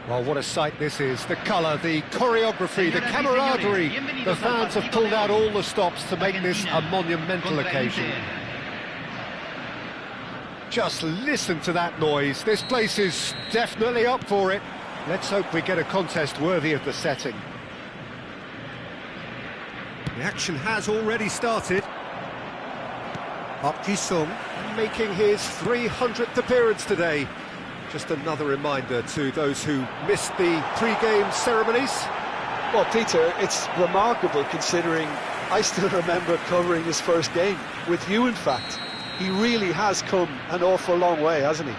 Well, what a sight this is. The colour, the choreography, the camaraderie. The fans have pulled out all the stops to make this a monumental occasion. Just listen to that noise. This place is definitely up for it. Let's hope we get a contest worthy of the setting. The action has already started. Park Ji-sung making his 300th appearance today. Just another reminder to those who missed the pre-game ceremonies. Well, Peter, it's remarkable considering I still remember covering his first game, with you in fact. He really has come an awful long way, hasn't he?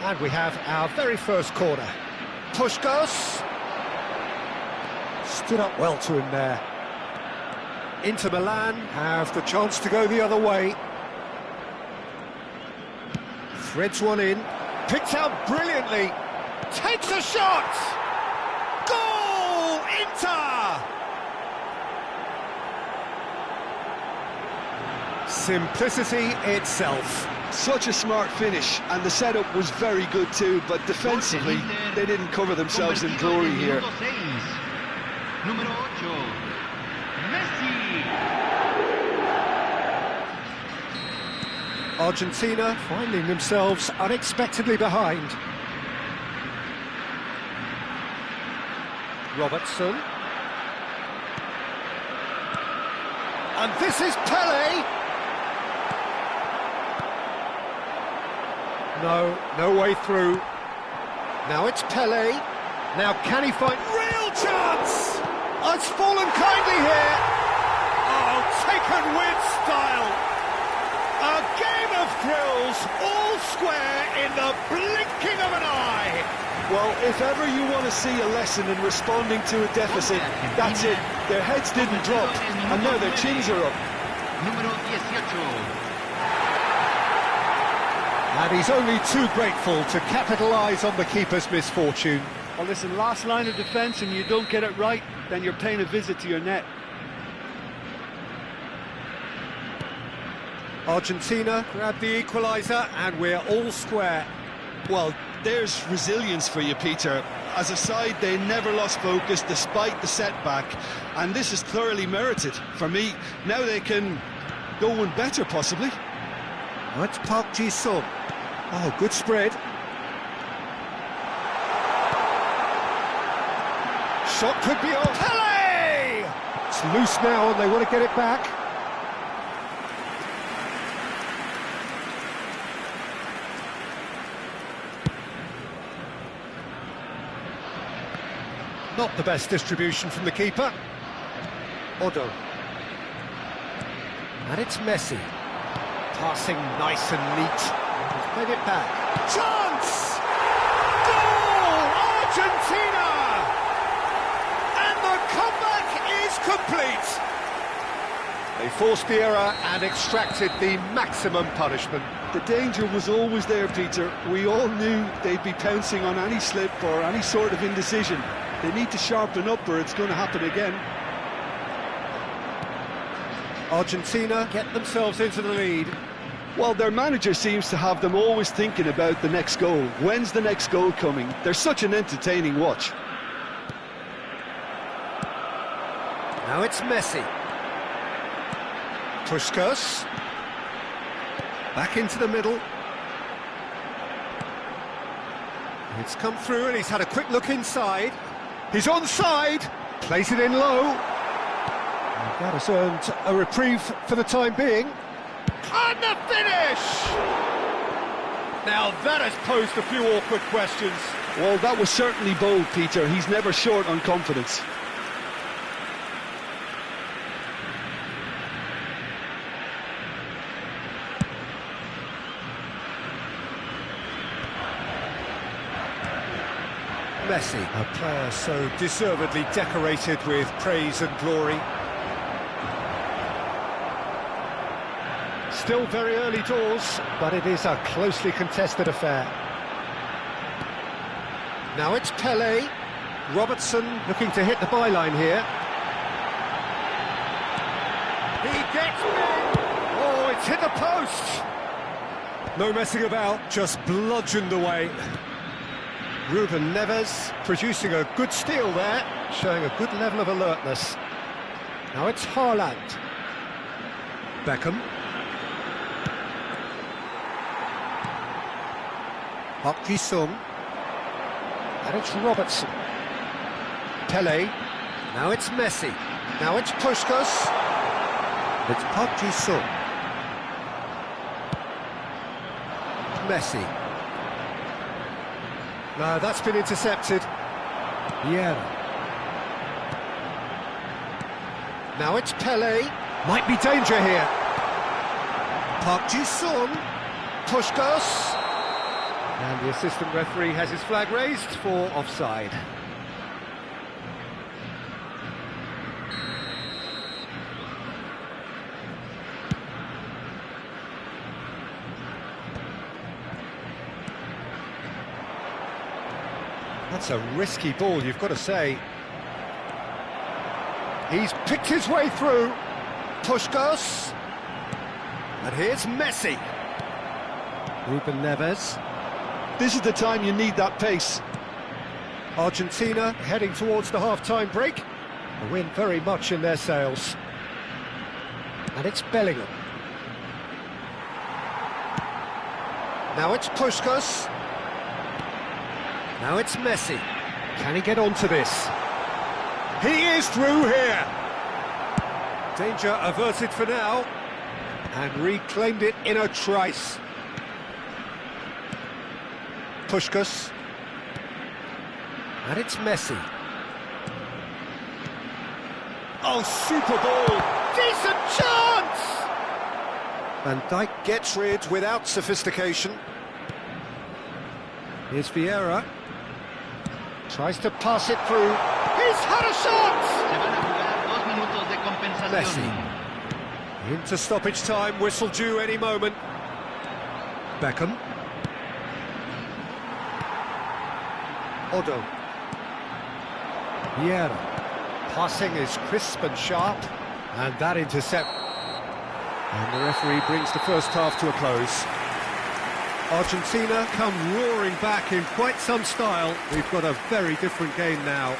And we have our very first corner. Puskos stood up well to him there. Inter Milan have the chance to go the other way. Threads one in. Picked out brilliantly, takes a shot! Goal! Inter! Simplicity itself. Such a smart finish, and the setup was very good too, but defensively, they didn't cover themselves in glory here. Argentina finding themselves unexpectedly behind. Robertson. And this is Pele. No way through. Now it's Pele. Now can he find real chance? Oh, it's fallen kindly here. Oh, taken with style. A game of thrills, all square in the blinking of an eye. Well, if ever you want to see a lesson in responding to a deficit, that's it. Their heads didn't drop, and now their chins are up. And he's only too grateful to capitalise on the keeper's misfortune. Well, listen, last line of defence and you don't get it right, then you're paying a visit to your net. Argentina grab the equaliser and we're all square. Well, there's resilience for you, Peter. As a side, they never lost focus despite the setback, and this is thoroughly merited. For me, now they can go one better, possibly. That's Park Ji-sung. Oh, good spread. Shot could be on. Pele! It's loose now and they want to get it back. Not the best distribution from the keeper. Odo. And it's Messi. Passing nice and neat. He's made it back. Chance! Goal! Argentina! And the comeback is complete. They forced the error and extracted the maximum punishment. The danger was always there, Peter. We all knew they'd be pouncing on any slip or any sort of indecision. They need to sharpen up or it's going to happen again. Argentina get themselves into the lead. Well, their manager seems to have them always thinking about the next goal. When's the next goal coming? They're such an entertaining watch. Now it's Messi. Puskos. Back into the middle. It's come through and he's had a quick look inside. He's onside. Plays it in low. That has earned a reprieve for the time being. And the finish! Now that has posed a few awkward questions. Well, that was certainly bold, Peter. He's never short on confidence. Messi, a player so deservedly decorated with praise and glory. Still very early doors, but it is a closely contested affair. Now it's Pelé. Robertson looking to hit the byline here. He gets it! Oh, it's hit the post! No messing about, just bludgeoned away. Ruben Neves producing a good steal there, showing a good level of alertness. Now it's Haaland. Beckham. Park Ji-sung. And it's Robertson. Pelé. Now it's Messi. Now it's Puskas. It's Park Ji-sung. Messi. No, that's been intercepted. Yeah. Now it's Pelé. Might be danger here. Park Ji-sung. Puskas. And the assistant referee has his flag raised for offside. That's a risky ball, you've got to say. He's picked his way through. Puskas. And here's Messi. Ruben Neves. This is the time you need that pace. Argentina heading towards the half-time break. The wind very much in their sails. And it's Bellingham. Now it's Puskas. Now it's Messi. Can he get onto this? He is through here. Danger averted for now. And reclaimed it in a trice. Puskas. And it's Messi. Oh, super ball! Decent chance! Van Dijk gets rid without sophistication. Here's Vieira. Tries to pass it through. He's had a shot! Messi. Into stoppage time, whistle due any moment. Beckham. Odo. Vieira. Passing is crisp and sharp. And that intercept. And the referee brings the first half to a close. Argentina come roaring back in quite some style. We've got a very different game now.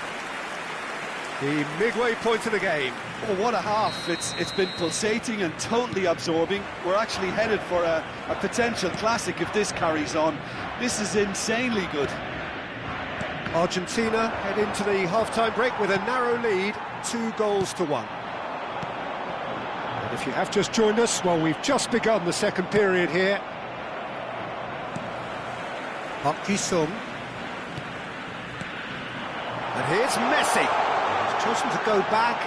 The midway point of the game. Oh, what a half. It's been pulsating and totally absorbing. We're actually headed for a potential classic if this carries on. This is insanely good. Argentina head into the half-time break with a narrow lead, 2-1. And if you have just joined us, well, we've just begun the second period here. Park Ji-sung. And here's Messi. He's chosen to go back.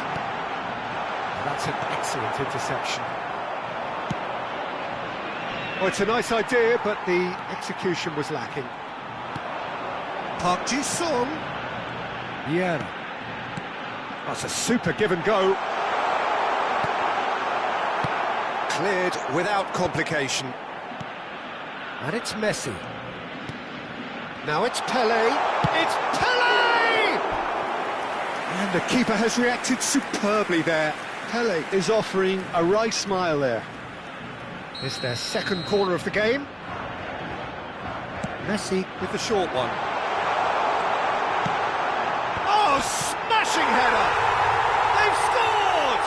And that's an excellent interception. Well, it's a nice idea, but the execution was lacking. Park Ji-sung. Yeah. That's a super give and go. Cleared without complication. And it's Messi. Now it's Pelé. It's Pelé! And the keeper has reacted superbly there. Pelé is offering a right smile there. It's their second corner of the game. Messi with the short one. Oh, smashing header! They've scored!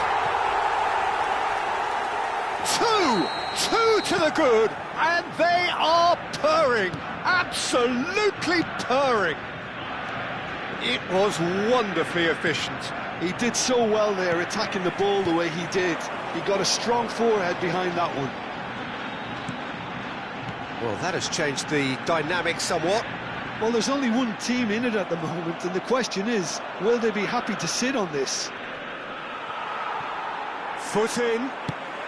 Two to the good, and they are purring. Absolutely purring. It was wonderfully efficient. He did so well there, attacking the ball the way he did. He got a strong forehead behind that one. Well, that has changed the dynamic somewhat. Well, there's only one team in it at the moment, and the question is, will they be happy to sit on this? Foot in.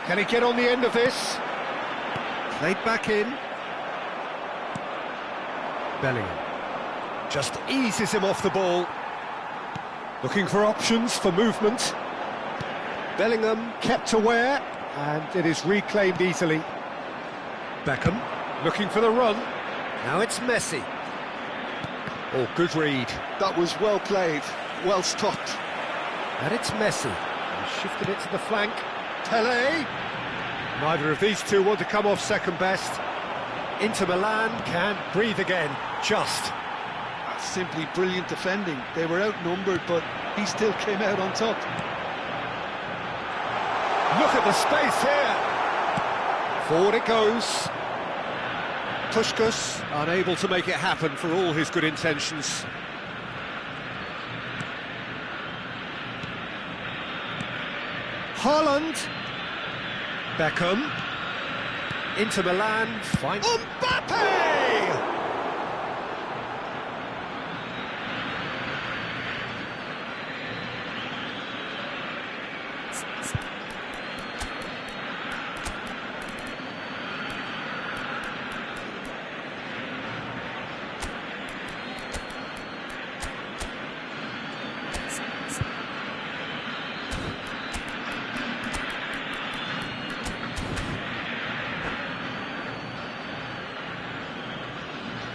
Can he get on the end of this? Played back in. Bellingham just eases him off the ball. Looking for options for movement. Bellingham kept aware, and it is reclaimed easily. Beckham looking for the run. Now it's Messi. Oh, good read. That was well played, well stopped. And it's Messi. He shifted it to the flank. Pele. Neither of these two want to come off second best. Inter Milan can breathe again, just. Simply brilliant defending. They were outnumbered, but he still came out on top. Look at the space here. Forward it goes. Puskas unable to make it happen for all his good intentions. Haaland. Beckham. Inter Milan find Mbappe!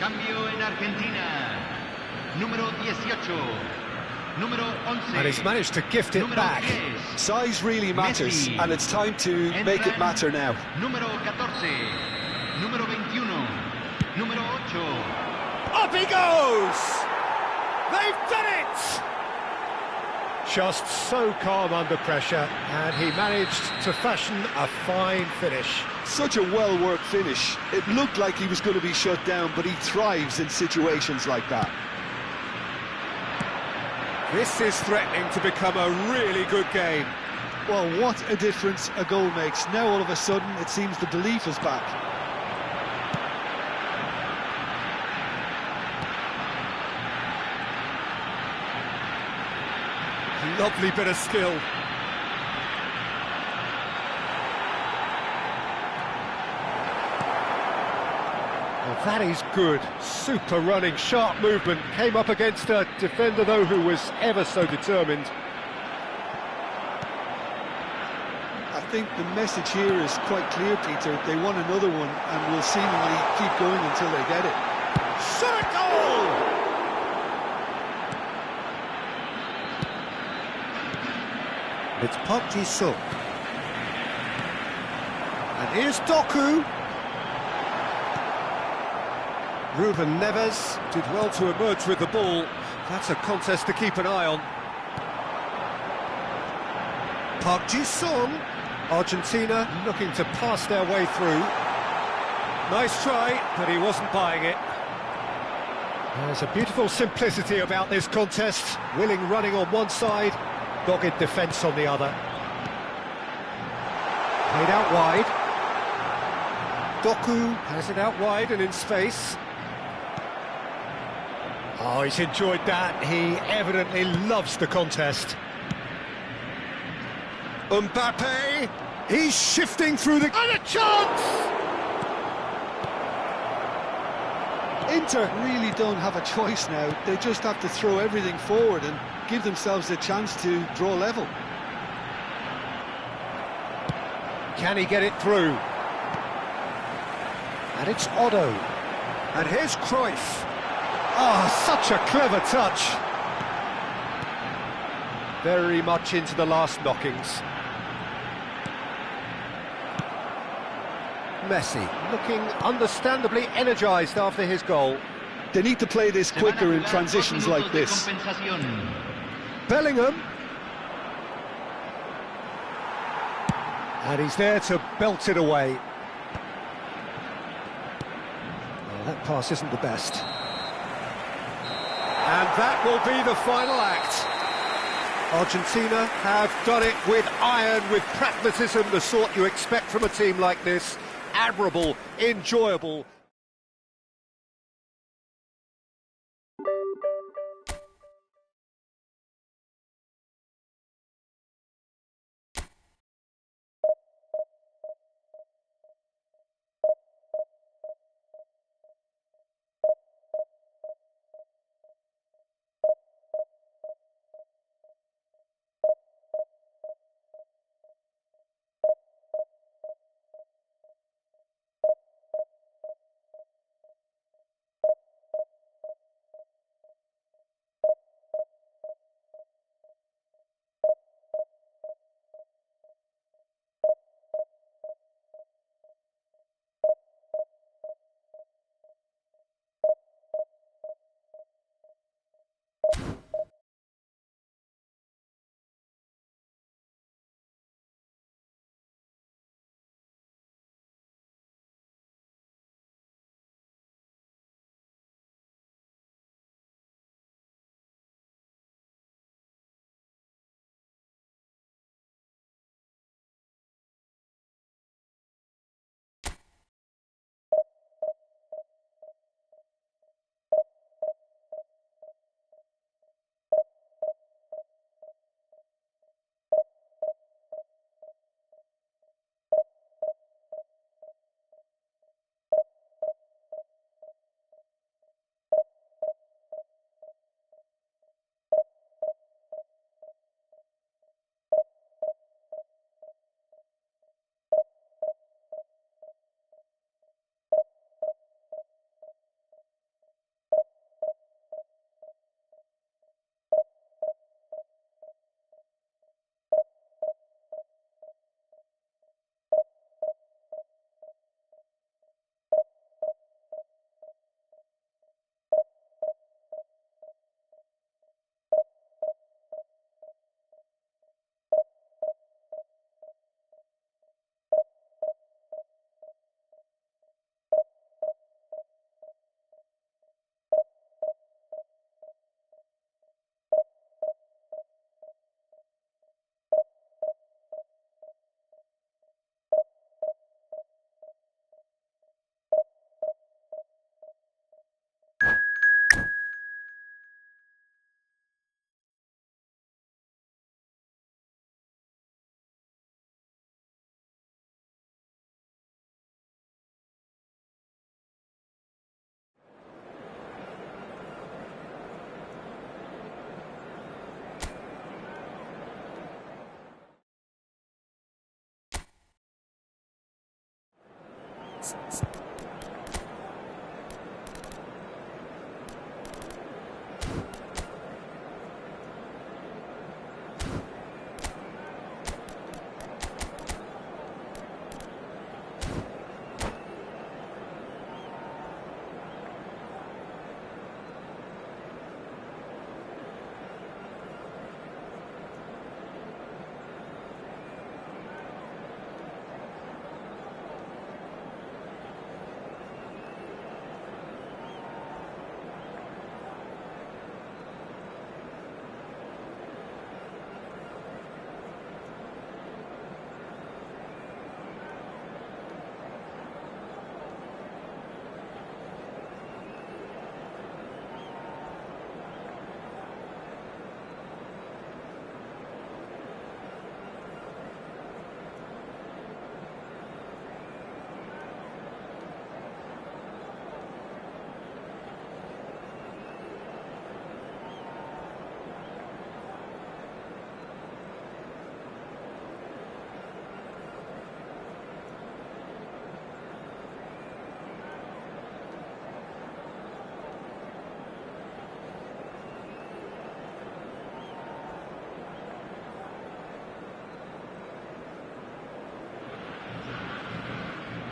Cambio en Argentina. Número 18. Número 11. And he's managed to gift it Número back. 10. Size really matters, Messi. and it's time to make it matter now. Número 14. Número 21. Número 8. Up he goes! They've done it! Just so calm under pressure, and he managed to fashion a fine finish. Such a well-worked finish. It looked like he was going to be shut down, but he thrives in situations like that. This is threatening to become a really good game. Well, what a difference a goal makes. Now all of a sudden it seems the belief is back. Lovely bit of skill. Well, that is good. Super running, sharp movement. Came up against a defender, though, who was ever so determined. I think the message here is quite clear, Peter. They want another one and will seemingly keep going until they get it. Shot a goal! It's Park Ji-sung. And here's Doku. Ruben Neves did well to emerge with the ball. That's a contest to keep an eye on. Park Ji-sung. Argentina looking to pass their way through. Nice try, but he wasn't buying it. There's a beautiful simplicity about this contest. Willing running on one side, dogged defence on the other. Played out wide. Doku has it out wide and in space. Oh, he's enjoyed that. He evidently loves the contest. Mbappe, he's shifting through the... And a chance! Inter really don't have a choice now. They just have to throw everything forward and give themselves a chance to draw level. Can he get it through? And it's Otto. And here's Cruyff. Oh, such a clever touch. Very much into the last knockings. Messi looking understandably energised after his goal. They need to play this quicker in transitions like this. Bellingham. And he's there to belt it away. Well, that pass isn't the best. And that will be the final act. Argentina have done it with iron, with pragmatism, the sort you expect from a team like this. Admirable, enjoyable.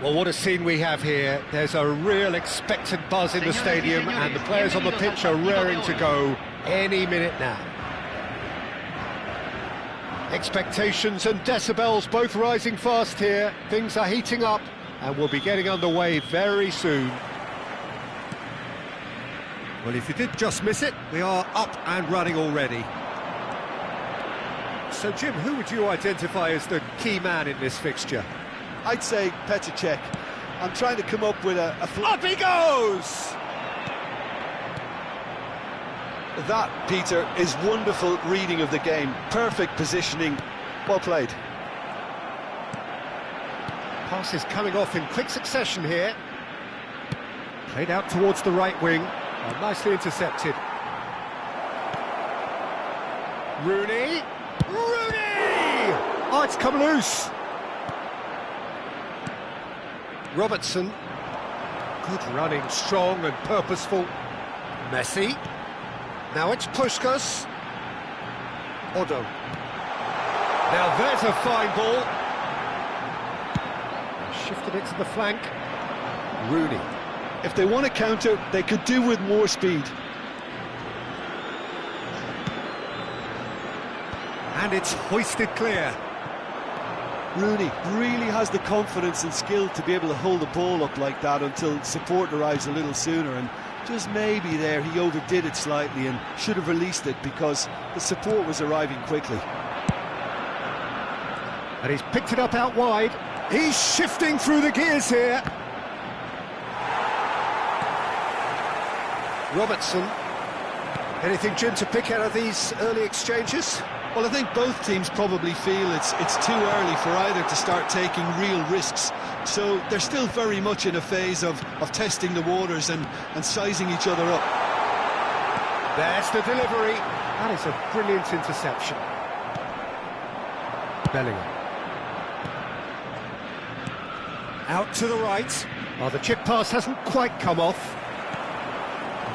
Well, what a scene we have here. There's a real expectant buzz in the stadium, and the players on the pitch are raring to go any minute now. Expectations and decibels both rising fast here. Things are heating up, and we'll be getting underway very soon. Well, if you did just miss it, we are up and running already. So, Jim, who would you identify as the key man in this fixture? I'd say Petr Cech. I'm trying to come up with a Up he goes! That, Peter, is wonderful reading of the game. Perfect positioning. Well played. Pass is coming off in quick succession here. Played out towards the right wing. Oh, nicely intercepted. Rooney! Rooney! Oh, it's come loose. Robertson. Good running, strong and purposeful. Messi. Now it's Puskas. Odo. Now there's a fine ball. Shifted it to the flank. Rooney. If they want to counter, they could do with more speed. And it's hoisted clear. Rooney really has the confidence and skill to be able to hold the ball up like that until support arrives a little sooner, and just maybe there he overdid it slightly and should have released it because the support was arriving quickly. And he's picked it up out wide. He's shifting through the gears here. Robertson. Anything, Jim, to pick out of these early exchanges? Well, I think both teams probably feel it's too early for either to start taking real risks. So they're still very much in a phase of testing the waters and sizing each other up. There's the delivery. That is a brilliant interception. Bellingham. Out to the right. Oh, the chip pass hasn't quite come off.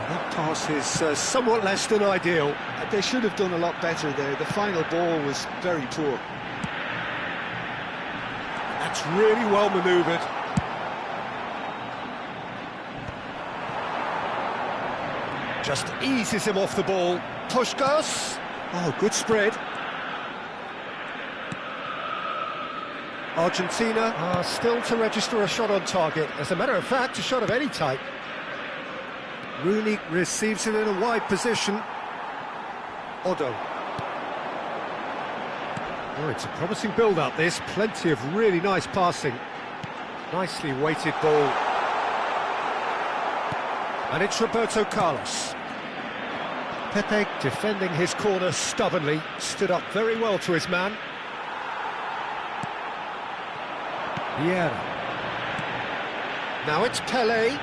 That pass is somewhat less than ideal. They should have done a lot better there. The final ball was very poor. That's really well manoeuvred. Just eases him off the ball. Puskas. Oh, good spread. Argentina are still to register a shot on target. As a matter of fact, a shot of any type. Rooney receives it in a wide position. Odo. Oh, it's a promising build-up, this. Plenty of really nice passing. Nicely weighted ball. And it's Roberto Carlos. Pepe, defending his corner stubbornly, stood up very well to his man. Vieira. Now it's Pelé.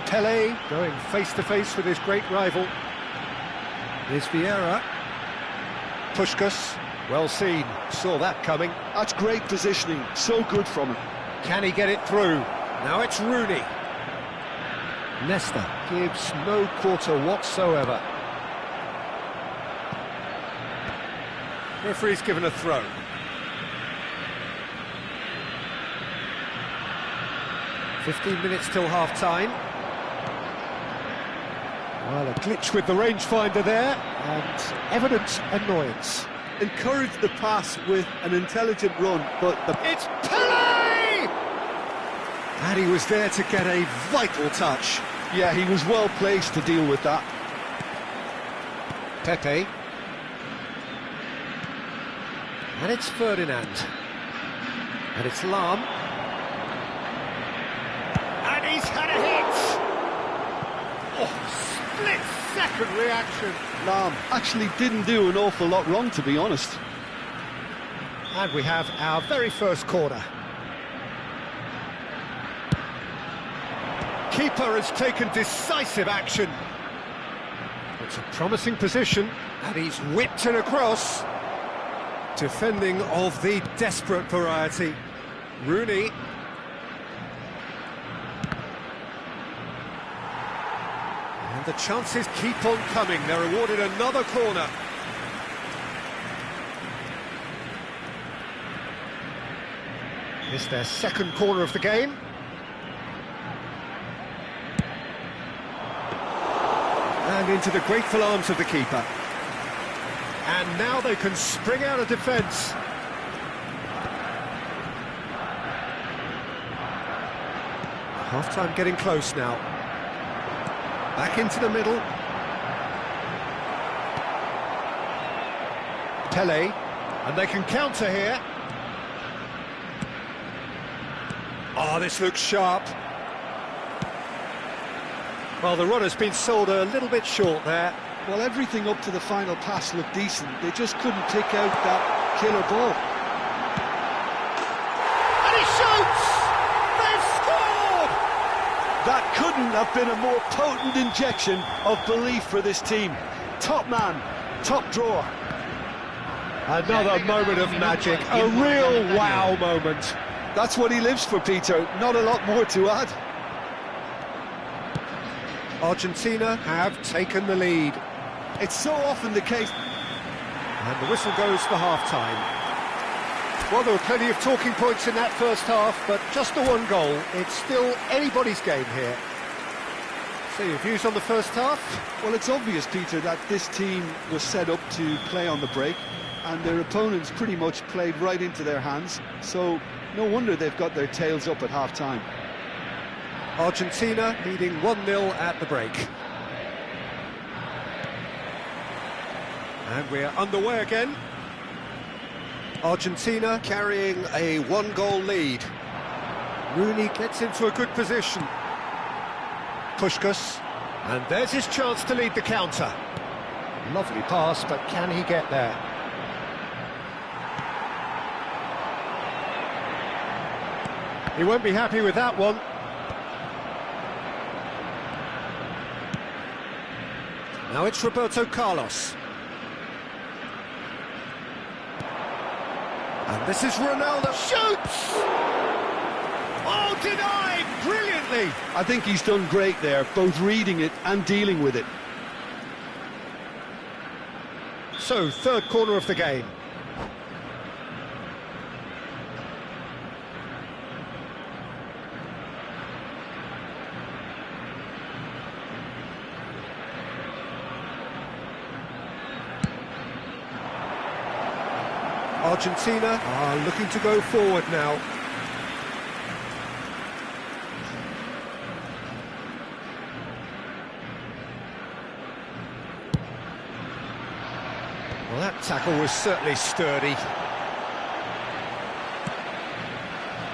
Pelé going face-to-face with his great rival. Here's Vieira. Puskas, well seen, saw that coming. That's great positioning, so good from him. Can he get it through? Now it's Rooney. Nesta gives no quarter whatsoever. Referee's given a throw. "15 minutes till half-time. Well, a glitch with the rangefinder there, and evident annoyance. Encouraged the pass with an intelligent run, but It's Pelé! And he was there to get a vital touch. yeah, he was well placed to deal with that. Pepe. And it's Ferdinand. And it's Lahm. And he's had a hit! Oh, split-second reaction. Lahm actually didn't do an awful lot wrong, to be honest. And we have our very first corner. Keeper has taken decisive action. It's a promising position, and he's whipped it across. Defending of the desperate variety. Rooney. And the chances keep on coming. They're awarded another corner. It's their second corner of the game. And into the grateful arms of the keeper. And now they can spring out of defence. Half-time getting close now. Back into the middle. Pelé. And they can counter here. Oh, this looks sharp. Well, the run has been sold a little bit short there. Well, everything up to the final pass looked decent. They just couldn't pick out that killer ball. And he shoots! They've scored! That couldn't have been a more potent injection of belief for this team. Top man, top drawer. Another moment of magic, a real wow moment. That's what he lives for, Peter. Not a lot more to add. Argentina have taken the lead. It's so often the case. And the whistle goes for half-time. Well, there were plenty of talking points in that first half, but just the one goal. It's still anybody's game here. So your views on the first half? Well, it's obvious, Peter, that this team was set up to play on the break, and their opponents pretty much played right into their hands, so no wonder they've got their tails up at half-time. Argentina leading 1-0 at the break. And we're underway again. Argentina carrying a one-goal lead. Rooney gets into a good position. Puskás, and there's his chance to lead the counter. Lovely pass, but can he get there? He won't be happy with that one. Now it's Roberto Carlos. And this is Ronaldo. Shoots! Oh, denied brilliantly! I think he's done great there, both reading it and dealing with it. So, third corner of the game. Argentina are looking to go forward now. Well, that tackle was certainly sturdy.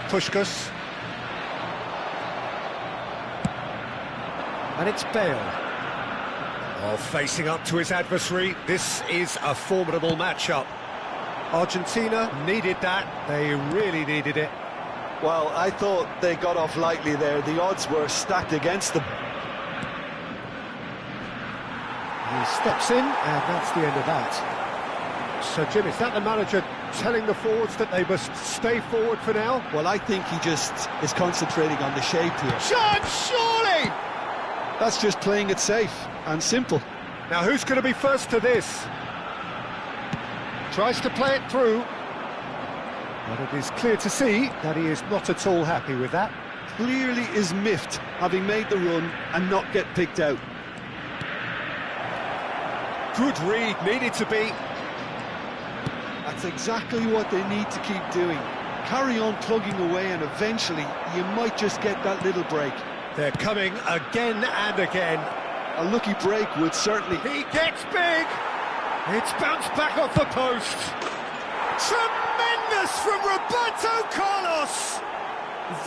Puskás. And it's Bale. Oh, facing up to his adversary. This is a formidable matchup. Argentina needed that, they really needed it. Well, I thought they got off lightly there. The odds were stacked against them. He steps in, and that's the end of that. So, Jim, is that the manager telling the forwards that they must stay forward for now? Well, I think he just is concentrating on the shape here. Shot, surely! That's just playing it safe and simple. Now, who's going to be first to this? Tries to play it through, but it is clear to see that he is not at all happy with that. Clearly is miffed, having made the run and not get picked out. Good read, needed to be. That's exactly what they need to keep doing. Carry on plugging away and eventually you might just get that little break. They're coming again and again. A lucky break would certainly... He gets big! It's bounced back off the post. Tremendous from Roberto Carlos.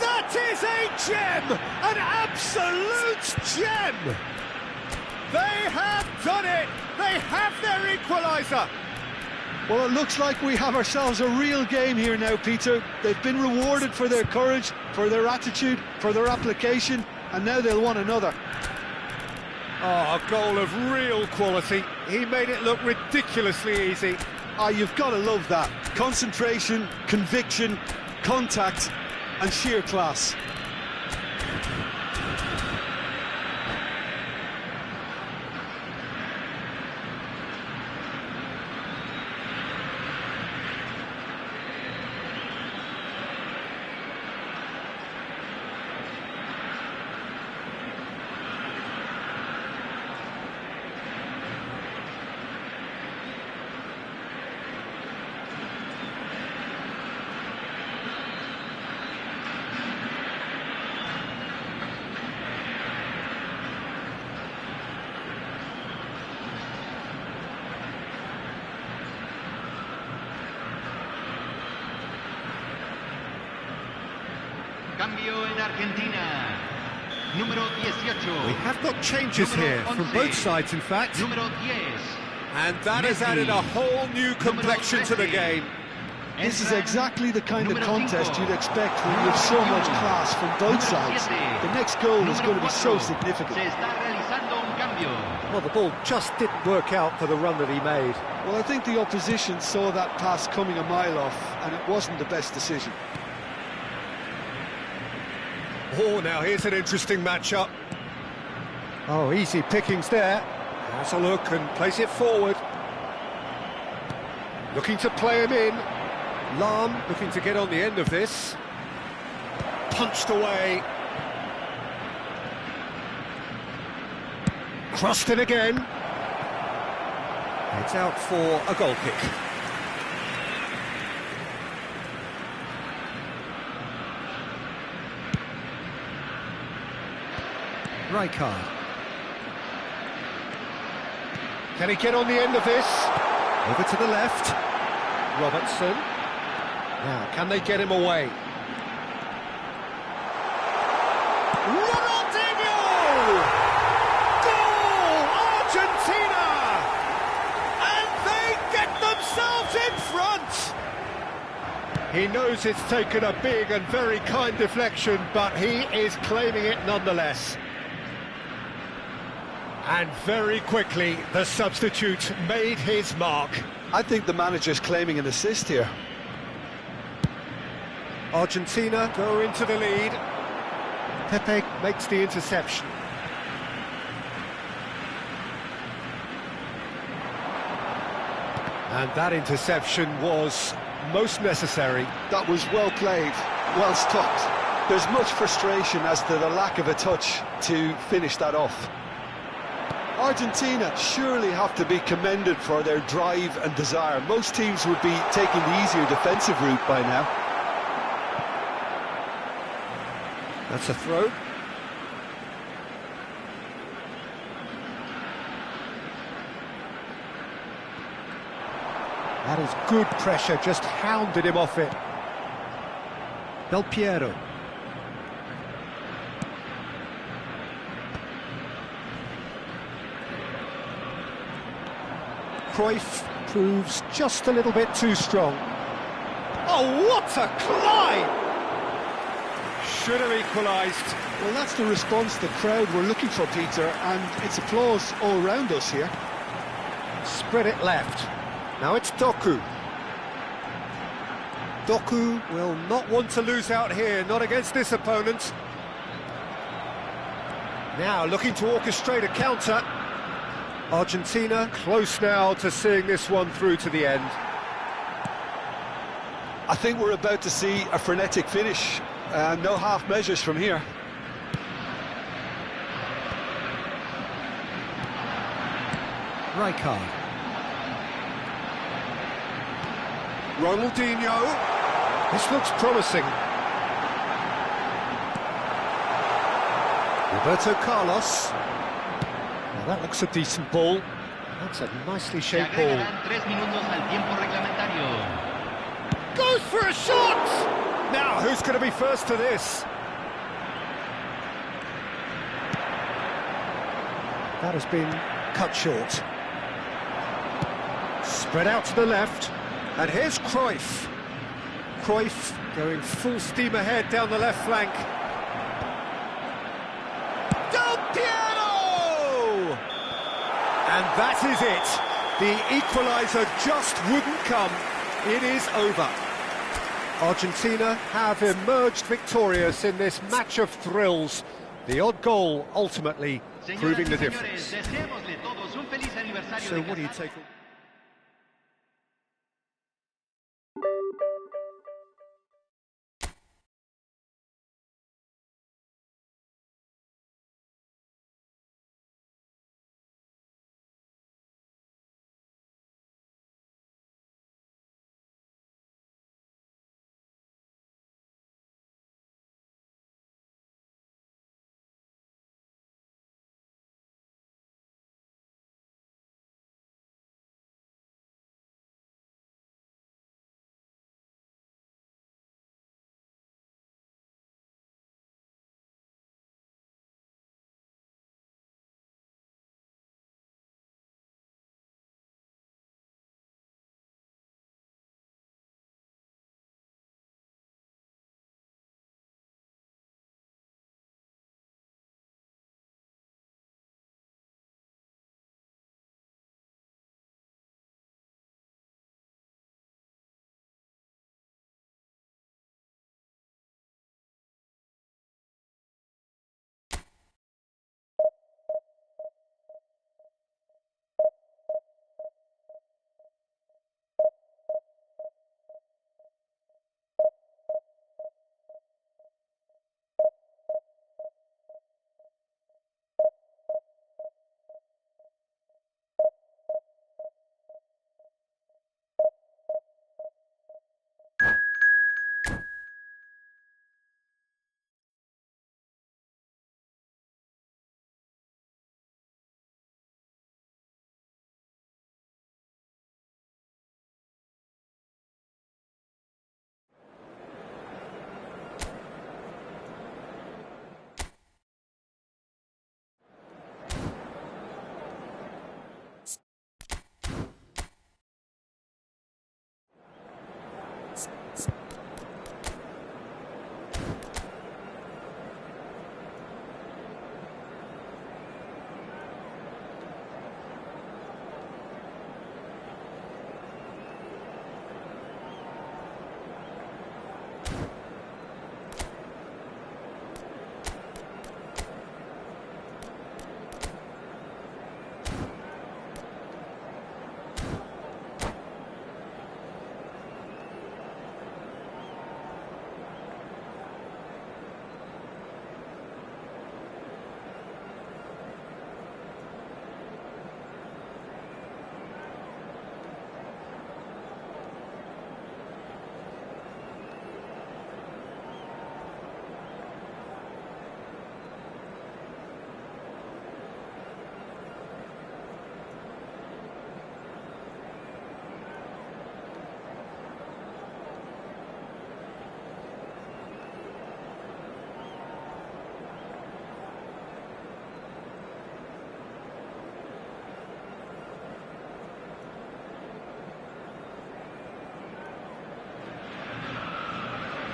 That is a gem, an absolute gem. They have done it. They have their equaliser. Well, it looks like we have ourselves a real game here now, Peter. They've been rewarded for their courage, for their attitude, for their application, and now they'll want another. Oh, a goal of real quality. He made it look ridiculously easy. Ah, you've got to love that. Concentration, conviction, contact, and sheer class. Cambio en Argentina. Número 18. We have got changes here from both sides, in fact. Número 10. And that has added a whole new complexion to the game. This is exactly the kind of contest you'd expect when you have so much class from both sides. The next goal is going to be so significant. Se está realizando un cambio. Well, the ball just didn't work out for the run that he made. Well, I think the opposition saw that pass coming a mile off, and it wasn't the best decision. Oh, now here's an interesting matchup. Oh, easy pickings there. Has a look and plays it forward. Looking to play him in. Lahm looking to get on the end of this. Punched away. Crossed in again. It's out for a goal kick. Rijkaard. Can he get on the end of this? Over to the left. Robertson. Now, can they get him away? Ronaldinho! Goal! Argentina! And they get themselves in front! He knows it's taken a big and very kind deflection, but he is claiming it nonetheless. And very quickly, the substitute made his mark. I think the manager's claiming an assist here. Argentina go into the lead. Pepe makes the interception. And that interception was most necessary. That was well played, well stopped. There's much frustration as to the lack of a touch to finish that off. Argentina surely have to be commended for their drive and desire. Most teams would be taking the easier defensive route by now. That's a throw. That is good pressure, just hounded him off it. Del Piero. Cruyff proves just a little bit too strong. Oh, what a climb! Should have equalised. Well, that's the response the crowd were looking for, Peter, and it's applause all round us here. Spread it left. Now it's Doku. Doku will not want to lose out here, not against this opponent. Now looking to orchestrate a counter. Argentina close now to seeing this one through to the end. I think we're about to see a frenetic finish. No half measures from here. Rijkaard. Ronaldinho. This looks promising. Roberto Carlos. Now that looks a decent ball. That's a nicely Se shaped ball. agregarán 3 minutos al tiempo reglamentario. Goes for a shot! Now, who's going to be first to this? That has been cut short. Spread out to the left. And here's Cruyff. Cruyff going full steam ahead down the left flank. Del Piero! And that is it. The equaliser just wouldn't come. It is over. Argentina have emerged victorious in this match of thrills. The odd goal ultimately proving the difference. So what do you take?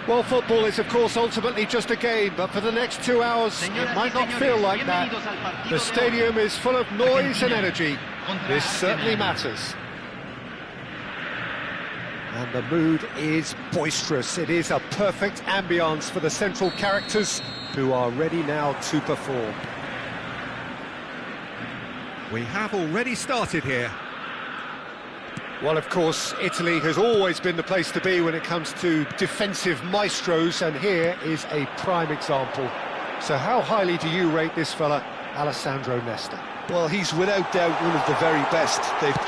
Well, football is, of course, ultimately just a game, but for the next 2 hours, it might not feel like that. The stadium is full of noise and energy. This certainly matters. And the mood is boisterous. It is a perfect ambience for the central characters who are ready now to perform. We have already started here. Well, of course, Italy has always been the place to be when it comes to defensive maestros, and here is a prime example. So how highly do you rate this fella, Alessandro Nesta? Well, he's without doubt one of the very best.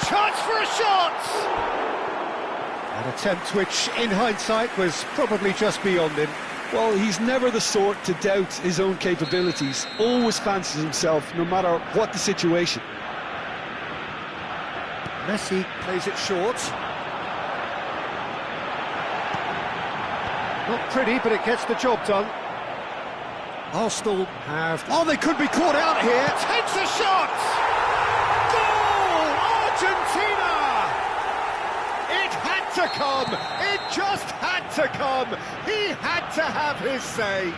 Chance for a shot! An attempt which, in hindsight, was probably just beyond him. Well, he's never the sort to doubt his own capabilities. Always fancies himself, no matter what the situation. Messi plays it short. Not pretty, but it gets the job done. Arsenal have... Oh, they could be caught out here. Takes a shot! Goal! Argentina! It had to come! It just had to come! He had to have his say.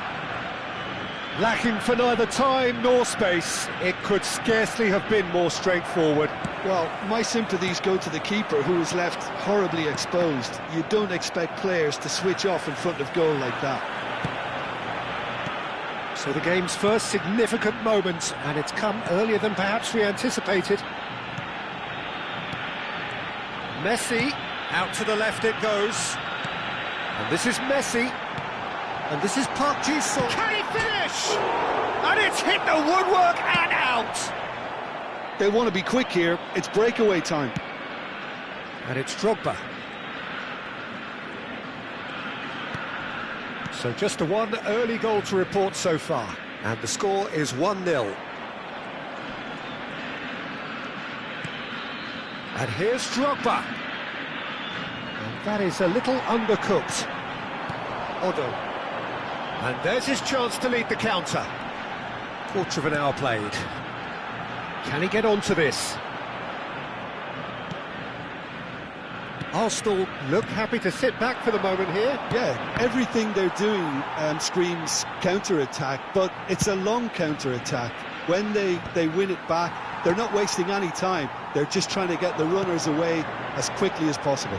Lacking for neither time nor space, it could scarcely have been more straightforward. Well, my sympathies go to the keeper, who was left horribly exposed. You don't expect players to switch off in front of goal like that. So the game's first significant moment, and it's come earlier than perhaps we anticipated. Messi, out to the left it goes. And this is Messi. And this is Park Ji-sung. Can he finish? And it's hit the woodwork and out. They want to be quick here. It's breakaway time. And it's Drogba. So just the one early goal to report so far. And the score is 1-0. And here's Drogba. And that is a little undercooked. Odo. And there's his chance to lead the counter. Quarter of an hour played. Can he get onto this? Arsenal look happy to sit back for the moment here. Yeah, everything they're doing screams counter-attack, but it's a long counter-attack. When they win it back, they're not wasting any time. They're just trying to get the runners away as quickly as possible.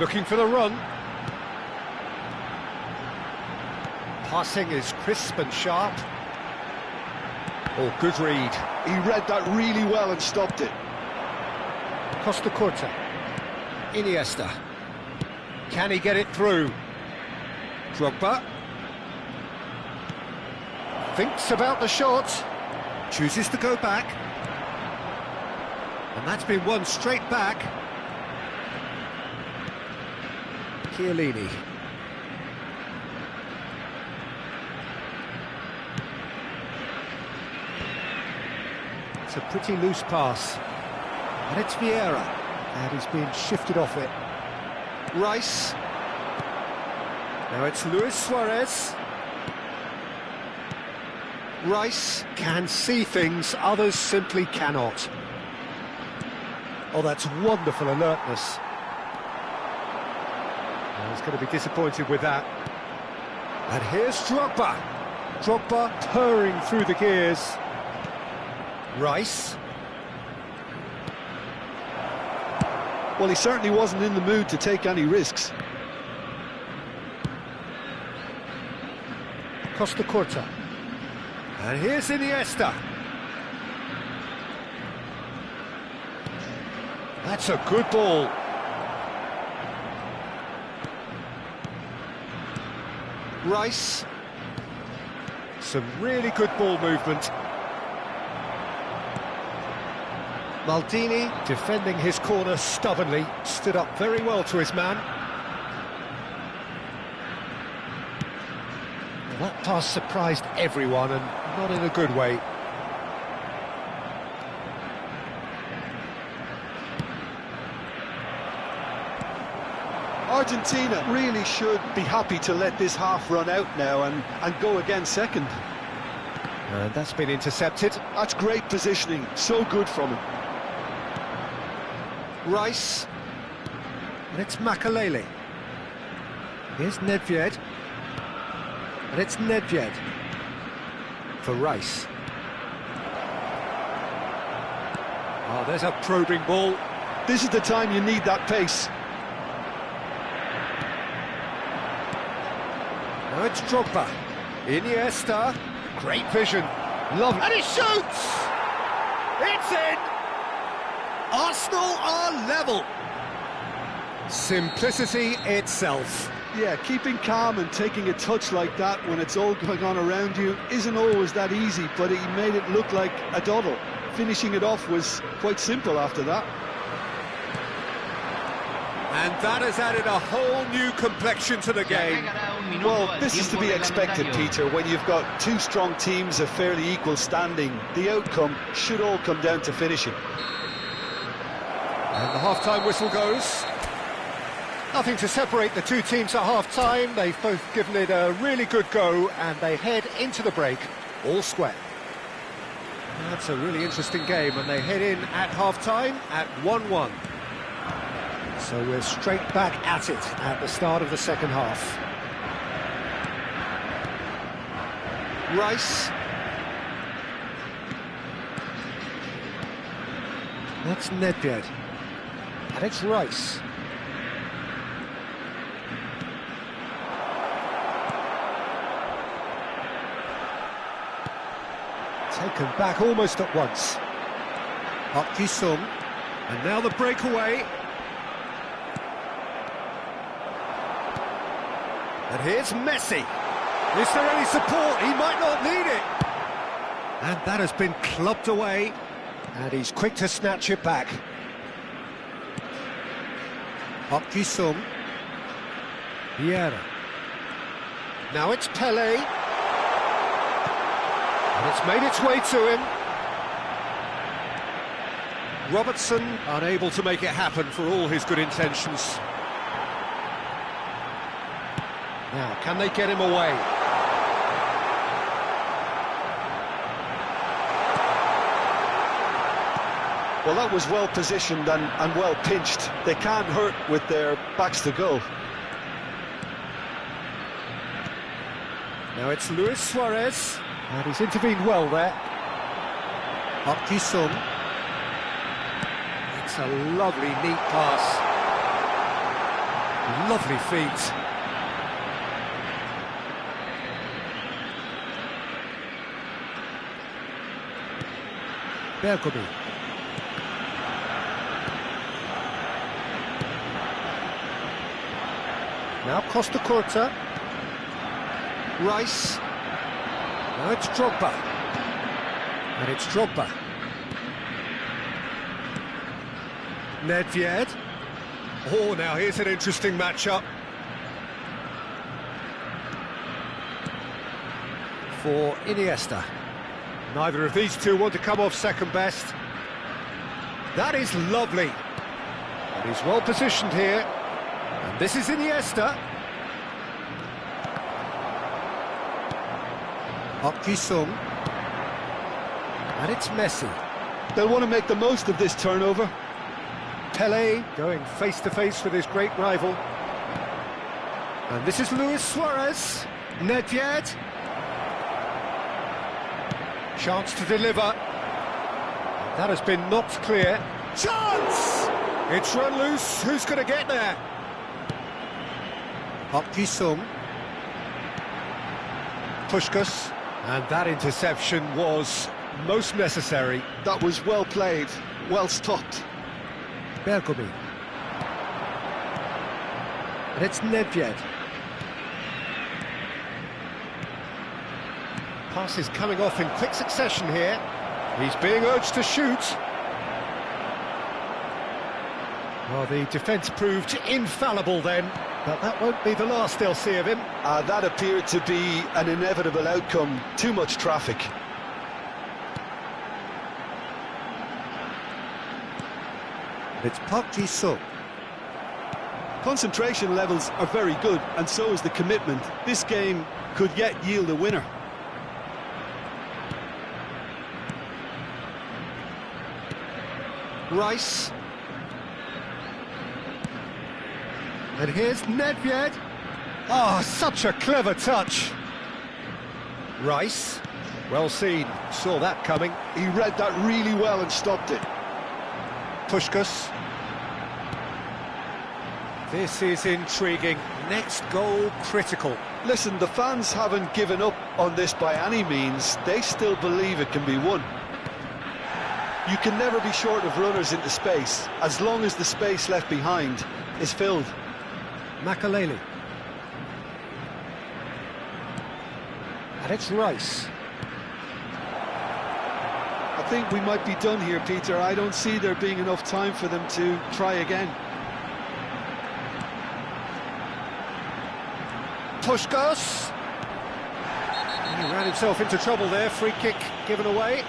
Looking for the run. Passing is crisp and sharp. Oh, good read. He read that really well and stopped it. Costa Curta. Iniesta. Can he get it through? Drogba. Thinks about the shot. Chooses to go back. And that's been won straight back. Chiellini. It's a pretty loose pass. And it's Vieira. And he's being shifted off it. Rice. Now it's Luis Suarez. Rice can see things others simply cannot. Oh, that's wonderful alertness. Oh, he's going to be disappointed with that. And here's Drogba. Drogba purring through the gears. Rice. Well, he certainly wasn't in the mood to take any risks. Costa Curta. And here's Iniesta. That's a good ball. Rice. Some really good ball movement. Maldini, defending his corner stubbornly, stood up very well to his man. That pass surprised everyone, and not in a good way. Argentina really should be happy to let this half run out now and go again second. And that's been intercepted. That's great positioning, so good from him. Rice. And it's Makalele. Here's Nedved. And it's Nedved for Rice. Oh, there's a probing ball. This is the time you need that pace. Now it's Drogba. Iniesta. Great vision. Lovely. And he shoots! It's in! Arsenal are level. Simplicity itself. Yeah, keeping calm and taking a touch like that when it's all going on around you isn't always that easy, but he made it look like a doddle. Finishing it off was quite simple after that. And that has added a whole new complexion to the game. Well, this is to be expected, Peter. When you've got two strong teams of fairly equal standing, the outcome should all come down to finishing. And the half-time whistle goes. Nothing to separate the two teams at half-time. They've both given it a really good go, and they head into the break all square. That's a really interesting game, and they head in at half-time at 1-1. So we're straight back at it at the start of the second half. Rice. That's Nedved. And it's Rice. Taken back almost at once. Sung. And now the breakaway. And here's Messi. Is there any support? He might not need it. And that has been clubbed away. And he's quick to snatch it back. Sung. Vieira. Now it's Pele. And it's made its way to him. Robertson unable to make it happen for all his good intentions. Now, can they get him away? Well, that was well positioned and well pinched. They can't hurt with their backs to goal. Now it's Luis Suarez. And he's intervened well there. Sung. It's a lovely, neat pass. Lovely feet. Bergomi. Now Costa Curta. Rice. Now it's Drogba. And it's Drogba. Nedved. Oh, now here's an interesting matchup. For Iniesta. Neither of these two want to come off second best. That is lovely. And he's well positioned here. And this is Iniesta. Sung. And it's Messi. They'll want to make the most of this turnover. Pele going face-to-face with his great rival. And this is Luis Suarez. Nedved. Chance to deliver. That has been knocked clear. Chance! It's run loose. Who's going to get there? Sung. Puskás. And that interception was most necessary. That was well played, well stopped. Bergomi. And it's Nedved. Passes coming off in quick succession here. He's being urged to shoot. Well, the defence proved infallible then, but that won't be the last they'll see of him. That appeared to be an inevitable outcome. Too much traffic. It's Sung. Concentration levels are very good, and so is the commitment. This game could yet yield a winner. Rice. And here's Nedved. Oh, such a clever touch. Rice, well seen, saw that coming. He read that really well and stopped it. Puskás. This is intriguing. Next goal critical. Listen, the fans haven't given up on this by any means. They still believe it can be won. You can never be short of runners into space, as long as the space left behind is filled. Makaleli. And it's Rice. I think we might be done here, Peter. I don't see there being enough time for them to try again. Puskás. He ran himself into trouble there. Free kick given away.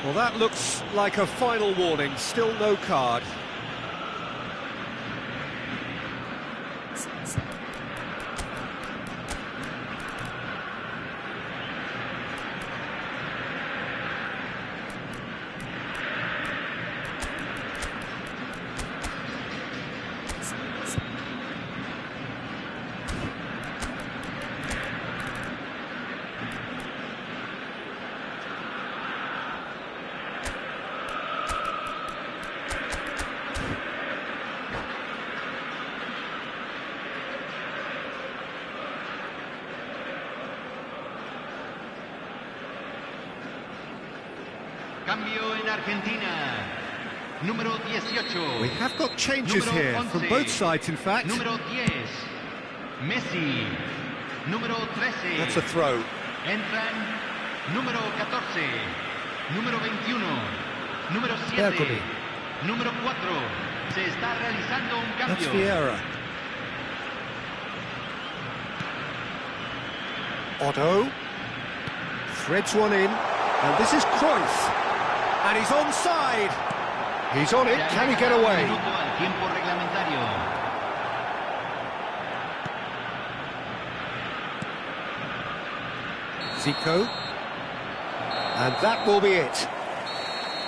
Well, that looks like a final warning. Still no card. Cambio en Argentina. Número 18. We have got changes here from both sides, in fact. Número 10. Messi. Número 13. That's a throw. Entran número 14. Número 21. Número 7. Bergomi. Número 4. Se está realizando un That's cambio. Vieira. Otto. Threads one in. And this is Cruyff. And he's onside. He's on it. Ya Can he llega get un away? minuto al tiempo reglamentario. Zico. And that will be it.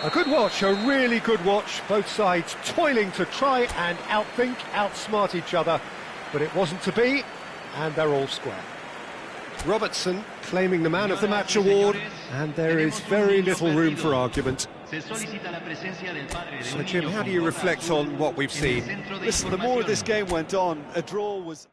A good watch, a really good watch. Both sides toiling to try and outthink, outsmart each other. But it wasn't to be, and they're all square. Robertson claiming the Man of the Match award, and there is very little room for argument. So, Jim, how do you reflect on what we've seen? Listen, the more this game went on, a draw was...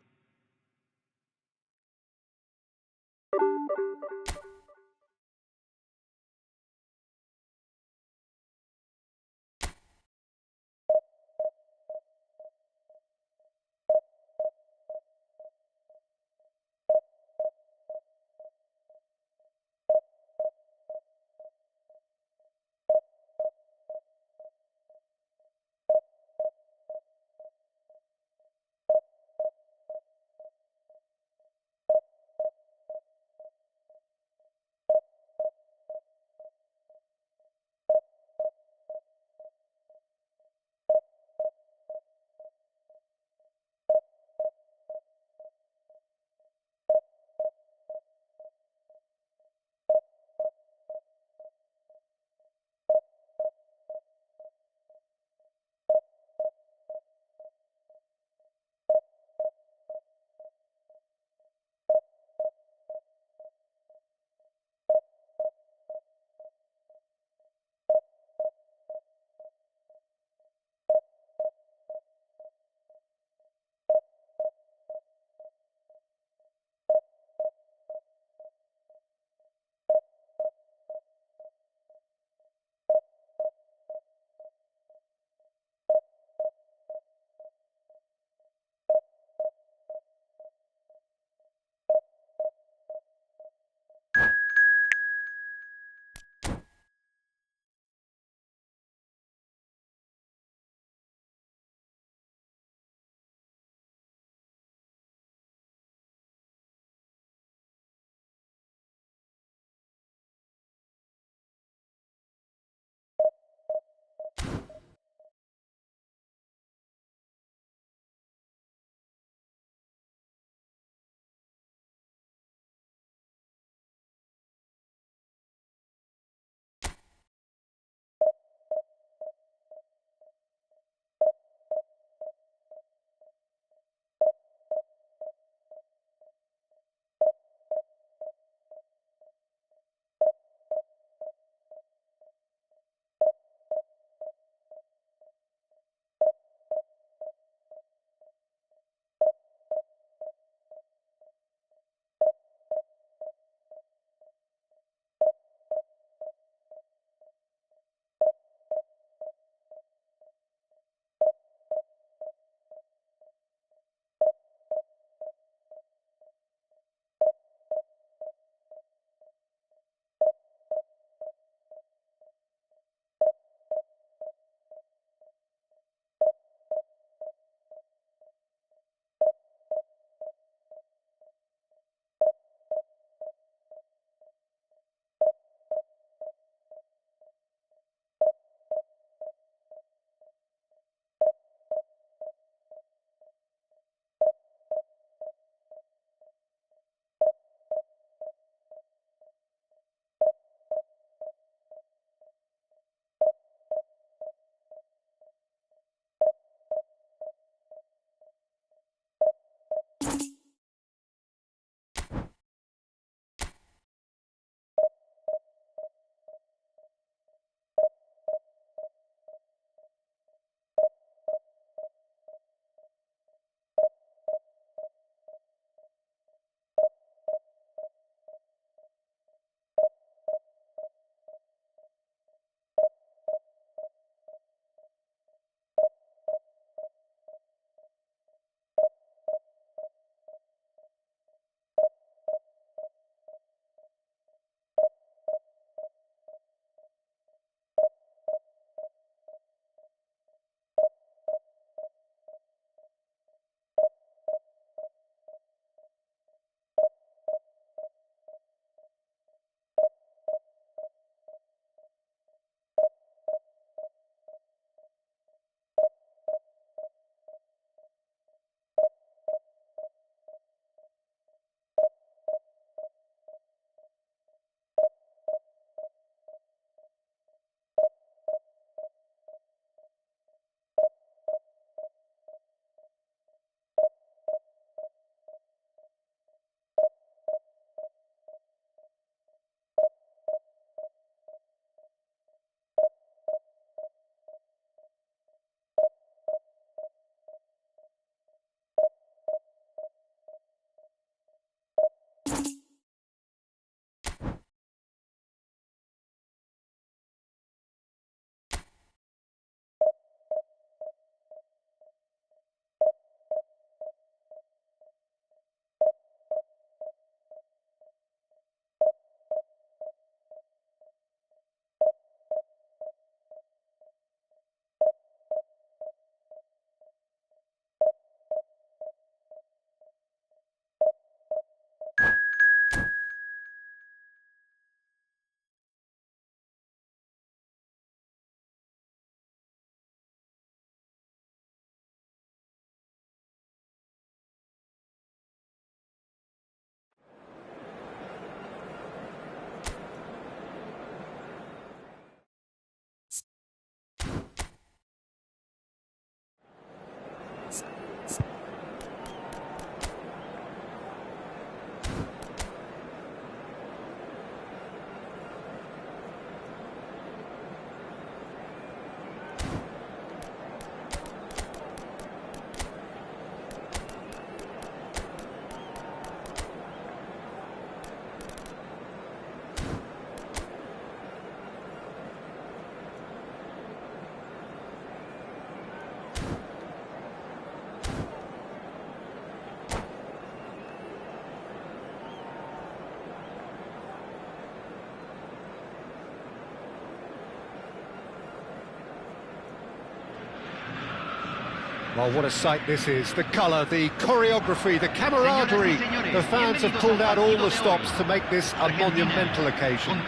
Well, what a sight this is. The colour, the choreography, the camaraderie. The fans have pulled out all the stops to make this a monumental occasion.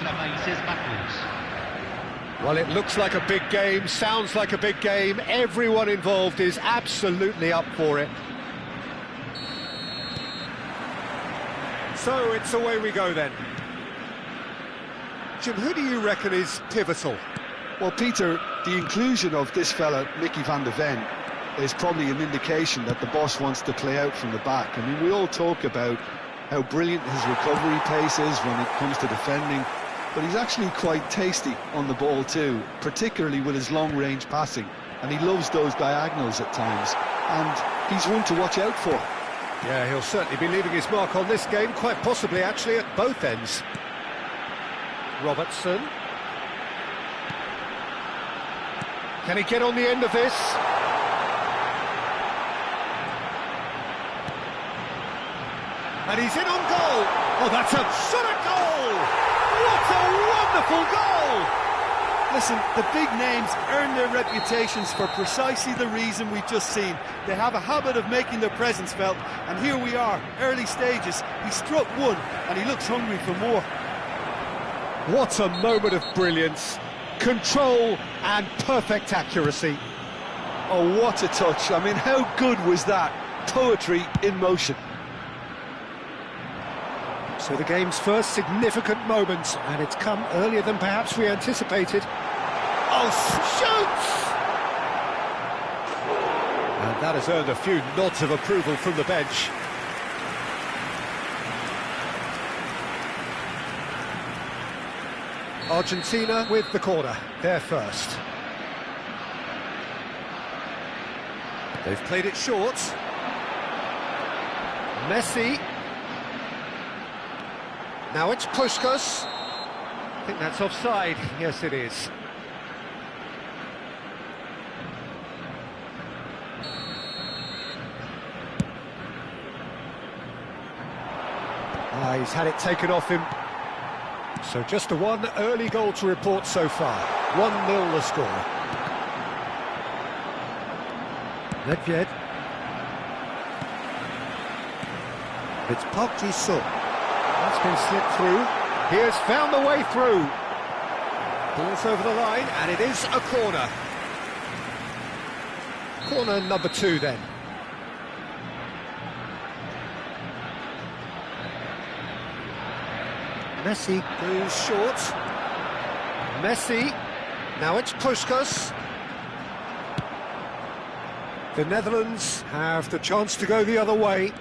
Well, it looks like a big game, sounds like a big game. Everyone involved is absolutely up for it. So it's away we go then. Jim, who do you reckon is pivotal? Well, Peter, the inclusion of this fella, Mickey van de Ven, is probably an indication that the boss wants to play out from the back. I mean, we all talk about how brilliant his recovery pace is when it comes to defending, but he's actually quite tasty on the ball too, particularly with his long-range passing, and he loves those diagonals at times, and he's one to watch out for. Yeah, he'll certainly be leaving his mark on this game, quite possibly actually at both ends. Robertson. Can he get on the end of this? And he's in on goal. Oh, that's a shot at goal! What a wonderful goal! Listen, the big names earn their reputations for precisely the reason we've just seen. They have a habit of making their presence felt, and here we are, early stages. He struck one, and he looks hungry for more. What a moment of brilliance. Control and perfect accuracy. Oh, what a touch. I mean, how good was that? Poetry in motion. So the game's first significant moment, and it's come earlier than perhaps we anticipated. Oh, shoots! And that has earned a few nods of approval from the bench. Argentina with the corner, they're first. They've played it short. Messi. Now it's Puskas. I think that's offside. Yes, it is. He's had it taken off him. So just the one early goal to report so far. 1-0 the score. Nedved. It's Park Ji-sung. That's been slipped through. He has found the way through. Ball's over the line, and it is a corner. Corner number 2 then. Messi goes short. Messi. Now it's Puskas. The Netherlands have the chance to go the other way.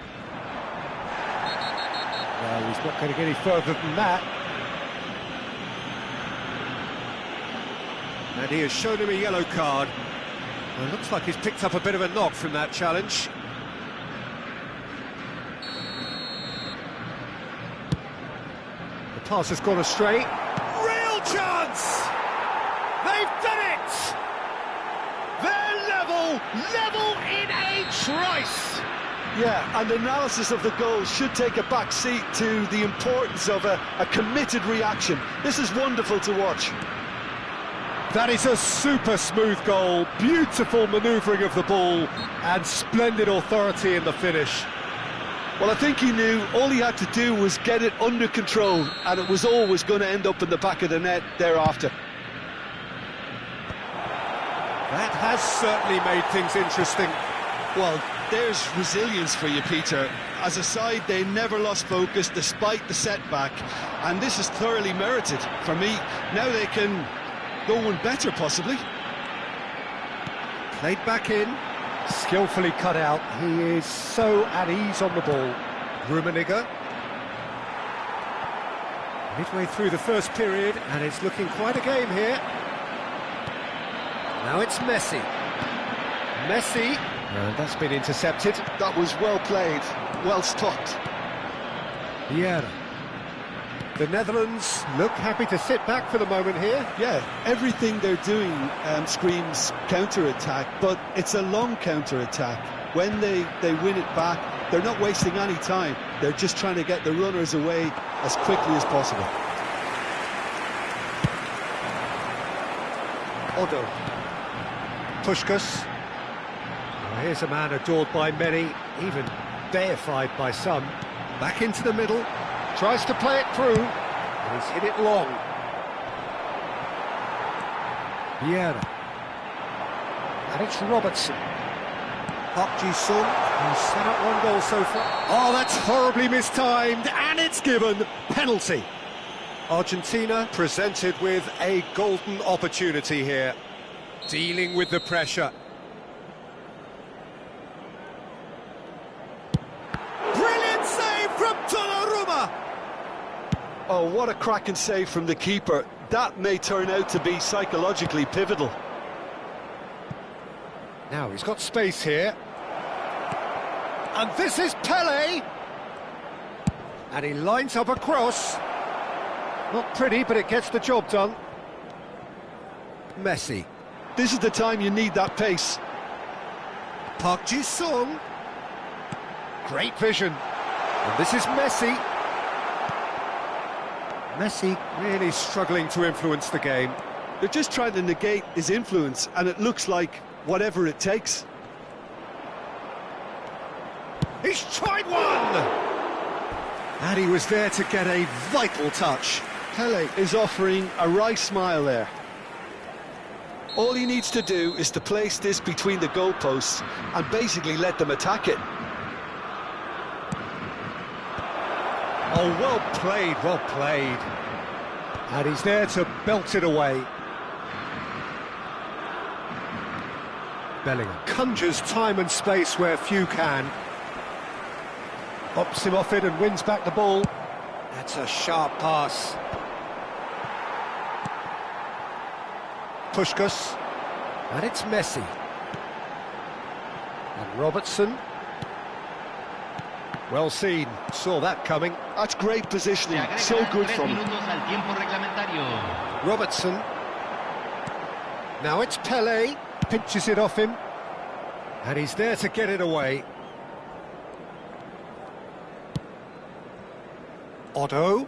Well, he's not going to get any further than that. And he has shown him a yellow card. Well, it looks like he's picked up a bit of a knock from that challenge. The pass has gone astray. Real chance! They've done it! They're level in a trice! Yeah, and analysis of the goal should take a back seat to the importance of a committed reaction. This is wonderful to watch. That is a super smooth goal, beautiful manoeuvring of the ball, and splendid authority in the finish. Well, I think he knew all he had to do was get it under control, and it was always going to end up in the back of the net thereafter. That has certainly made things interesting. Well, there's resilience for you, Peter. As a side, they never lost focus despite the setback, and this is thoroughly merited for me. Now they can go one better, possibly. Played back in, skillfully cut out. He is so at ease on the ball. Rummenigge. Midway through the first period, and it's looking quite a game here. Now it's Messi. Messi. And that's been intercepted. That was well played, well stopped. Vieira. The Netherlands look happy to sit back for the moment here. Yeah, everything they're doing screams counter-attack, but it's a long counter-attack. When they win it back, they're not wasting any time. They're just trying to get the runners away as quickly as possible. Odo. Puskas. Well, here's a man adored by many, even deified by some. Back into the middle, tries to play it through, and he's hit it long. Vieira. And it's Robertson. Park Ji-sung, who's set up one goal so far. Oh, that's horribly mistimed, and it's given. Penalty. Argentina presented with a golden opportunity here. Dealing with the pressure. Brilliant save from Donnarumma! Oh, what a cracking save from the keeper. That may turn out to be psychologically pivotal. Now he's got space here. And this is Pele! And he lines up a cross. Not pretty, but it gets the job done. Messi. This is the time you need that pace. Park Ji-sung. Great vision. And this is Messi. Messi really struggling to influence the game. They're just trying to negate his influence, and it looks like whatever it takes. He's tried one! And he was there to get a vital touch. Pele is offering a wry smile there. All he needs to do is to place this between the goalposts and basically let them attack it. Oh, well played, well played. And he's there to belt it away. Bellingham conjures time and space where few can. Bops him off it and wins back the ball. That's a sharp pass. Puskas. And it's Messi. And Robertson. Well seen, saw that coming. That's great positioning, so good from him. Robertson. Now it's Pele, pinches it off him. And he's there to get it away. Otto.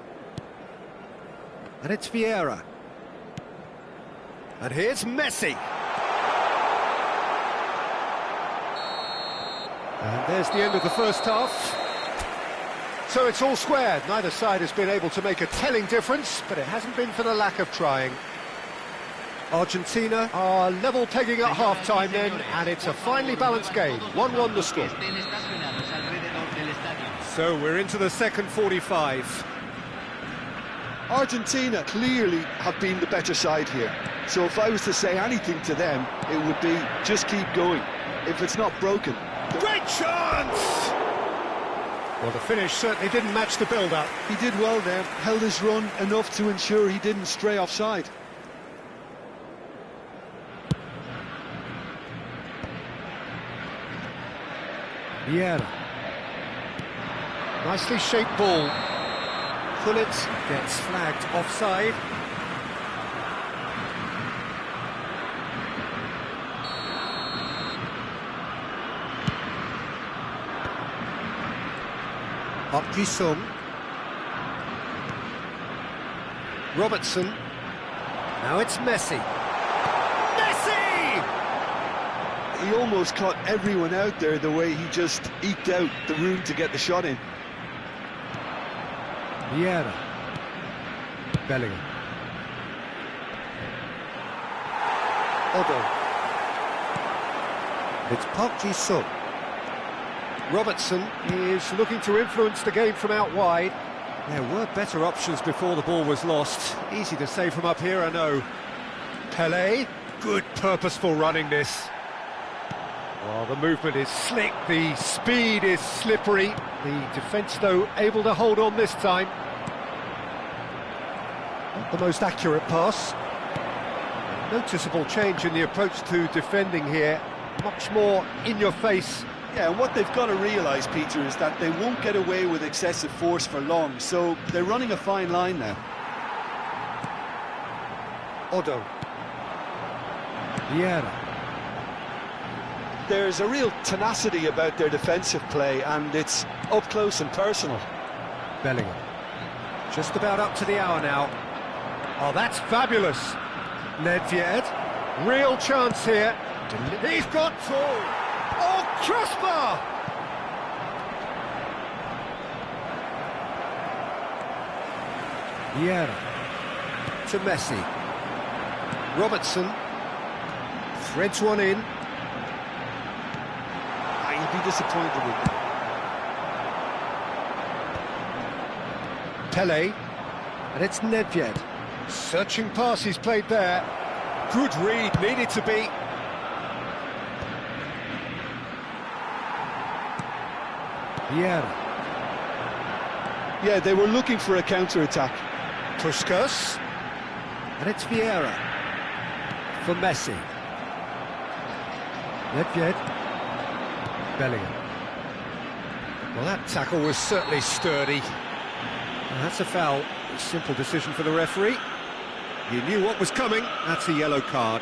And it's Vieira. And here's Messi. And there's the end of the first half. So it's all squared. Neither side has been able to make a telling difference, but it hasn't been for the lack of trying. Argentina are level pegging at half-time then, and it's a finely balanced game. 1-1 the score. So we're into the second 45. Argentina clearly have been the better side here. So if I was to say anything to them, it would be just keep going. If it's not broken. Great chance! Well, the finish certainly didn't match the build-up. He did well there, held his run enough to ensure he didn't stray offside. Vieira. Nicely shaped ball. Gullit gets flagged offside. Park Ji-sung. Robertson. Now it's Messi. Messi! He almost caught everyone out there the way he just eked out the room to get the shot in. Vieira. Bellingham. Otto. It's Park Ji-sung. Robertson is looking to influence the game from out wide. There were better options before the ball was lost. Easy to say from up here, I know. Pele, good purposeful running this. Oh, the movement is slick, the speed is slippery. The defence, though, able to hold on this time. Not the most accurate pass. Noticeable change in the approach to defending here. Much more in your face. Yeah, and what they've got to realise, Peter, is that they won't get away with excessive force for long, so they're running a fine line now. Otto. Vieira. There's a real tenacity about their defensive play, and it's up close and personal. Bellingham. Just about up to the hour now. Oh, that's fabulous. Nedved. Real chance here. He's got two. Oh, Crossbar! Vieira to Messi. Robertson threads one in. You'd be disappointed with that. Pele, and it's Nedved. Searching pass he's played there. Good read, needed to be. Vieira. Yeah, they were looking for a counter-attack. Puskas, and it's Vieira for Messi. Nedved. Bellingham. Well, that tackle was certainly sturdy. And that's a foul. A simple decision for the referee. He knew what was coming. That's a yellow card.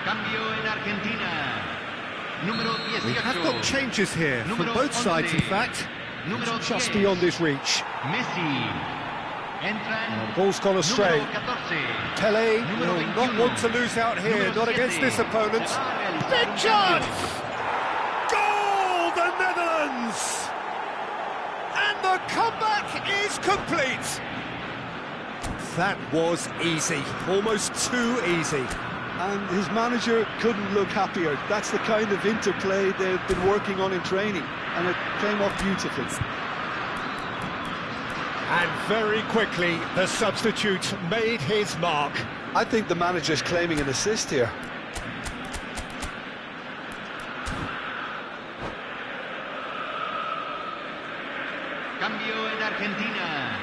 Cambio en Argentina. Número 18. We have got changes here from Número both sides, in 11. fact. Número It's just 10. beyond his reach. Messi. Entran. Ball's gone astray. Número 14. Pele Número will not 21. want to lose out here, Número not against 7. this opponent. Big Big chance! Goal, the Netherlands! And the comeback is complete! That was easy, almost too easy. And his manager couldn't look happier. That's the kind of interplay they've been working on in training, and it came off beautifully. And very quickly, the substitute made his mark. I think the manager's claiming an assist here. Cambio en Argentina.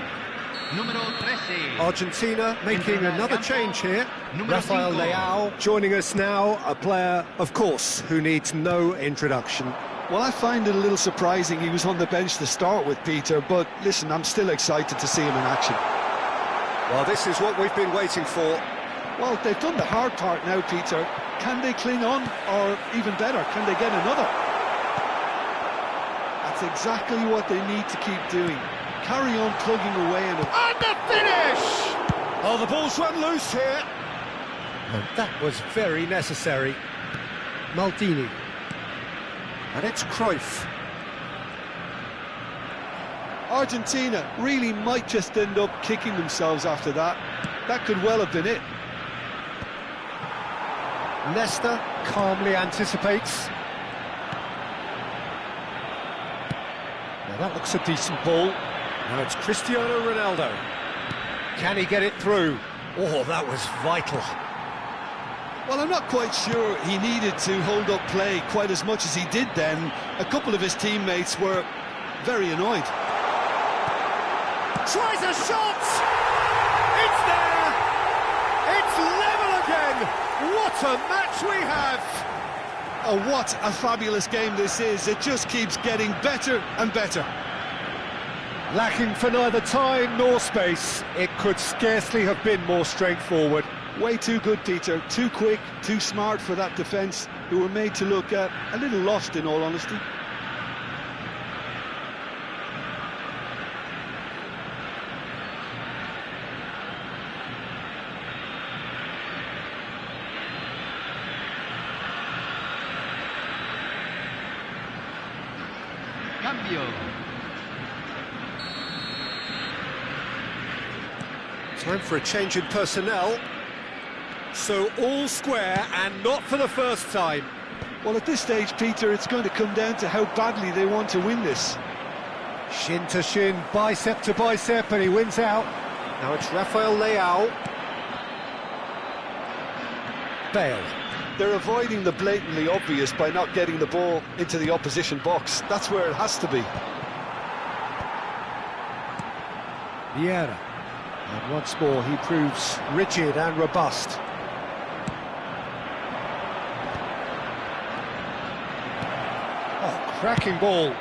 Número 13. Argentina making Entrada al another campo. change here. Número Rafael 5. Leao joining us now, a player, of course, who needs no introduction. Well, I find it a little surprising he was on the bench to start with, Peter, but listen, I'm still excited to see him in action. Well, this is what we've been waiting for. Well, they've done the hard part now, Peter. Can they cling on, or even better, can they get another? That's exactly what they need to keep doing. Carry on plugging away and And the finish! Oh, the ball's run loose here. And that was very necessary. Maldini. And it's Cruyff. Argentina really might just end up kicking themselves after that. That could well have been it. Nesta calmly anticipates. Now that looks a decent ball. Now it's Cristiano Ronaldo. Can he get it through? Oh, that was vital. Well, I'm not quite sure he needed to hold up play quite as much as he did then. A couple of his teammates were very annoyed. Tries a shot! It's there! It's level again! What a match we have! Oh, what a fabulous game this is. It just keeps getting better and better. Lacking for neither time nor space, it could scarcely have been more straightforward. Way too good, Peter. Too quick, too smart for that defence, who were made to look a little lost, in all honesty. Cambio. Time for a change in personnel. So all square, and not for the first time. Well, at this stage, Peter, it's going to come down to how badly they want to win this. Shin to shin, bicep to bicep, and he wins out. Now it's Rafael Leao. Bale. They're avoiding the blatantly obvious by not getting the ball into the opposition box. That's where it has to be. Vieira. And once more he proves rigid and robust. Oh, cracking ball.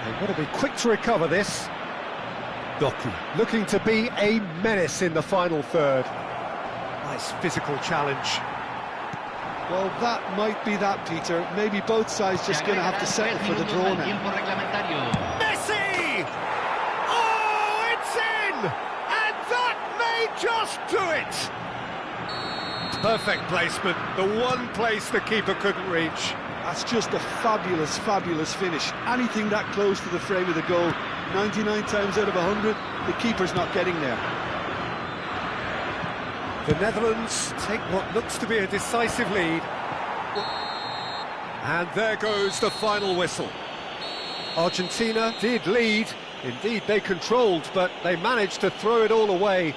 They want to be quick to recover this. Doku looking to be a menace in the final third. Nice physical challenge. Well, that might be that, Peter. Maybe both sides just going to have to settle for the draw now. Messi! Oh, it's in! And that may just do it! Perfect placement, the one place the keeper couldn't reach. That's just a fabulous, fabulous finish. Anything that close to the frame of the goal, 99 times out of 100, the keeper's not getting there. The Netherlands take what looks to be a decisive lead. And there goes the final whistle. Argentina did lead. Indeed, they controlled, but they managed to throw it all away.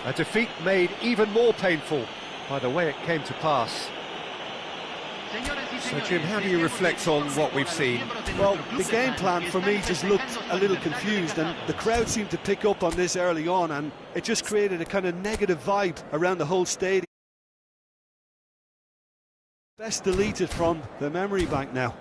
A defeat made even more painful by the way it came to pass. So, Jim, how do you reflect on what we've seen? Well, the game plan for me just looked a little confused, and the crowd seemed to pick up on this early on, and it just created a kind of negative vibe around the whole stadium. Best deleted from the memory bank now.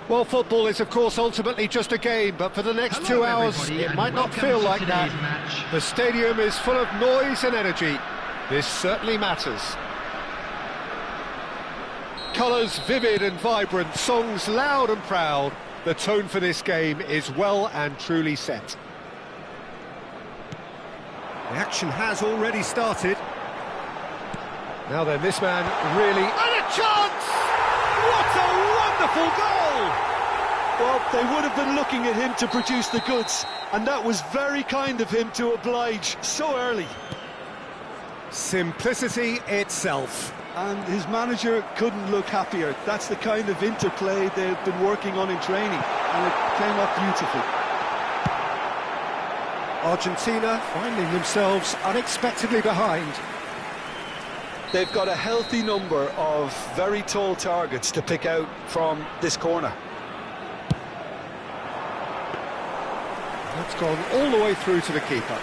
Well, football is, of course, ultimately just a game, but for the next 2 hours, it might not feel like that. The stadium is full of noise and energy. This certainly matters. Colours vivid and vibrant, songs loud and proud. The tone for this game is well and truly set. The action has already started. Now then, this man really... And a chance! What a wonderful goal! Well, they would have been looking at him to produce the goods, and that was very kind of him to oblige so early. Simplicity itself. And his manager couldn't look happier. That's the kind of interplay they've been working on in training, and it came up beautifully. Argentina finding themselves unexpectedly behind. They've got a healthy number of very tall targets to pick out from this corner. That's gone all the way through to the keeper.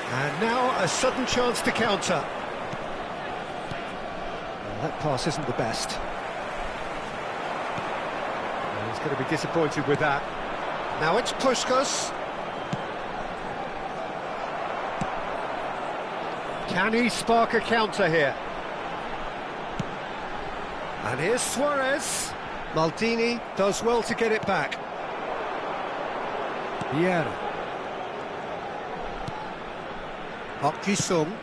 And now a sudden chance to counter. Well, that pass isn't the best. Well, he's going to be disappointed with that. Now it's Puskas. Can he spark a counter here? And here's Suarez. Maldini does well to get it back. Vieira. Park Ji-sung.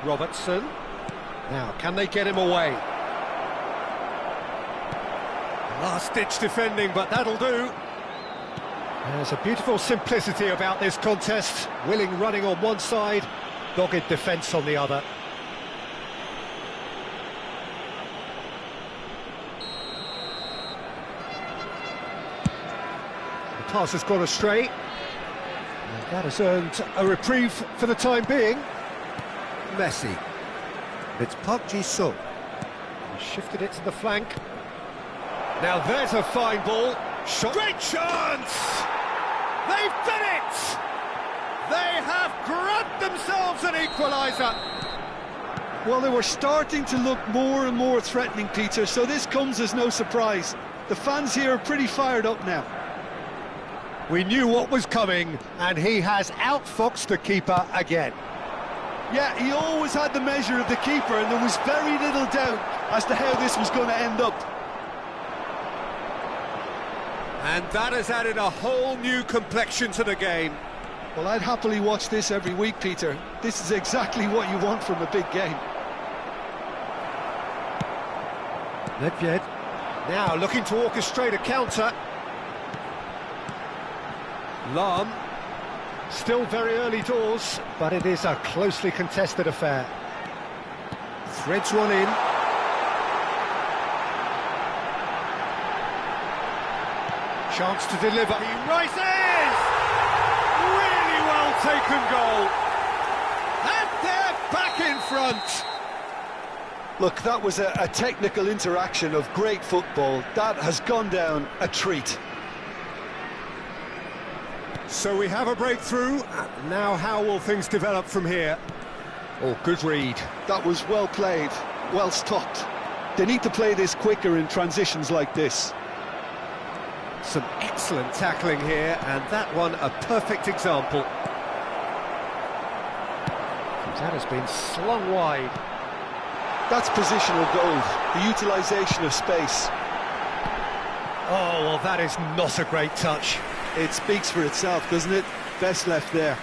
Robertson. Now, can they get him away? Last-ditch defending, but that'll do. There's a beautiful simplicity about this contest. Willing running on one side, dogged defence on the other. The pass has gone astray. And that has earned a reprieve for the time being. Messi. It's Park Ji-sung. He shifted it to the flank. Now there's a fine ball. Shot. Great chance! They've done it! They have grabbed themselves an equaliser. Well, they were starting to look more and more threatening, Peter, so this comes as no surprise. The fans here are pretty fired up now. We knew what was coming, and he has outfoxed the keeper again. Yeah, he always had the measure of the keeper, and there was very little doubt as to how this was going to end up. And that has added a whole new complexion to the game. Well, I'd happily watch this every week, Peter. This is exactly what you want from a big game. Nedved now looking to orchestrate a counter. Lahm, still very early doors, but it is a closely contested affair. Threads one in. Chance to deliver. He rises! Really well taken goal. And they're back in front. Look, that was a technical interaction of great football. That has gone down a treat. So we have a breakthrough. Now how will things develop from here? Oh, good read. That was well played, well stopped. They need to play this quicker in transitions like this. Some excellent tackling here, and that one a perfect example. That has been slung wide. That's positional goal, the utilisation of space. Oh, well, that is not a great touch. It speaks for itself, doesn't it? Best left there.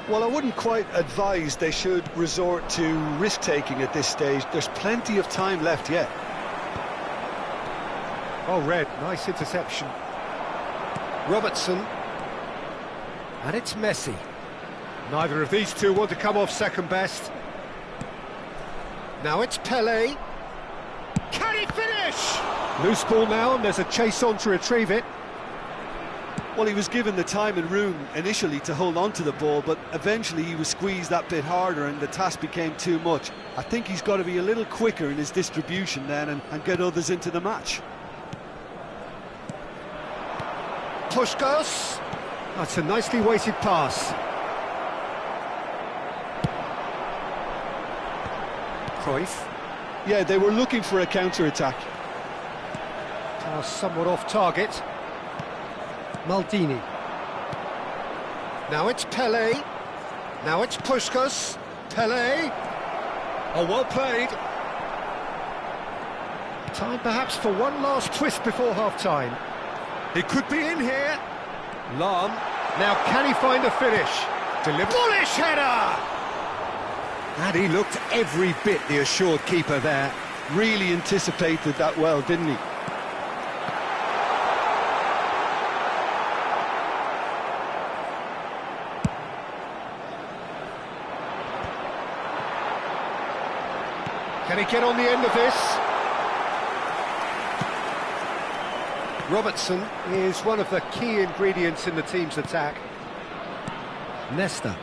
Well, I wouldn't quite advise they should resort to risk-taking at this stage. There's plenty of time left yet. Oh, Red, nice interception. Robertson. And it's Messi. Neither of these two want to come off second best. Now it's Pelé. Can he finish? Loose ball now, and there's a chase on to retrieve it. Well, he was given the time and room initially to hold on to the ball, but eventually he was squeezed that bit harder and the task became too much. I think he's got to be a little quicker in his distribution then and get others into the match. Puskas. That's a nicely weighted pass. Cruyff. Yeah, they were looking for a counter-attack. Pass somewhat off target. Maldini. Now it's Pele. Now it's Puskas. Pele. Oh, well played. Time perhaps for one last twist before half-time. He could be in here. Lahm. Now can he find a finish? Bullish header! And he looked every bit the assured keeper there. Really anticipated that well, didn't he? Can he get on the end of this? Robertson is one of the key ingredients in the team's attack. Nesta.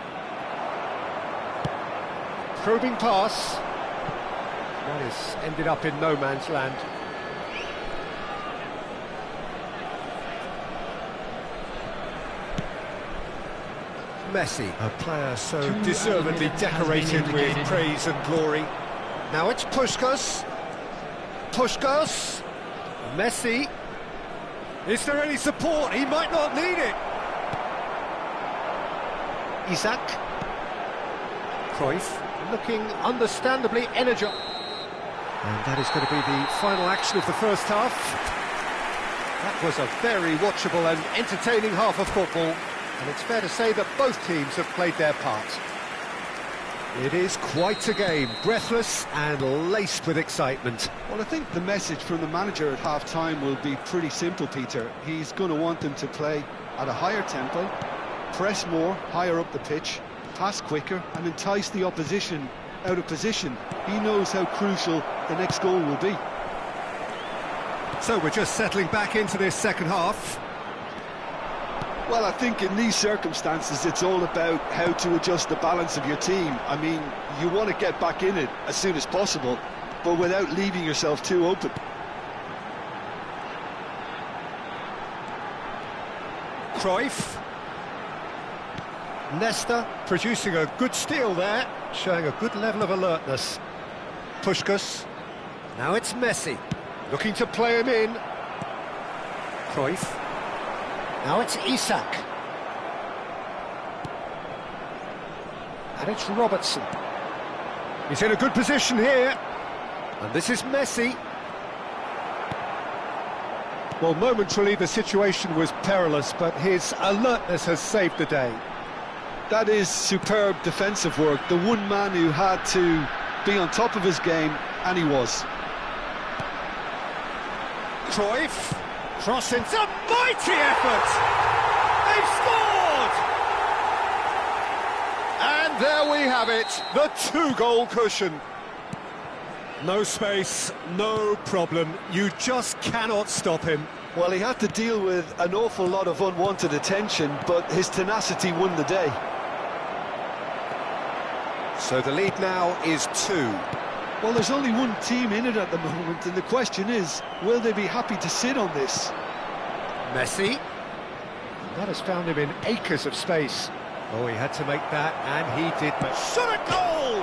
Probing pass. That has ended up in no man's land. Messi, a player so deservedly decorated with praise and glory. Now it's Puskas. Puskas. Messi. Is there any support? He might not need it. Isaac. Cruyff, looking understandably energized. And that is going to be the final action of the first half. That was a very watchable and entertaining half of football. And it's fair to say that both teams have played their part. It is quite a game, breathless and laced with excitement. Well, I think the message from the manager at half-time will be pretty simple, Peter. He's going to want them to play at a higher tempo, press more, higher up the pitch, pass quicker and entice the opposition out of position. He knows how crucial the next goal will be. So we're just settling back into this second half. Well, I think in these circumstances it's all about how to adjust the balance of your team. I mean, you want to get back in it as soon as possible, but without leaving yourself too open. Cruyff. Nesta producing a good steal there, showing a good level of alertness. Puskas. Now it's Messi, looking to play him in. Cruyff. Now it's Isak. And it's Robertson. He's in a good position here. And this is Messi. Well, momentarily the situation was perilous, but his alertness has saved the day. That is superb defensive work. The one man who had to be on top of his game, and he was. Cruyff. Crossing, it's a mighty effort! They've scored! And there we have it, the two-goal cushion. No space, no problem, you just cannot stop him. Well, he had to deal with an awful lot of unwanted attention, but his tenacity won the day. So the lead now is 2. Well, there's only one team in it at the moment, and the question is, will they be happy to sit on this? Messi. That has found him in acres of space. Oh, he had to make that, and he did make... Shot at goal!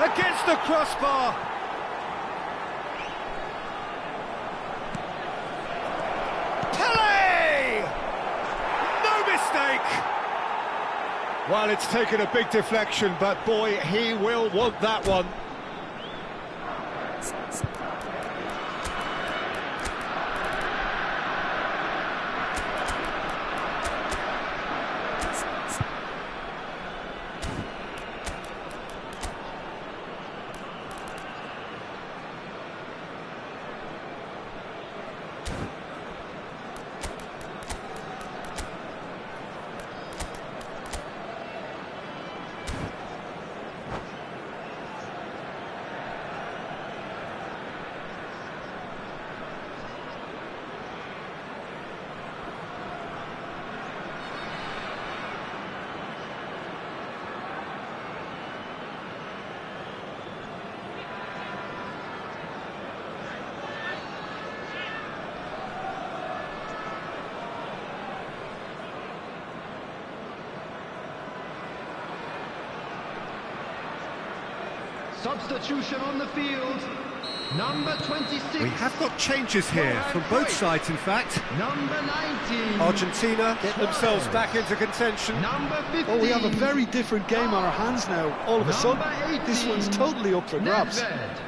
Against the crossbar! Pele! No mistake! Well, it's taken a big deflection, but boy, he will want that one. Substitution on the field. Number 26. We have got changes here from both sides, in fact. Number 19. Argentina get themselves back into contention. Number 15. Oh, we have a very different game on our hands now. All of a sudden, this one's totally up for grabs. Nedved.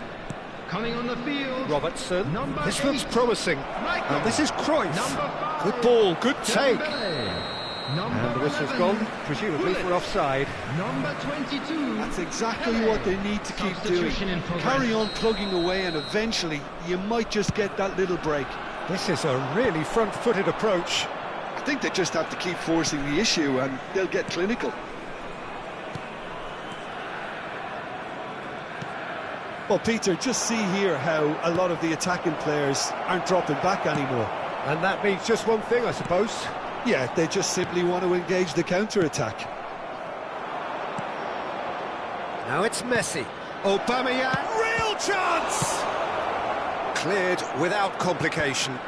Coming on the field. Robertson. Number This 8. looks promising. Michael. And this is Cruyff. Number 5. Good ball, good take. Dembele. And the whistle's 11. gone, presumably for offside. Number 22. That's exactly what they need to keep doing. Substitution in progress. Carry on plugging away, and eventually you might just get that little break. This is a really front-footed approach. I think they just have to keep forcing the issue, and they'll get clinical. Well, Peter, just see here how a lot of the attacking players aren't dropping back anymore. And that means just one thing, I suppose. Yeah, they just simply want to engage the counter-attack. Now it's Messi. Aubameyang, real chance! Cleared without complication.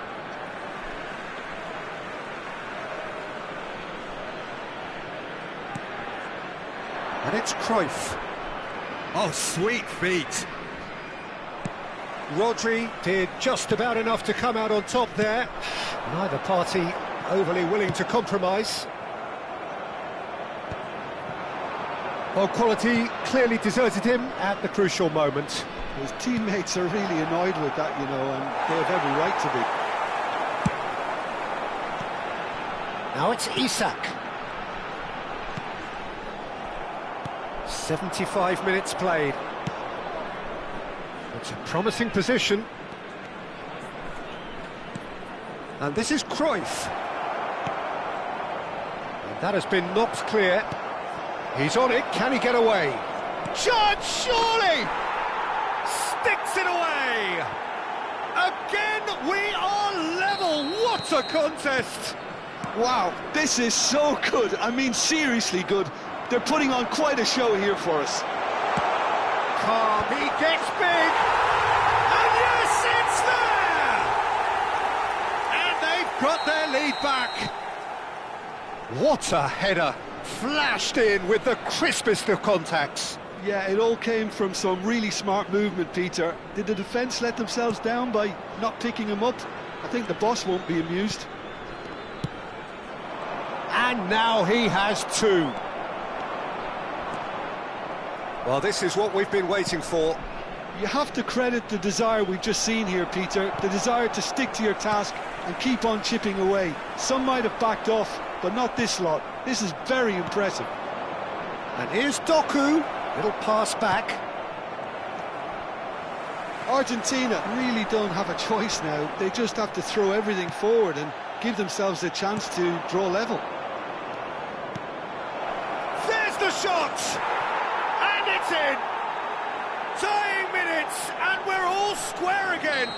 And it's Cruyff. Oh, sweet feet. Rodri did just about enough to come out on top there. Neither party overly willing to compromise. Well, quality clearly deserted him at the crucial moment. His teammates are really annoyed with that, you know, and they have every right to be. Now it's Isak. 75 minutes played. It's a promising position. And this is Cruyff. And that has been knocked clear. He's on it, can he get away? Chance, surely! Sticks it away! Again, we are level! What a contest! Wow, this is so good. I mean, seriously good. They're putting on quite a show here for us. Calm, he gets big! And yes, it's there! And they've got their lead back. What a header! Flashed in with the crispest of contacts. Yeah, it all came from some really smart movement, Peter. Did the defence let themselves down by not picking him up? I think the boss won't be amused. And now he has two. Well, this is what we've been waiting for. You have to credit the desire we've just seen here, Peter. The desire to stick to your task and keep on chipping away. Some might have backed off, but not this lot. This is very impressive. And here's Doku. Little pass back. Argentina really don't have a choice now. They just have to throw everything forward and give themselves a chance to draw level. There's the shot! And it's in! Tying minutes, and we're all square again.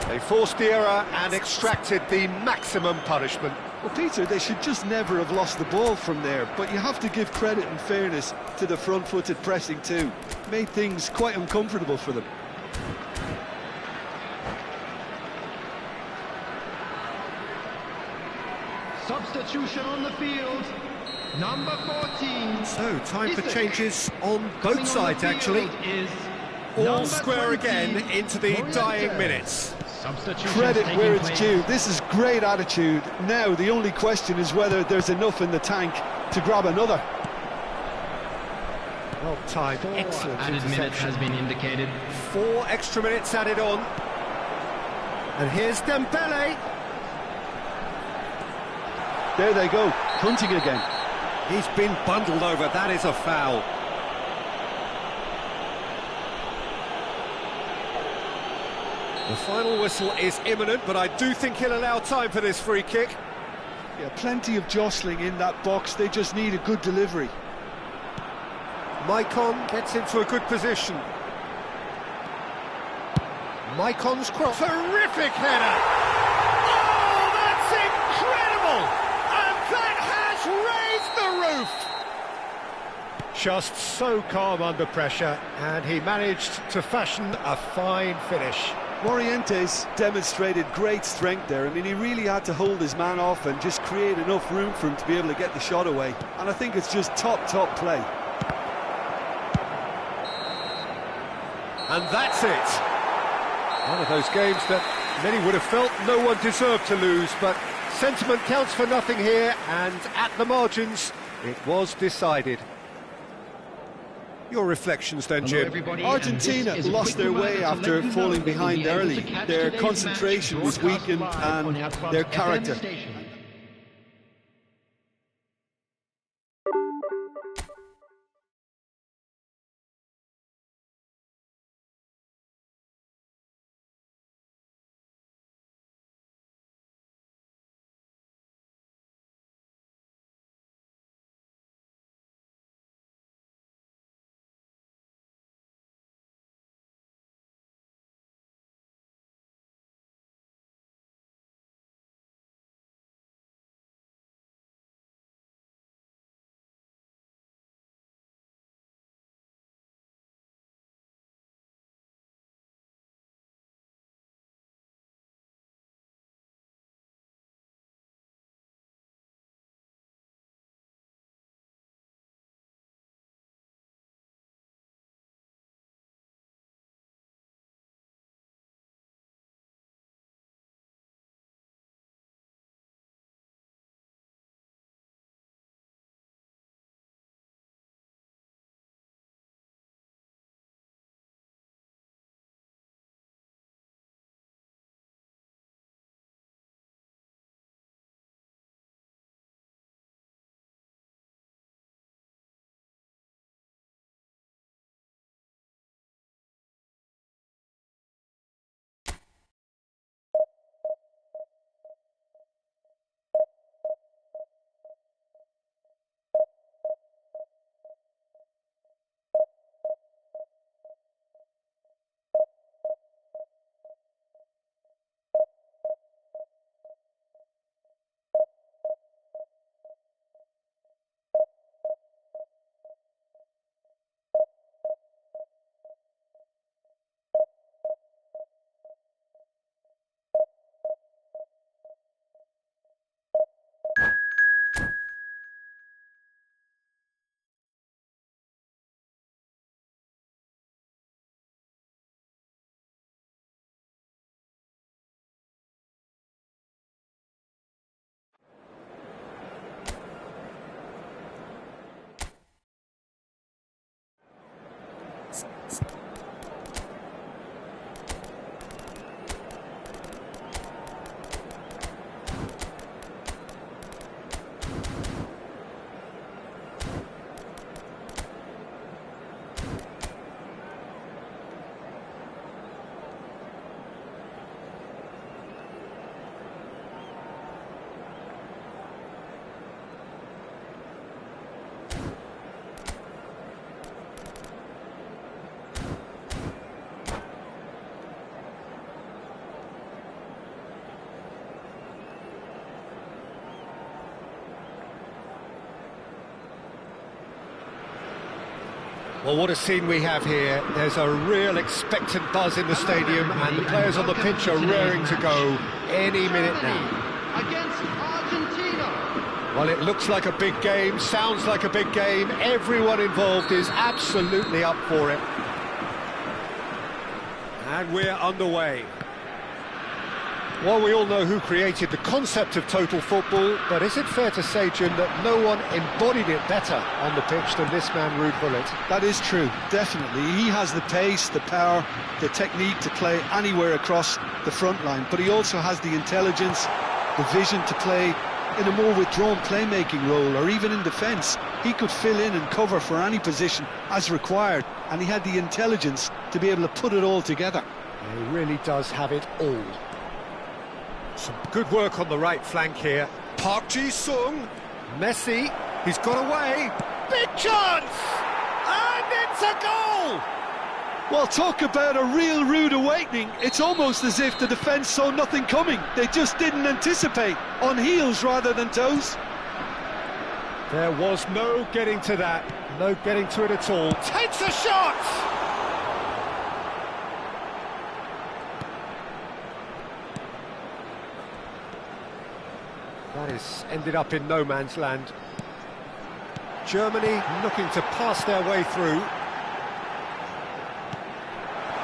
They forced the error and extracted the maximum punishment. Well, Peter, they should just never have lost the ball from there, but you have to give credit and fairness to the front-footed pressing too. Made things quite uncomfortable for them. Substitution on the field. Number 14. So, time for Isak. changes on Coming both sides, on the field actually. is All number square 20, again into the dying Morientes. minutes. Substitutions Credit taking where it's place. due. This is great attitude. Now, the only question is whether there's enough in the tank to grab another. Well timed, 4 excellent added minutes interception. has been indicated. 4 extra minutes added on. And here's Dembele. There they go, hunting again. He's been bundled over, that is a foul. The final whistle is imminent, but I do think he'll allow time for this free kick. Yeah, plenty of jostling in that box. They just need a good delivery. Maicon gets into a good position. Maicon's cross. Terrific header! Oh, that's incredible! And that has raised the roof! Just so calm under pressure, and he managed to fashion a fine finish. Morientes demonstrated great strength there. I mean, he really had to hold his man off and just create enough room for him to be able to get the shot away. And I think it's just top play. And that's it. One of those games that many would have felt no one deserved to lose, but sentiment counts for nothing here, and at the margins, it was decided. Your reflections then, Jim? Argentina lost their way after falling behind early. Their concentration was weakened and their character. Well, what a scene we have here. There's a real expectant buzz in the stadium, and the players on the pitch are raring to go any minute now. Against Argentina. Well, it looks like a big game, sounds like a big game. Everyone involved is absolutely up for it. And we're underway. Well, we all know who created the concept of total football, but is it fair to say, Jim, that no one embodied it better on the pitch than this man, Ruud Gullit? That is true, definitely. He has the pace, the power, the technique to play anywhere across the front line, but he also has the intelligence, the vision to play in a more withdrawn playmaking role, or even in defence. He could fill in and cover for any position as required, and he had the intelligence to be able to put it all together. He really does have it all. Some good work on the right flank here. Park Ji-sung. Messi, he's got away. Big chance! And it's a goal! Well, talk about a real rude awakening. It's almost as if the defence saw nothing coming. They just didn't anticipate, on heels rather than toes. There was no getting to that, no getting to it at all. Takes a shot! That has ended up in no man's land. Germany looking to pass their way through.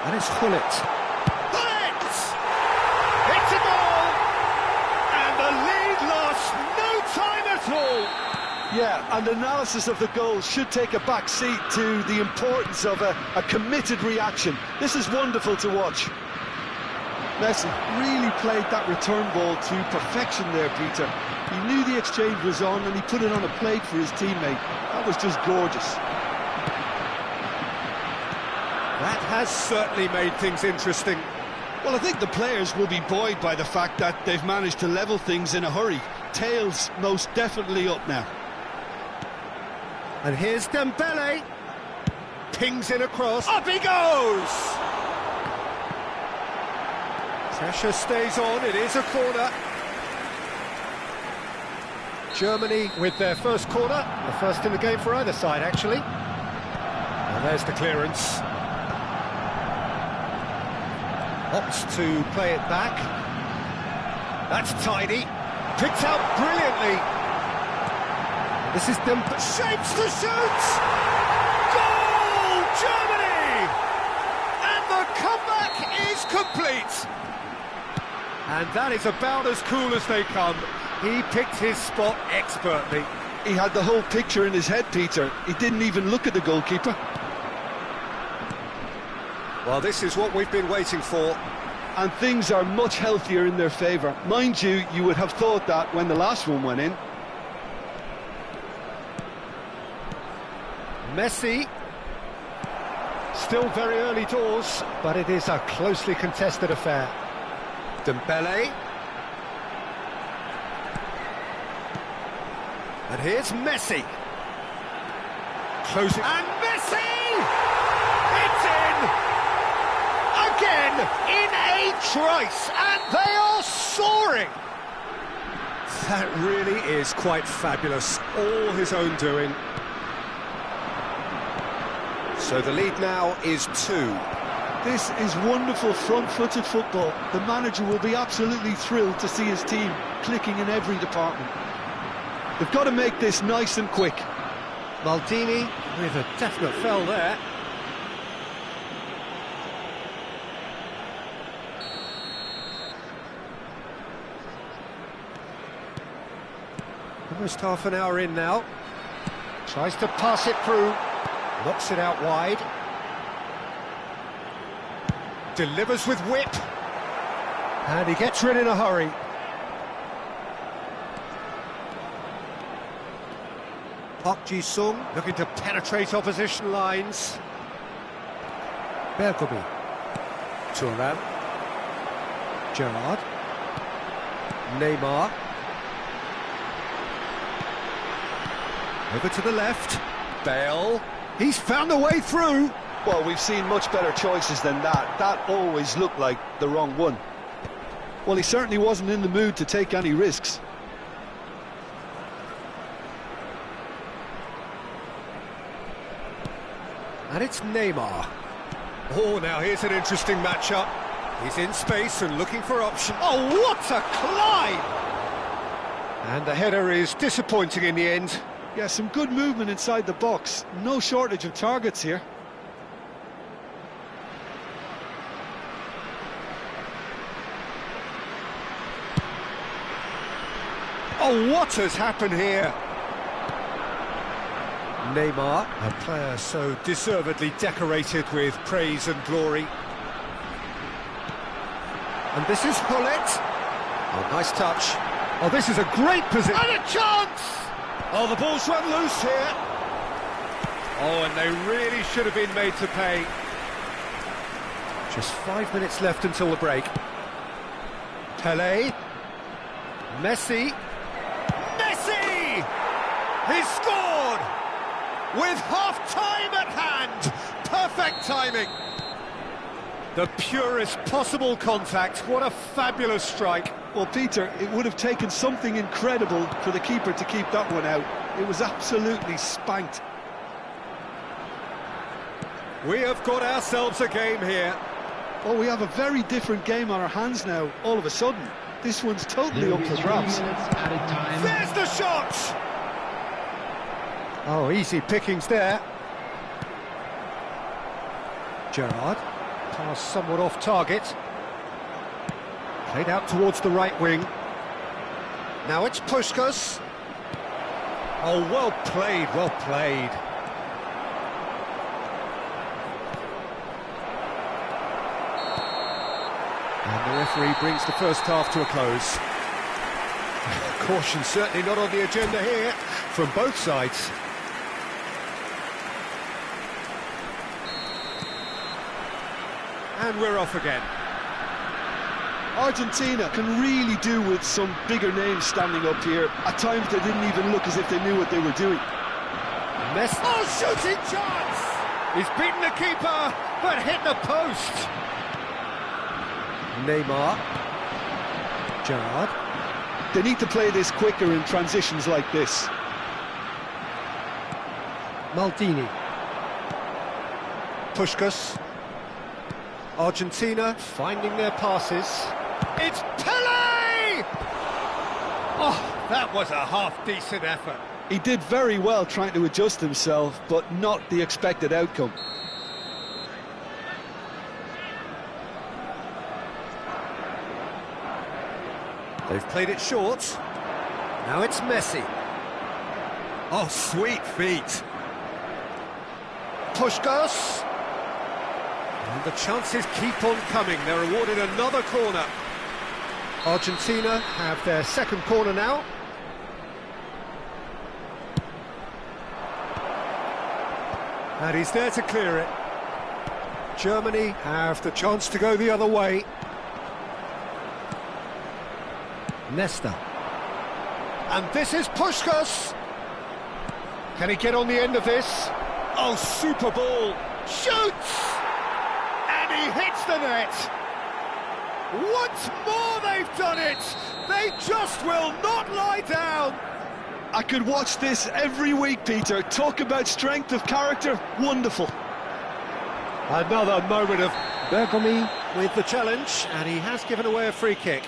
And it's Hullet. Hullet! It's a goal! And the lead lost no time at all! Yeah, and analysis of the goal should take a back seat to the importance of a committed reaction. This is wonderful to watch. Messi really played that return ball to perfection there, Peter. He knew the exchange was on and he put it on a plate for his teammate. That was just gorgeous. That has certainly made things interesting. Well, I think the players will be buoyed by the fact that they've managed to level things in a hurry. Tails most definitely up now. And here's Dembele. Pings in across. Up he goes! Pressure stays on, it is a corner. Germany with their first corner, the first in the game for either side, actually. And there's the clearance. Opts to play it back. That's tidy. Picked out brilliantly. This is Dembele. Shapes to shoot! Goal! Germany! And the comeback is complete. And that is about as cool as they come. He picked his spot expertly. He had the whole picture in his head, Peter. He didn't even look at the goalkeeper. Well, this is what we've been waiting for. And things are much healthier in their favour. Mind you, you would have thought that when the last one went in. Messi. Still very early doors, but it is a closely contested affair. Dembele. And here's Messi. Closing. And Messi! It's in! Again, in a trice, and they are soaring! That really is quite fabulous. All his own doing. So the lead now is 2. This is wonderful front-footed football. The manager will be absolutely thrilled to see his team clicking in every department. They've got to make this nice and quick. Maldini with a definite foul there. Almost half an hour in now. Tries to pass it through. Knocks it out wide. Delivers with whip. And he gets rid in a hurry. Park Ji-sung looking to penetrate opposition lines. Bergomi. Thuram. Gerrard. Neymar. Over to the left. Bale. He's found a way through. Well, we've seen much better choices than that. That always looked like the wrong one. Well, he certainly wasn't in the mood to take any risks. And it's Neymar. Oh, now here's an interesting matchup. He's in space and looking for option. Oh, what a climb! And the header is disappointing in the end. Yeah, some good movement inside the box. No shortage of targets here. Oh, what has happened here? Neymar, a player so deservedly decorated with praise and glory. And this is Hullet. Oh, nice touch. Oh, this is a great position. And a chance! Oh, the ball's run loose here. Oh, and they really should have been made to pay. Just 5 minutes left until the break. Pelé. Messi. Messi! He's scored! With half-time at hand. Perfect timing. The purest possible contact. What a fabulous strike. Well, Peter, it would have taken something incredible for the keeper to keep that one out. It was absolutely spanked. We have got ourselves a game here. Oh, we have a very different game on our hands now, all of a sudden. This one's totally up for grabs. There's the shot! Oh, easy pickings there. Gerrard. Pass somewhat off target. Played out towards the right wing. Now it's Puskas. Oh, well played, well played. And the referee brings the first half to a close. Caution certainly not on the agenda here from both sides. And we're off again. Argentina can really do with some bigger names standing up here. At times they didn't even look as if they knew what they were doing. Messi. Oh, shooting chance! He's beaten the keeper, but hit the post. Neymar. Gerrard. They need to play this quicker in transitions like this. Maldini. Puskas. Argentina finding their passes. It's Pelé! Oh, that was a half-decent effort. He did very well trying to adjust himself, but not the expected outcome. They've played it short. Now it's Messi. Oh, sweet feet. Puskas. And the chances keep on coming. They're awarded another corner. Argentina have their second corner now. And he's there to clear it. Germany have the chance to go the other way. Nesta. And this is Puskas. Can he get on the end of this? Oh, super ball. Shoots! And he hits the net. Once more they've done it. They just will not lie down. I could watch this every week, Peter. Talk about strength of character. Wonderful. Another moment of Bergomi with the challenge, and he has given away a free kick.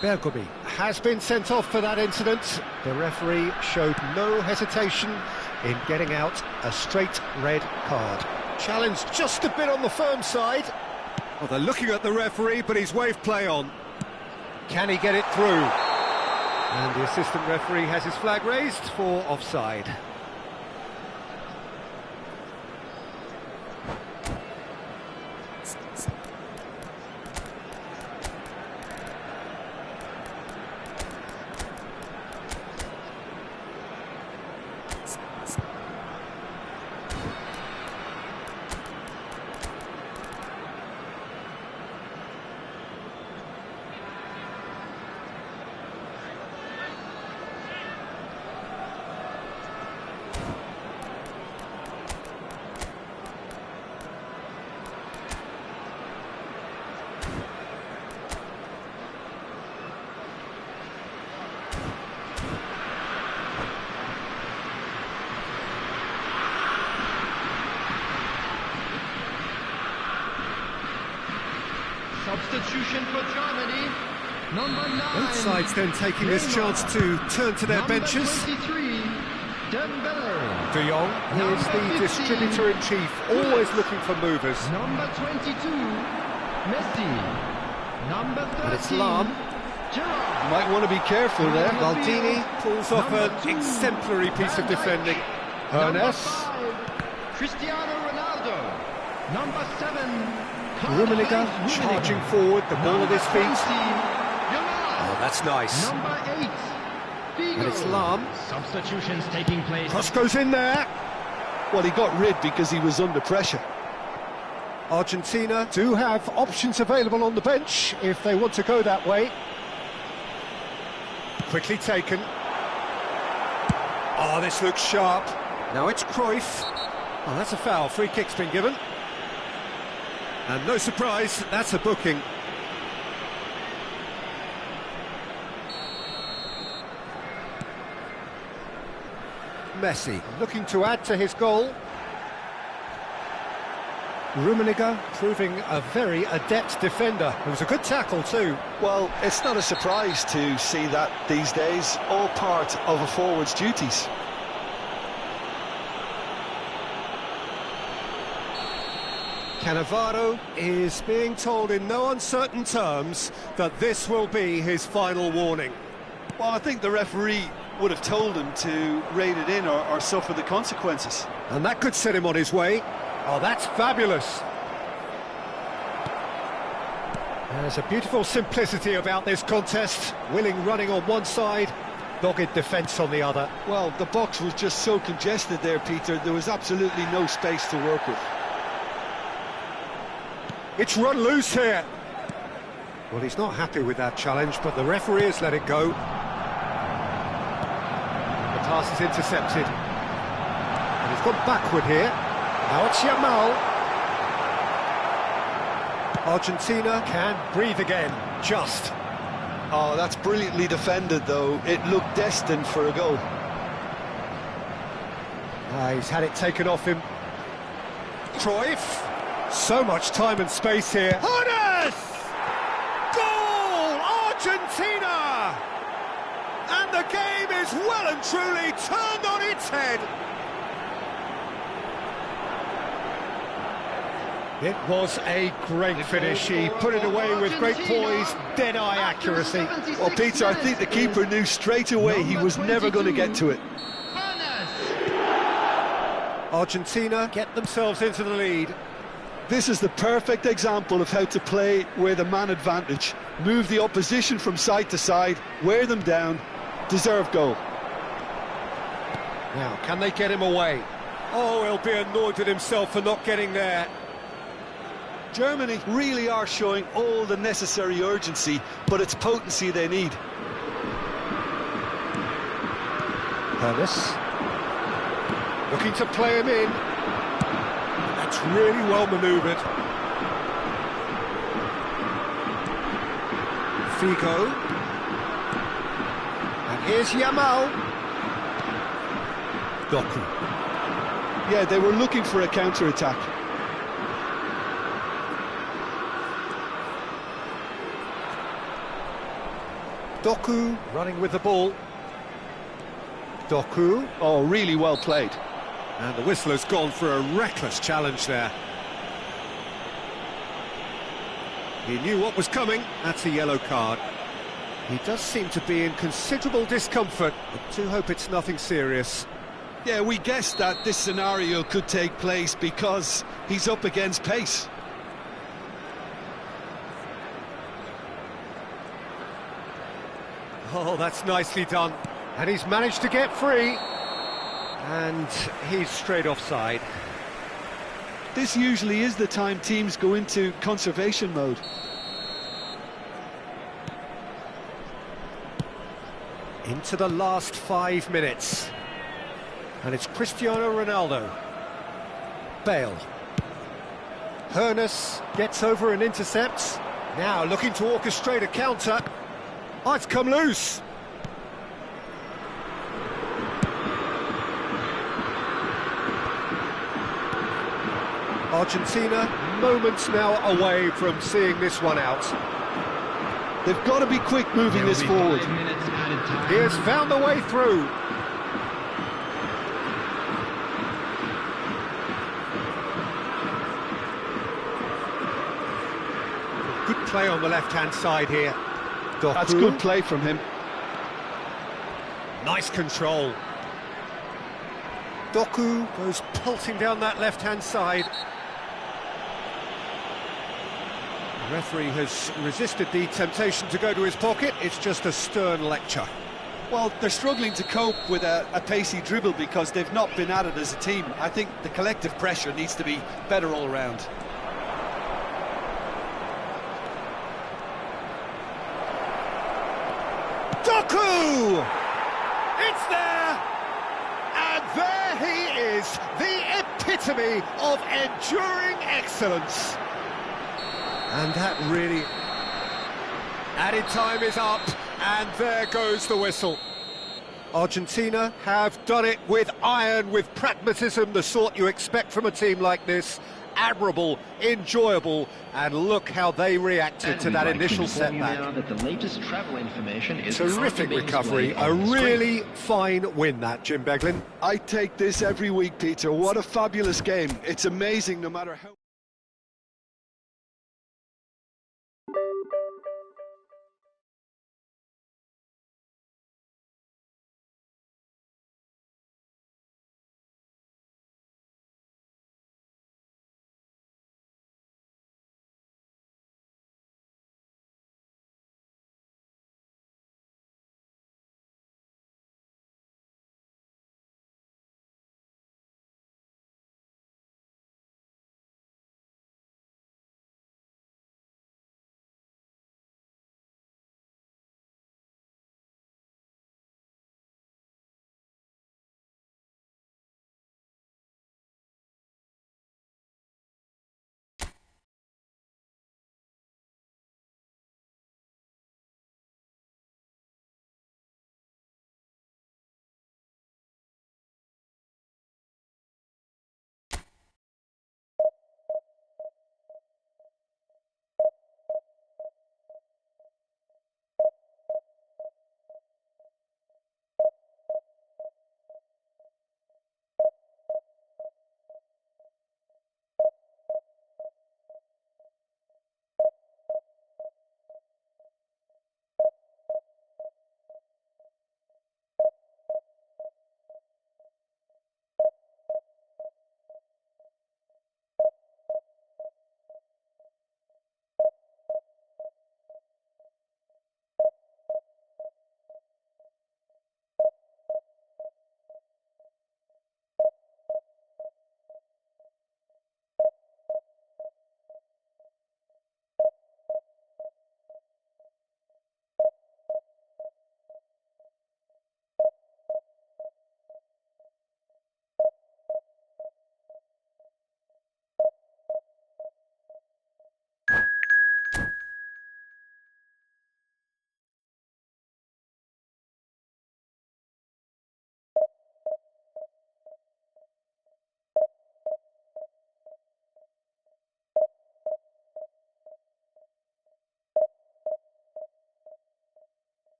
Bergomi has been sent off for that incident. The referee showed no hesitation in getting out a straight red card. Challenge just a bit on the firm side. Well, they're looking at the referee, but he's waved play on. Can he get it through? And the assistant referee has his flag raised for offside. Substitution for Germany, number 9. Both sides then taking this chance to turn to their benches. 23, Dembele. De Jong is the distributor-in-chief, always looking for movers. Number 22, Messi. Number 13, And it's Lahm. Gerrard. Might want to be careful there. Maldini pulls off an exemplary piece of defending. Number Ernest. 5, Cristiano Ronaldo. Number 7, Rummenigge charging forward, the ball at his feet. Oh, that's nice. Number 8, Figo. And it's Lahm. Substitutions taking place. Cross goes in there. Well, he got rid because he was under pressure. Argentina do have options available on the bench if they want to go that way. Quickly taken. Oh, this looks sharp. Now it's Cruyff. Oh, that's a foul. Free kick's been given. And no surprise, that's a booking. Messi looking to add to his goal. Rummenigge proving a very adept defender. It was a good tackle too. Well, it's not a surprise to see that these days, all part of a forward's duties. Cannavaro is being told in no uncertain terms that this will be his final warning. Well, I think the referee would have told him to rein it in or suffer the consequences. And that could set him on his way. Oh, that's fabulous. There's a beautiful simplicity about this contest. Willing running on one side, dogged defence on the other. Well, the box was just so congested there, Peter. There was absolutely no space to work with. It's run loose here. Well, he's not happy with that challenge, but the referee has let it go. The pass is intercepted. And he's gone backward here. Now it's Yamal. Argentina can breathe again, just. Oh, that's brilliantly defended, though. It looked destined for a goal. He's had it taken off him. Cruyff. So much time and space here. Hones! Goal! Argentina! And the game is well and truly turned on its head. It was a great finish. He put it away with great poise, dead-eye accuracy. Well, Peter, I think the keeper knew straight away he was never going to get to it. Argentina get themselves into the lead. This is the perfect example of how to play with a man advantage. Move the opposition from side to side, wear them down, deserve goal. Now, can they get him away? Oh, he'll be annoyed with himself for not getting there. Germany really are showing all the necessary urgency, but it's potency they need. Hermes looking to play him in. That's really well manoeuvred. Figo. And here's Yamal. Doku. Yeah, they were looking for a counter-attack. Doku running with the ball. Doku. Oh, really well played. And the whistler's gone for a reckless challenge there. He knew what was coming. That's a yellow card. He does seem to be in considerable discomfort, but do hope it's nothing serious. Yeah, we guessed that this scenario could take place because he's up against pace. Oh, that's nicely done. And he's managed to get free. And he's straight offside. This usually is the time teams go into conservation mode. Into the last 5 minutes. And it's Cristiano Ronaldo. Bale. Hernes gets over and intercepts. Now looking to orchestrate a counter. Oh, it's come loose. Argentina, moments now away from seeing this one out. They've got to be quick moving this forward. He has found the way through. Good play on the left-hand side here. Doku. That's good play from him. Nice control. Doku goes pulsing down that left-hand side. The referee has resisted the temptation to go to his pocket. It's just a stern lecture. Well, they're struggling to cope with a pacey dribble because they've not been at it as a team. I think the collective pressure needs to be better all around. Doku! It's there! And there he is, the epitome of enduring excellence. And that really... Added time is up, and there goes the whistle. Argentina have done it with iron, with pragmatism, the sort you expect from a team like this. Admirable, enjoyable, and look how they reacted to that initial setback. Terrific recovery, a really fine win that, Jim Beglin. I take this every week, Peter. What a fabulous game. It's amazing no matter how...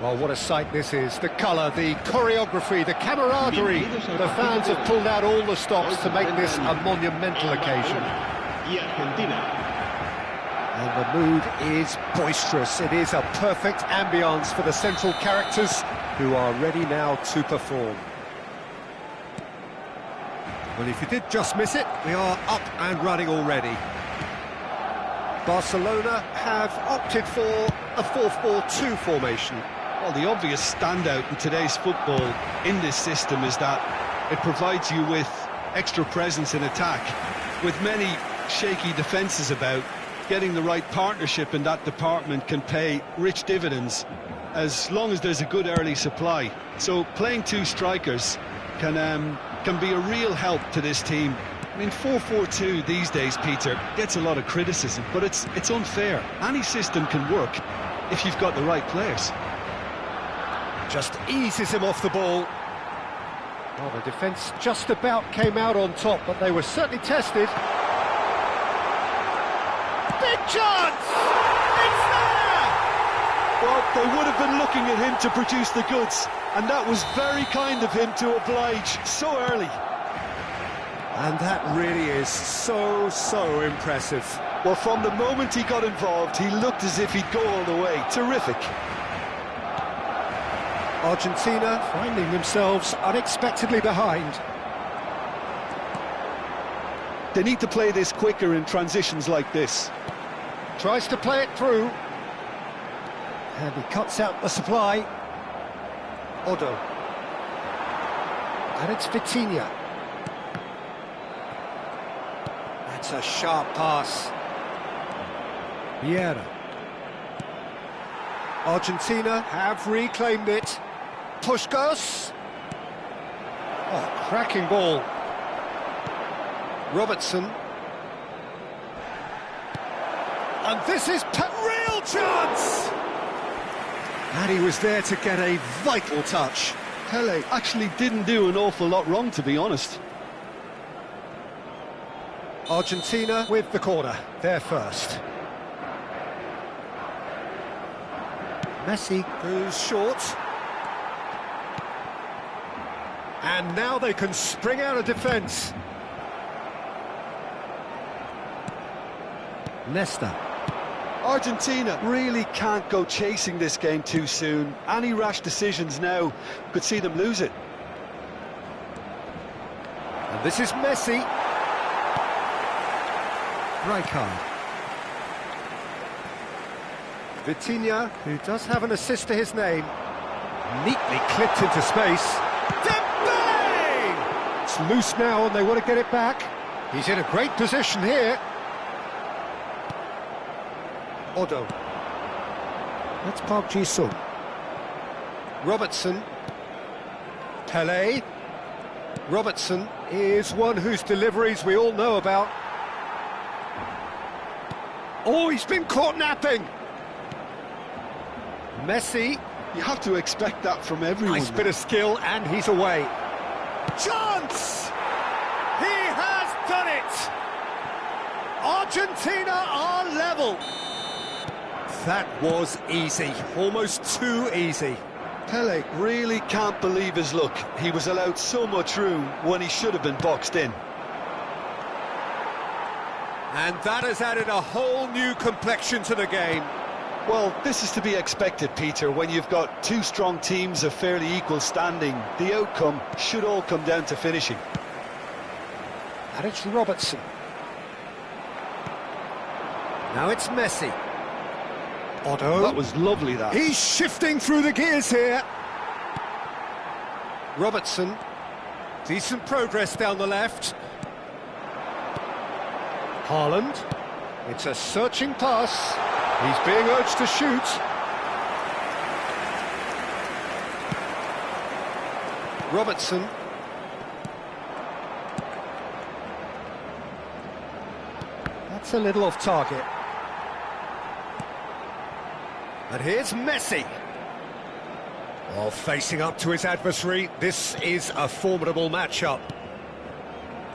Well, what a sight this is. The colour, the choreography, the camaraderie. The fans have pulled out all the stops to make this a monumental occasion. And the mood is boisterous. It is a perfect ambience for the central characters who are ready now to perform. Well, if you did just miss it, we are up and running already. Barcelona have opted for a 4-4-2 formation. Well, the obvious standout in today's football in this system is that it provides you with extra presence in attack. With many shaky defences about, getting the right partnership in that department can pay rich dividends as long as there's a good early supply. So playing two strikers can be a real help to this team. I mean, 4-4-2 these days, Peter, gets a lot of criticism, but it's unfair. Any system can work if you've got the right players. Just eases him off the ball. Well, the defence just about came out on top, but they were certainly tested. Big chance! It's there! Well, they would have been looking at him to produce the goods, and that was very kind of him to oblige so early. And that really is so impressive. Well, from the moment he got involved, he looked as if he'd go all the way. Terrific. Argentina finding themselves unexpectedly behind. They need to play this quicker in transitions like this. Tries to play it through. And he cuts out the supply. Odo. And it's Vitinha. That's a sharp pass. Vieira. Argentina have reclaimed it. Puskas. Oh, cracking ball. Robertson. And this is real chance! And he was there to get a vital touch. Pele actually didn't do an awful lot wrong, to be honest. Argentina with the corner, they're first. Messi goes short. And now they can spring out of defence. Nesta. Argentina really can't go chasing this game too soon. Any rash decisions now could see them lose it. And this is Messi. Rijkaard. Vitinha, who does have an assist to his name, neatly clipped into space. Dembele! It's loose now and they want to get it back. He's in a great position here. Odo. That's Park Ji-sung. Robertson. Pele. Robertson is one whose deliveries we all know about. Oh, he's been caught napping. Messi. You have to expect that from everyone. Nice bit of skill, and he's away. Chance! He has done it! Argentina are level. That was easy, almost too easy. Pele really can't believe his luck. He was allowed so much room when he should have been boxed in. And that has added a whole new complexion to the game. Well, this is to be expected, Peter. When you've got two strong teams of fairly equal standing, the outcome should all come down to finishing. And it's Robertson. Now it's Messi. Otto. That was lovely, that. He's shifting through the gears here. Robertson. Decent progress down the left. Haaland. It's a searching pass. He's being urged to shoot. Robertson. That's a little off target. And here's Messi. While facing up to his adversary, this is a formidable matchup.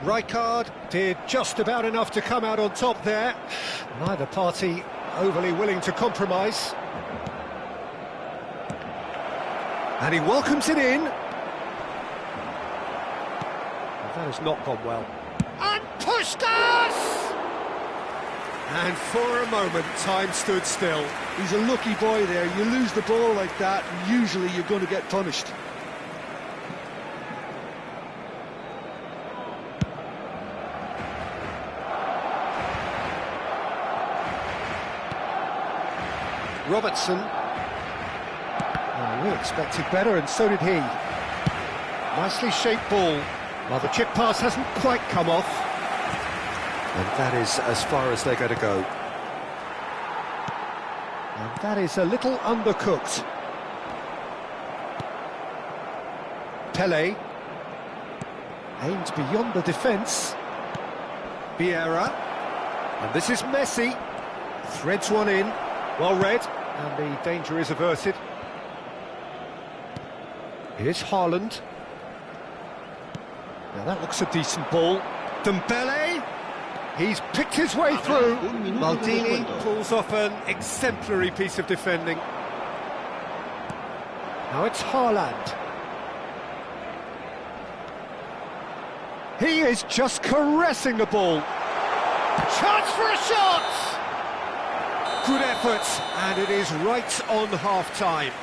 Rijkaard did just about enough to come out on top there. Neither party overly willing to compromise. And he welcomes it in. Well, that has not gone well. And Puskás! And for a moment, time stood still. He's a lucky boy there. You lose the ball like that, and usually you're going to get punished. Robertson. Oh, we expected better, and so did he. Nicely shaped ball. Well, the chip pass hasn't quite come off. And that is as far as they're going to go. And that is a little undercooked. Pele. Aimed beyond the defence. Vieira. And this is Messi. Threads one in. Well read. And the danger is averted. Here's Haaland. Now that looks a decent ball. Dembele. He's picked his way through. Maldini pulls off an exemplary piece of defending. Now it's Haaland. He is just caressing the ball. Chance for a shot! Good effort, and it is right on half-time.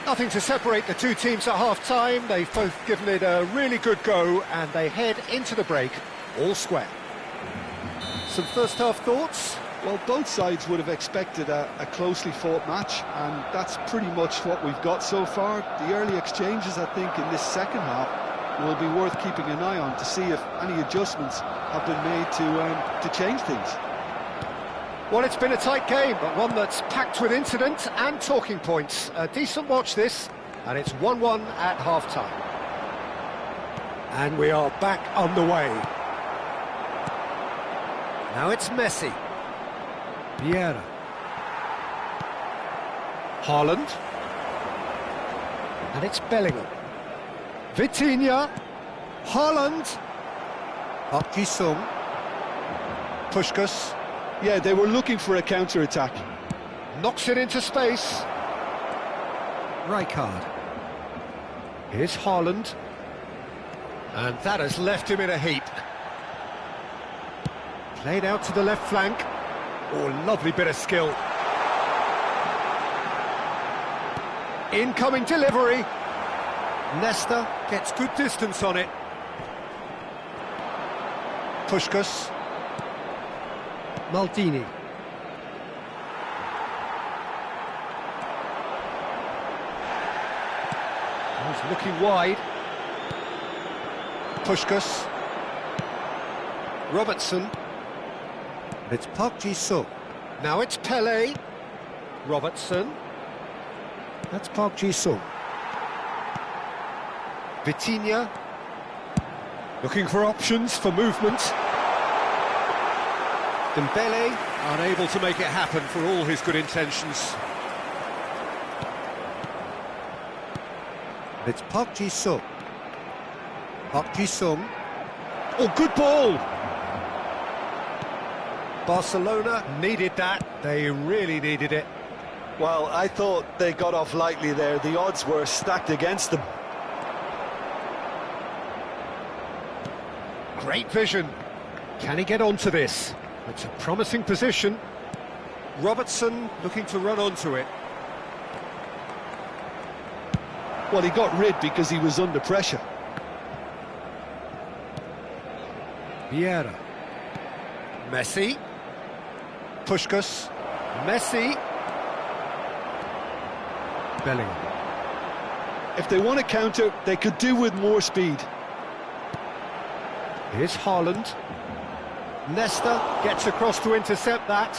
Nothing to separate the two teams at half-time. They've both given it a really good go, and they head into the break all square. Some first-half thoughts? Well, both sides would have expected a closely fought match, and that's pretty much what we've got so far. The early exchanges, I think, in this second half will be worth keeping an eye on to see if any adjustments have been made to change things. Well, it's been a tight game, but one that's packed with incident and talking points. A decent watch this, and it's 1-1 at half-time. And we are back underway. Now it's Messi. Vieira. Haaland. And it's Bellingham. Vitinha. Haaland. Park Ji-sung. Puskás. Yeah, they were looking for a counter-attack. Knocks it into space. Rijkaard. Here's Haaland. And that has left him in a heap. Played out to the left flank. Oh, lovely bit of skill. Incoming delivery. Nesta gets good distance on it. Puskás. Maldini. He's looking wide. Puskás. Robertson. It's Park Ji-sung. Now it's Pele. Robertson. That's Park Ji-sung. Vitinha. Looking for options for movement. Dembele unable to make it happen for all his good intentions. It's Park Ji-sung. Park Ji-sung. Oh, good ball! Barcelona needed that. They really needed it. Well, I thought they got off lightly there. The odds were stacked against them. Great vision. Can he get onto this? It's a promising position. Robertson looking to run onto it. Well, he got rid because he was under pressure. Vieira. Messi. Puskás. Messi. Bellingham. If they want to counter, they could do with more speed. Here's Haaland. Nesta gets across to intercept that.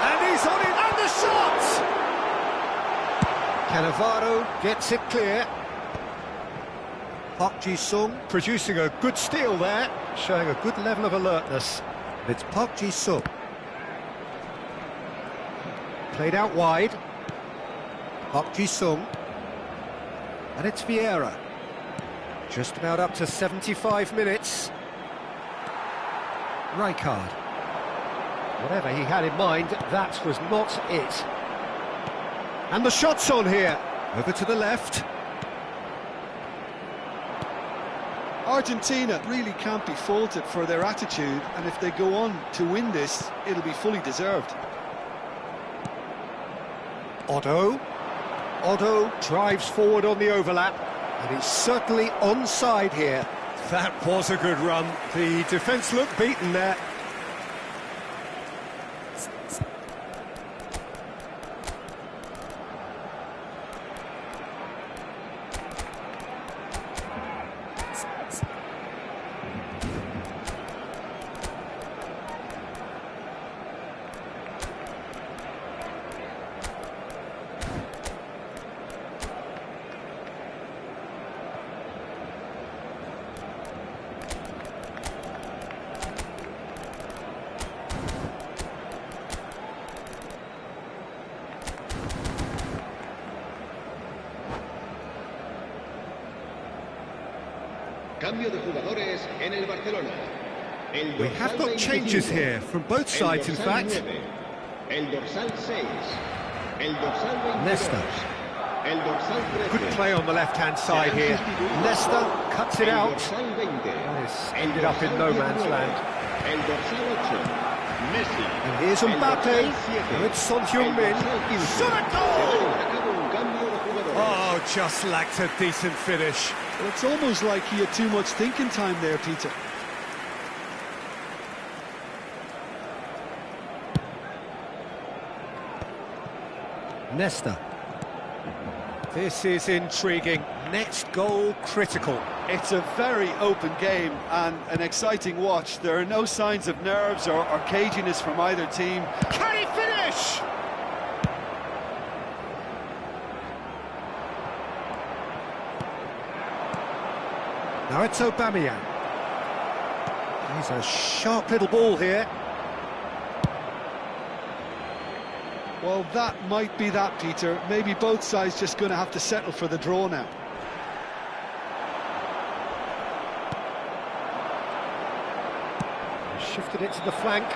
And he's on it, and the shot! Cannavaro gets it clear. Park Ji-sung producing a good steal there, showing a good level of alertness. It's Park Ji-sung. Played out wide. Park Ji-sung. And it's Vieira. Just about up to 75 minutes. Rijkaard. Whatever he had in mind, that was not it. And the shot's on here. Over to the left. Argentina really can't be faulted for their attitude, and if they go on to win this, it'll be fully deserved. Otto. Otto drives forward on the overlap, and he's certainly onside here. That was a good run. The defence looked beaten there. Cambio de jugadores en el Barcelona. We have got changes here from both sides, in fact. El dorsal 6. El dorsal 22. Nesta. El dorsal 13. Good play on the left-hand side here. Nesta cuts it out. El dorsal 20. It's ended up in no man's land. El dorsal 8. Messi. And here's Mbappe with Son Heung-min. Shot a goal! Oh, just lacked a decent finish. Well, it's almost like he had too much thinking time there, Peter. Nesta. This is intriguing. Next goal critical. It's a very open game and an exciting watch. There are no signs of nerves or caginess from either team. Can he finish? Now it's Aubameyang. He's a sharp little ball here. Well, that might be that, Peter. Maybe both sides just going to have to settle for the draw now. Shifted it to the flank.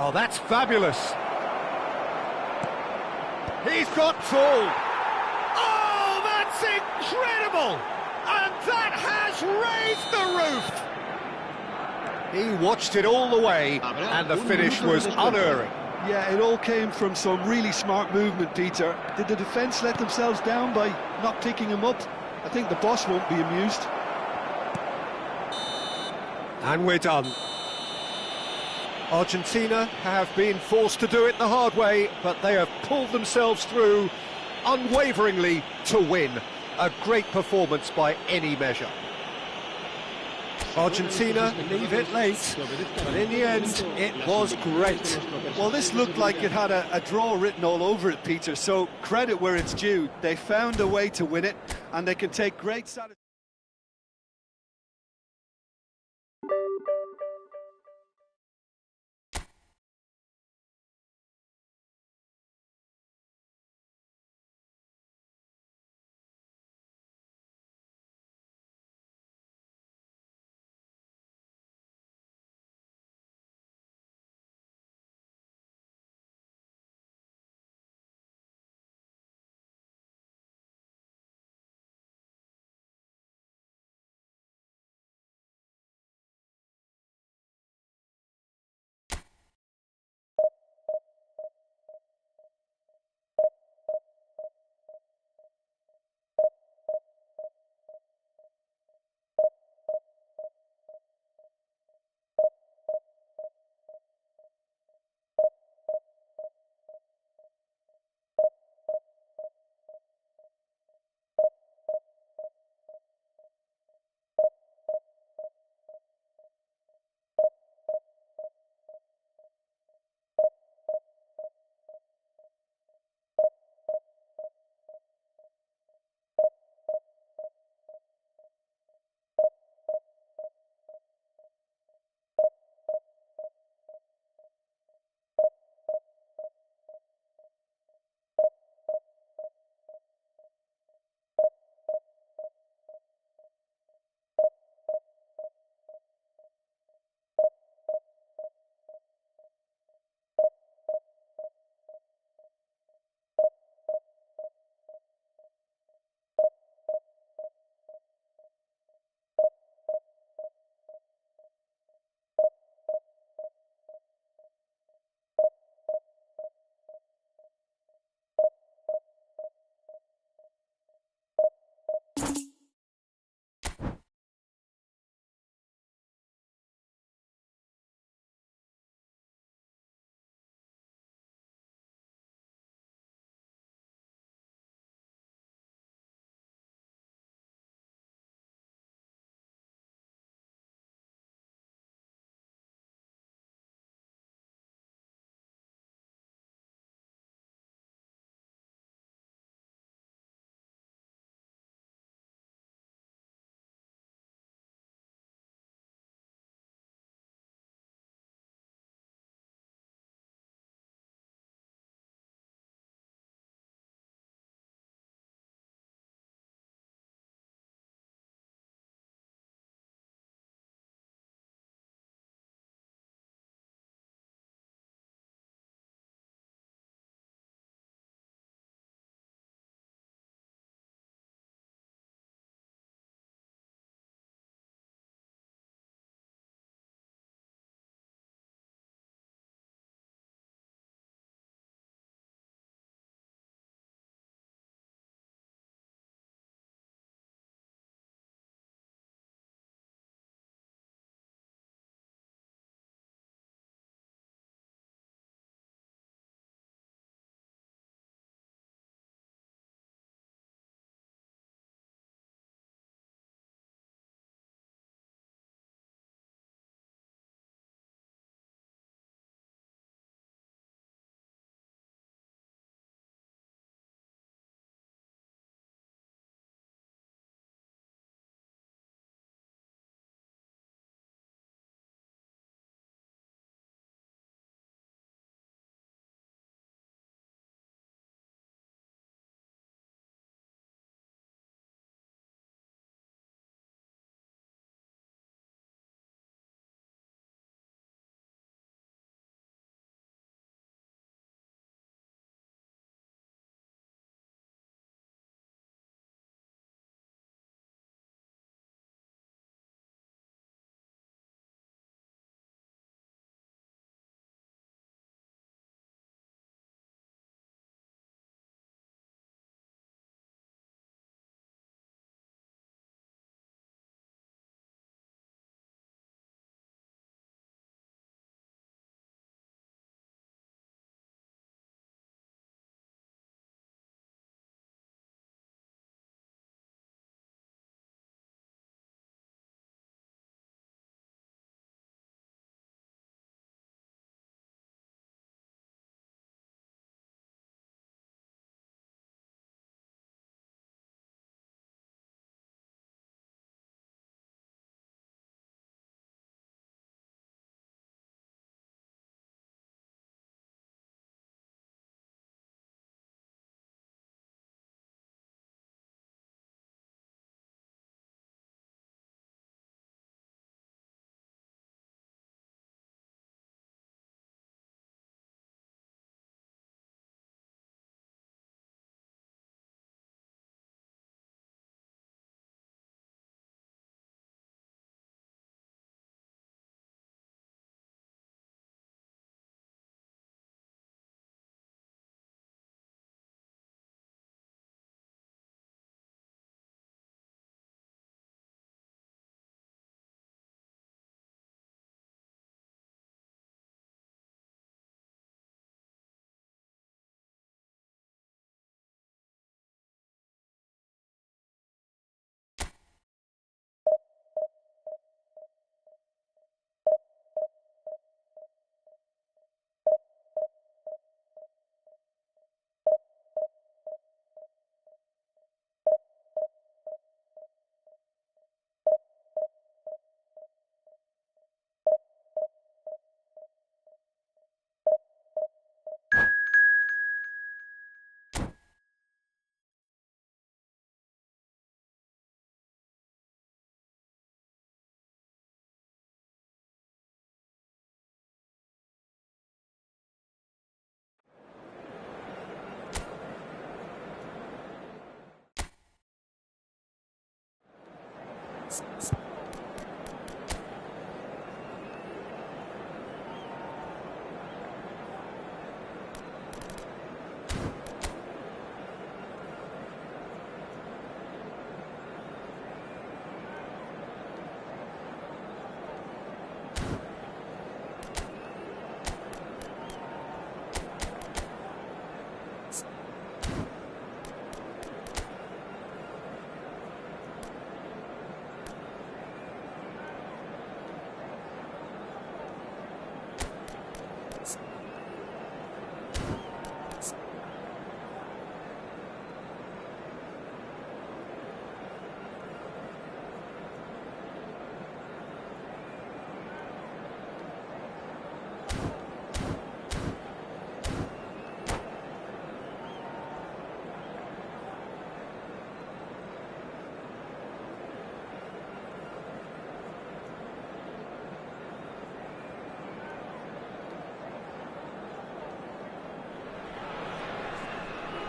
Oh, that's fabulous. He's got full. Oh, that's incredible! And that has raised the roof. He watched it all the way, and the finish was unerring. Yeah, it all came from some really smart movement, Peter. Did the defence let themselves down by not picking him up? I think the boss won't be amused. And we're done. Argentina have been forced to do it the hard way, but they have pulled themselves through unwaveringly to win. A great performance by any measure. Argentina leave it late, but in the end, it was great. Well, this looked like it had a draw written all over it, Peter, so credit where it's due. They found a way to win it, and they can take great satisfaction.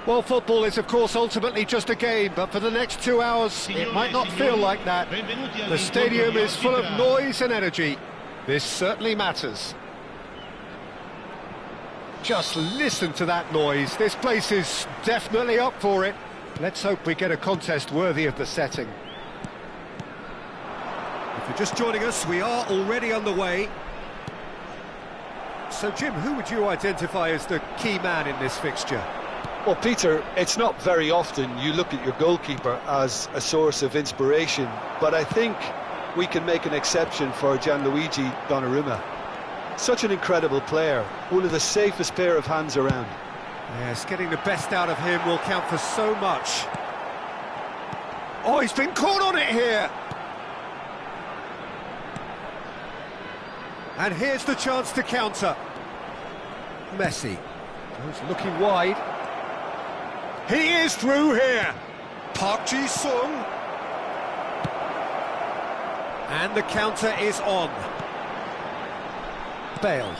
Well, football is, of course, ultimately just a game, but for the next 2 hours, it might not feel like that. The stadium is full of noise and energy. This certainly matters. Just listen to that noise. This place is definitely up for it. Let's hope we get a contest worthy of the setting. If you're just joining us, we are already underway. So, Jim, who would you identify as the key man in this fixture? Well, Peter, it's not very often you look at your goalkeeper as a source of inspiration, but I think we can make an exception for Gianluigi Donnarumma. Such an incredible player, one of the safest pair of hands around. Yes, getting the best out of him will count for so much. Oh, he's been caught on it here! And here's the chance to counter. Messi. He's looking wide. He is through here! Park Ji-sung. And the counter is on. Bale.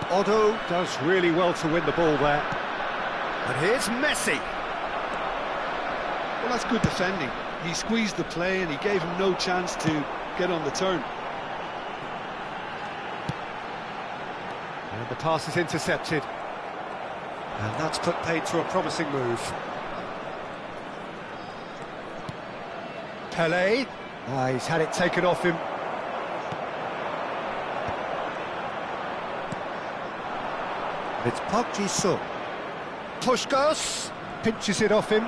Otto does really well to win the ball there. And here's Messi. Well, that's good defending. He squeezed the play and he gave him no chance to get on the turn. And the pass is intercepted. And that's put paid to a promising move. Pelé. He's had it taken off him. It's Park Ji-sung. Puskás pinches it off him.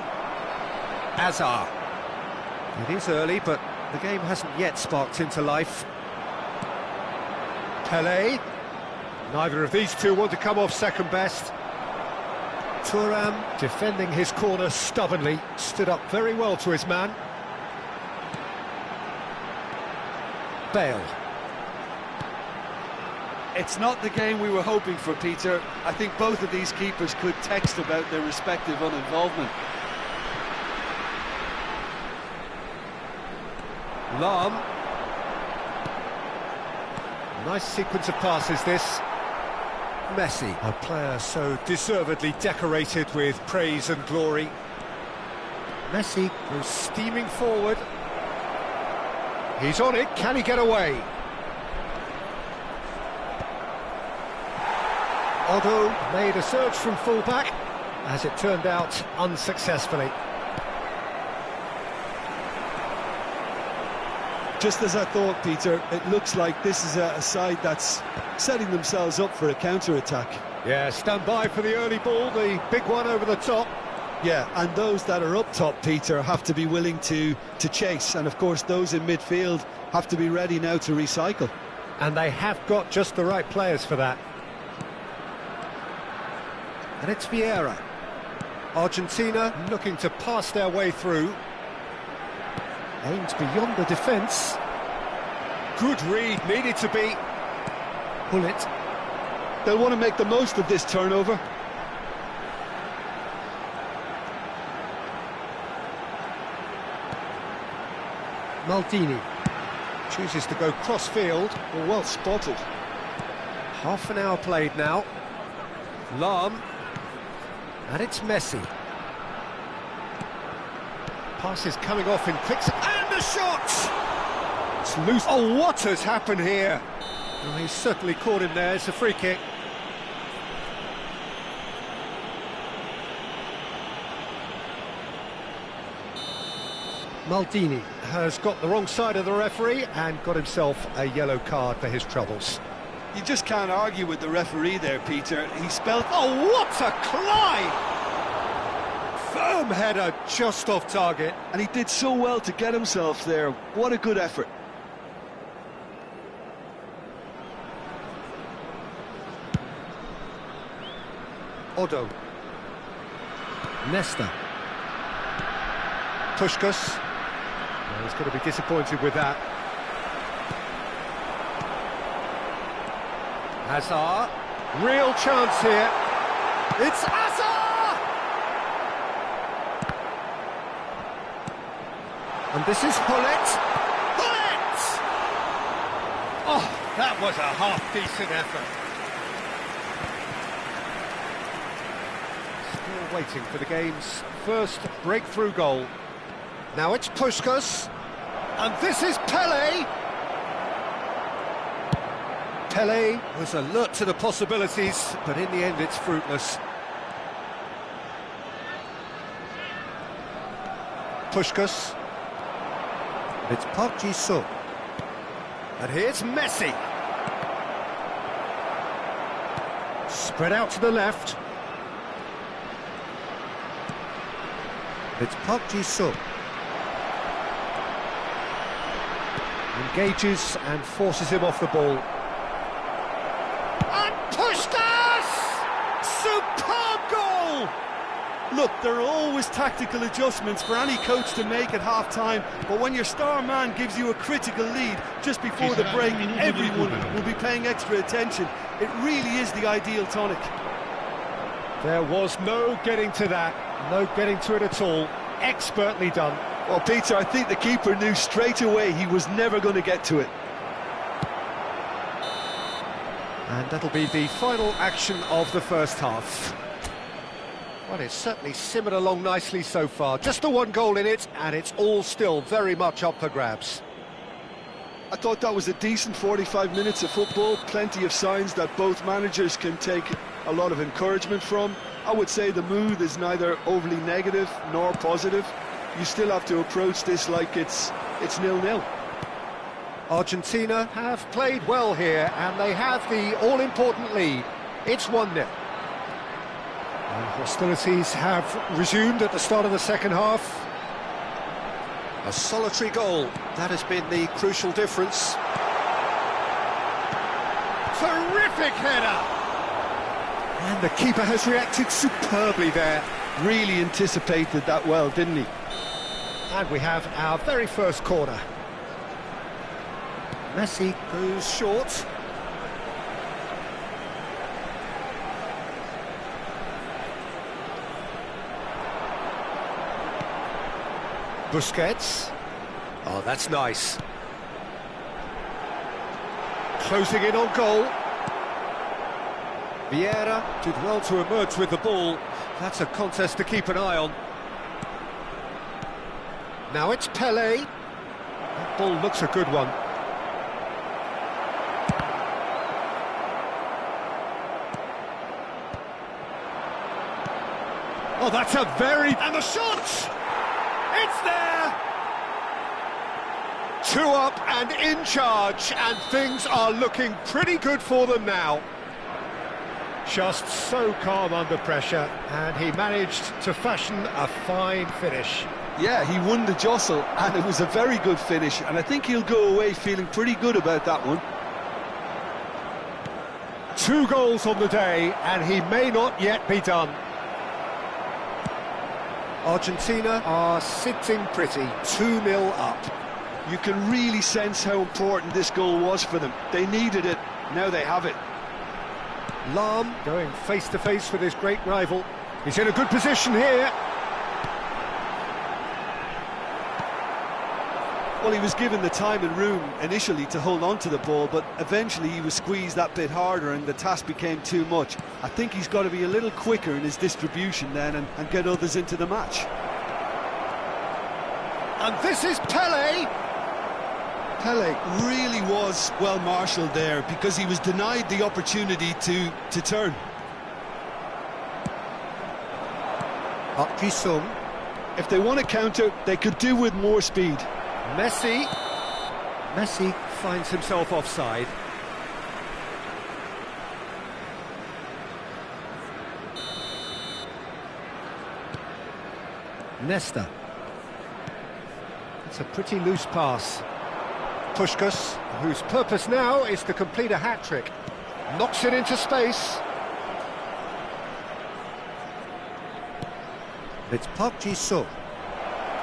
Azar. It is early, but the game hasn't yet sparked into life. Pelé. Neither of these two want to come off second best. Thuram, defending his corner stubbornly, stood up very well to his man. Bale. It's not the game we were hoping for, Peter. I think both of these keepers could text about their respective uninvolvement. Lahm. Nice sequence of passes, this. Messi, a player so deservedly decorated with praise and glory. Messi goes steaming forward. He's on it, can he get away? Otto made a surge from full-back, as it turned out, unsuccessfully. Just as I thought, Peter, it looks like this is a side that's setting themselves up for a counter-attack. Yeah, stand by for the early ball, the big one over the top. Yeah, and those that are up top, Peter, have to be willing to chase. And, of course, those in midfield have to be ready now to recycle. And they have got just the right players for that. And it's Vieira. Argentina looking to pass their way through. Aims beyond the defence. Good read, needed to be. Bullet. They'll want to make the most of this turnover. Maldini chooses to go cross-field. Well spotted. Half an hour played now. Lahm. And it's Messi. Pass is coming off in quick... And the shot! It's loose. Oh, what has happened here? Well, he's certainly caught him there. It's a free kick. Maldini has got the wrong side of the referee and got himself a yellow card for his troubles. You just can't argue with the referee there, Peter. He spelled... Oh, what a climb! Firm header just off target. And he did so well to get himself there. What a good effort. Odo. Nesta. Puskas. Well, he's going to be disappointed with that. Hazard. Real chance here. It's Hazard! And this is Hullet. Hullet! Oh, that was a half-decent effort. Still waiting for the game's first breakthrough goal. Now it's Puskas. And this is Pele. Pele was alert to the possibilities, but in the end it's fruitless. Puskas. It's Park-ji-soo. And here's Messi. Spread out to the left. It's Park-ji-soo. Engages and forces him off the ball. And Puskas! Superb goal! Look, there are always tactical adjustments for any coach to make at half-time, but when your star man gives you a critical lead just before the break, everyone will be paying extra attention. It really is the ideal tonic. There was no getting to that, no getting to it at all. Expertly done. Well, Peter, I think the keeper knew straight away he was never going to get to it. And that'll be the final action of the first half. Well, it's certainly simmered along nicely so far. Just the one goal in it, and it's all still very much up for grabs. I thought that was a decent 45 minutes of football. Plenty of signs that both managers can take a lot of encouragement from. I would say the mood is neither overly negative nor positive. You still have to approach this like it's 0-0. Argentina have played well here, and they have the all-important lead. It's 1-0. And hostilities have resumed at the start of the second half. A solitary goal, that has been the crucial difference. Terrific header! And the keeper has reacted superbly there. Really anticipated that well, didn't he? And we have our very first corner. Messi goes short. Busquets. Oh, that's nice. Closing in on goal. Vieira did well to emerge with the ball. That's a contest to keep an eye on. Now it's Pele. That ball looks a good one. Oh, that's a very... And the shot! It's there! 2 up and in charge, and things are looking pretty good for them now. Just so calm under pressure, and he managed to fashion a fine finish. Yeah, he won the jostle, and it was a very good finish, and I think he'll go away feeling pretty good about that one. 2 goals on the day, and he may not yet be done. Argentina are sitting pretty, 2-0 up. You can really sense how important this goal was for them. They needed it, now they have it. Lahm going face-to-face with his great rival. He's in a good position here. Well, he was given the time and room initially to hold on to the ball, but eventually he was squeezed that bit harder and the task became too much. I think he's got to be a little quicker in his distribution then and get others into the match. And this is Pele. Pele really was well marshalled there because he was denied the opportunity to turn. Park Ji-sung. If they want to counter, they could do with more speed. Messi. Messi finds himself offside. Nesta. It's a pretty loose pass. Puskás, whose purpose now is to complete a hat-trick. Knocks it into space. It's Park Ji-sung.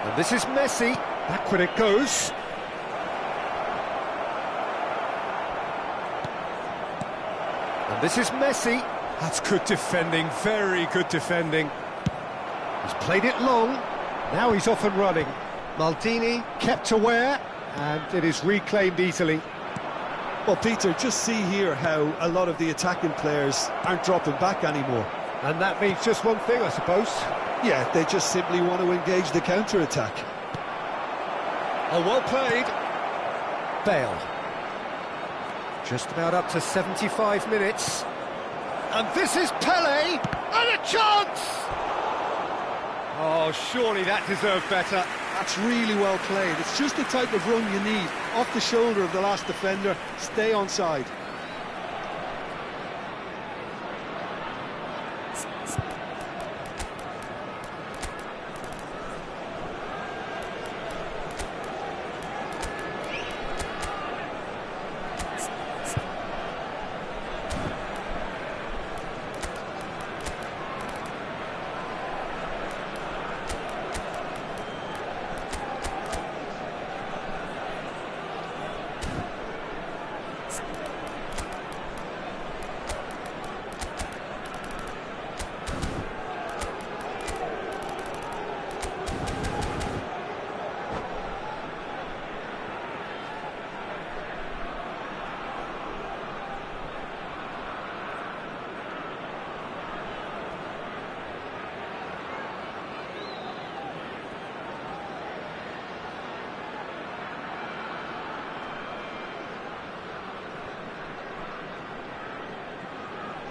And this is Messi. Backward it goes. And this is Messi. That's good defending, very good defending. He's played it long. Now he's off and running. Maldini kept aware, and it is reclaimed easily. Well, Peter, just see here how a lot of the attacking players aren't dropping back anymore. And that means just one thing, I suppose. Yeah, they just simply want to engage the counter-attack. Oh, well played. Bale. Just about up to 75 minutes. And this is Pele, and a chance! Oh, surely that deserved better. That's really well played. It's just the type of run you need. Off the shoulder of the last defender, stay onside.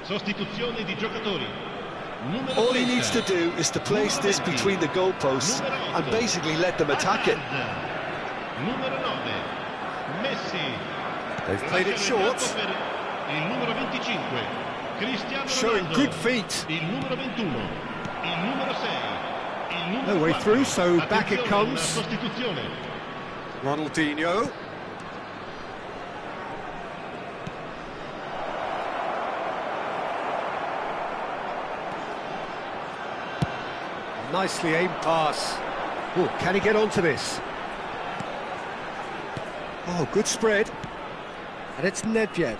Sostituzione di giocatori. All he needs to do is to place this between the goalposts and basically let them attack it. Numero 9, Messi. They've played it short. Il numero 25, Cristiano Showing Ronaldo. good feet. Il numero 21, il numero 6, il numero No way 4. through, so back it Attenzione, comes. una sostituzione. Ronaldinho. Nicely aimed pass. Oh, can he get onto this? Oh, good spread. And it's Nedved.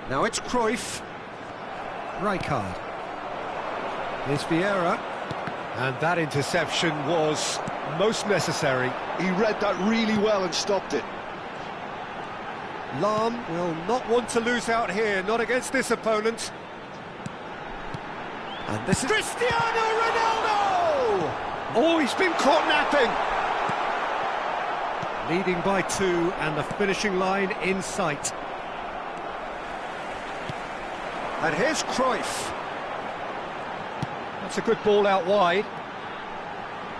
Now it's Cruyff. Rijkaard. Here's Vieira. And that interception was most necessary. He read that really well and stopped it. Lahm will not want to lose out here, not against this opponent. And this is Cristiano Ronaldo! Oh, he's been caught napping! Leading by 2 and the finishing line in sight. And here's Cruyff. That's a good ball out wide.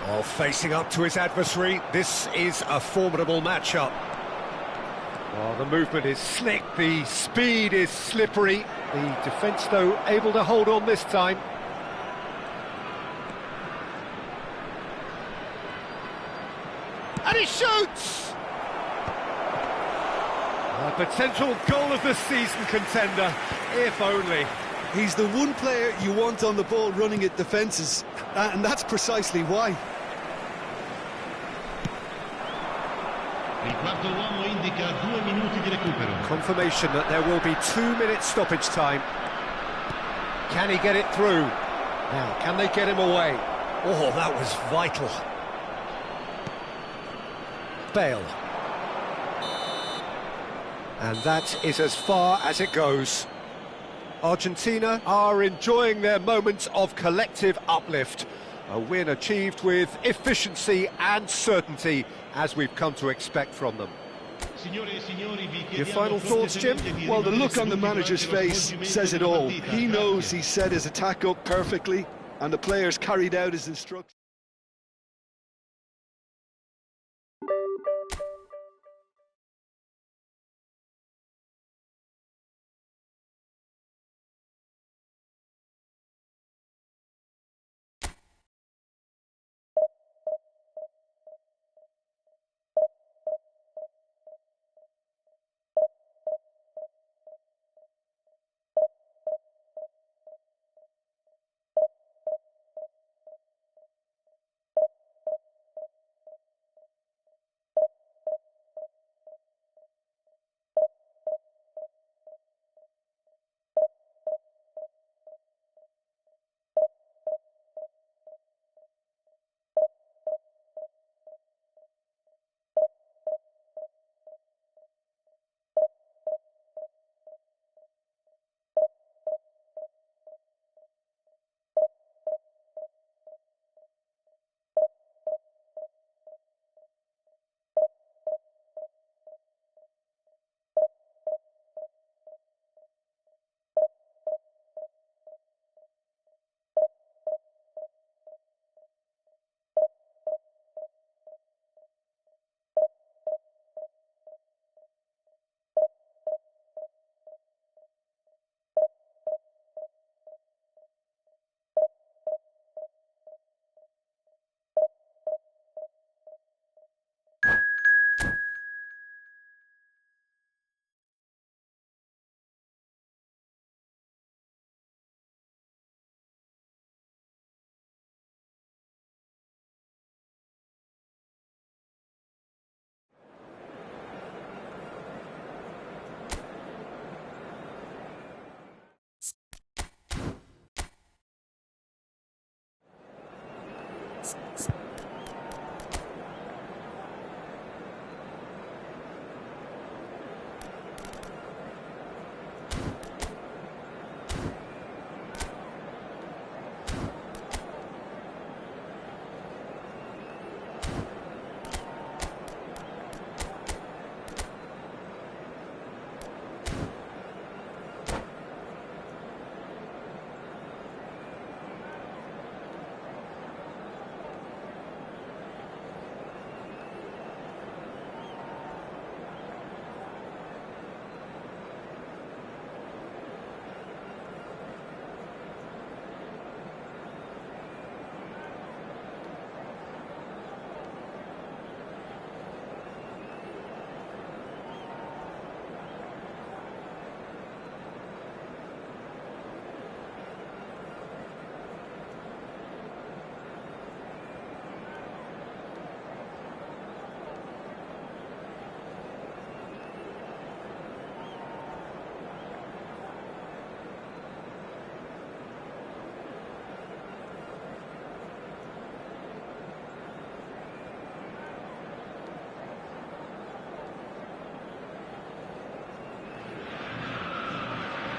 Oh, facing up to his adversary, this is a formidable matchup. Oh, the movement is slick, the speed is slippery. The defence, though, able to hold on this time. And he shoots! A potential goal of the season contender, if only. He's the one player you want on the ball running at defences, and that's precisely why. Il quarto uomo indica 2 minuti di recupero. Confirmation that there will be 2 minutes stoppage time. Can he get it through? Now, can they get him away? Oh, that was vital. Bale. And that is as far as it goes. Argentina are enjoying their moments of collective uplift. A win achieved with efficiency and certainty as we've come to expect from them. Your final thoughts, Jim? Well, the look on the manager's face says it all. He knows he set his attack up perfectly, and the players carried out his instructions.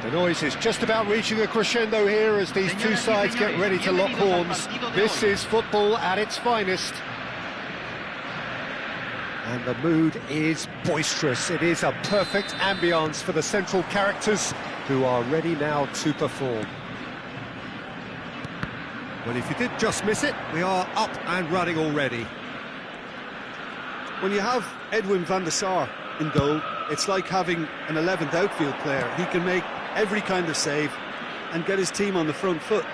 The noise is just about reaching a crescendo here as these two sides get ready to lock horns. This is football at its finest. And the mood is boisterous. It is a perfect ambience for the central characters who are ready now to perform. Well, if you did just miss it, we are up and running already. When you have Edwin van der Sar in goal, it's like having an 11th outfield player. He can make every kind of save and get his team on the front foot.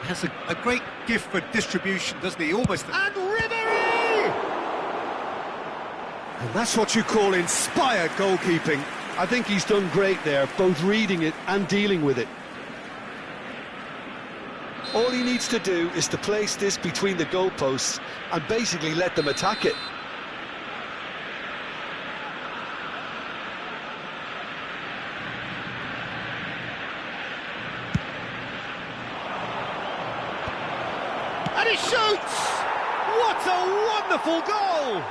He has a great gift for distribution, doesn't he? Almost. And Ribery! And that's what you call inspired goalkeeping. I think he's done great there, both reading it and dealing with it. All he needs to do is to place this between the goalposts and basically let them attack it. And he shoots! What a wonderful goal!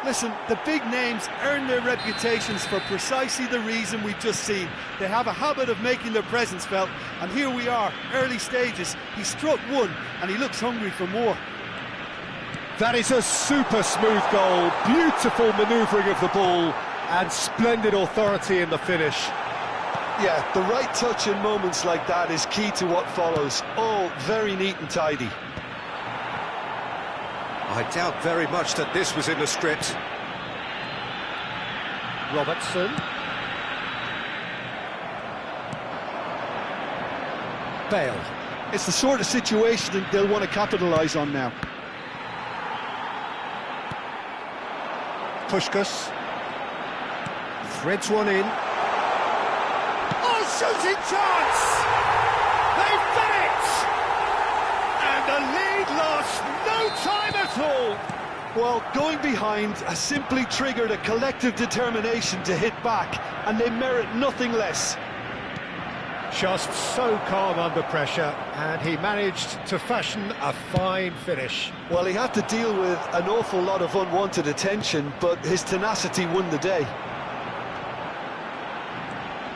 Listen, the big names earn their reputations for precisely the reason we've just seen. They have a habit of making their presence felt, and here we are, early stages. He struck one, and he looks hungry for more. That is a super smooth goal, beautiful manoeuvring of the ball, and splendid authority in the finish. Yeah, the right touch in moments like that is key to what follows. All very neat and tidy. I doubt very much that this was in the script. Robertson. Bale. It's the sort of situation that they'll want to capitalise on now. Puskas. Threads one in. Oh, shooting chance! They've done it! And the lead lost no time at all. Well, going behind has simply triggered a collective determination to hit back, and they merit nothing less. Just so calm under pressure, and he managed to fashion a fine finish. Well, he had to deal with an awful lot of unwanted attention, but his tenacity won the day.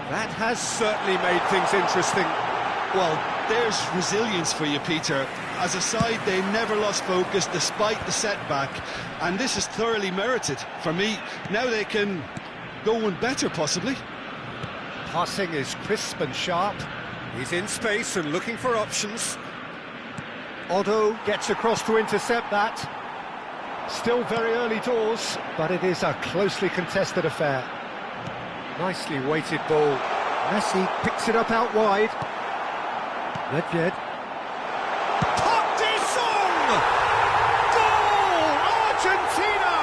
That has certainly made things interesting. Well, there's resilience for you, Peter. As a side, they never lost focus despite the setback, and this is thoroughly merited. For me, now they can go one better, possibly. Passing is crisp and sharp. He's in space and looking for options. Otto gets across to intercept that. Still very early doors, but it is a closely contested affair. Nicely weighted ball. Messi picks it up out wide. Nedved. Pop de Song! Goal! Argentina!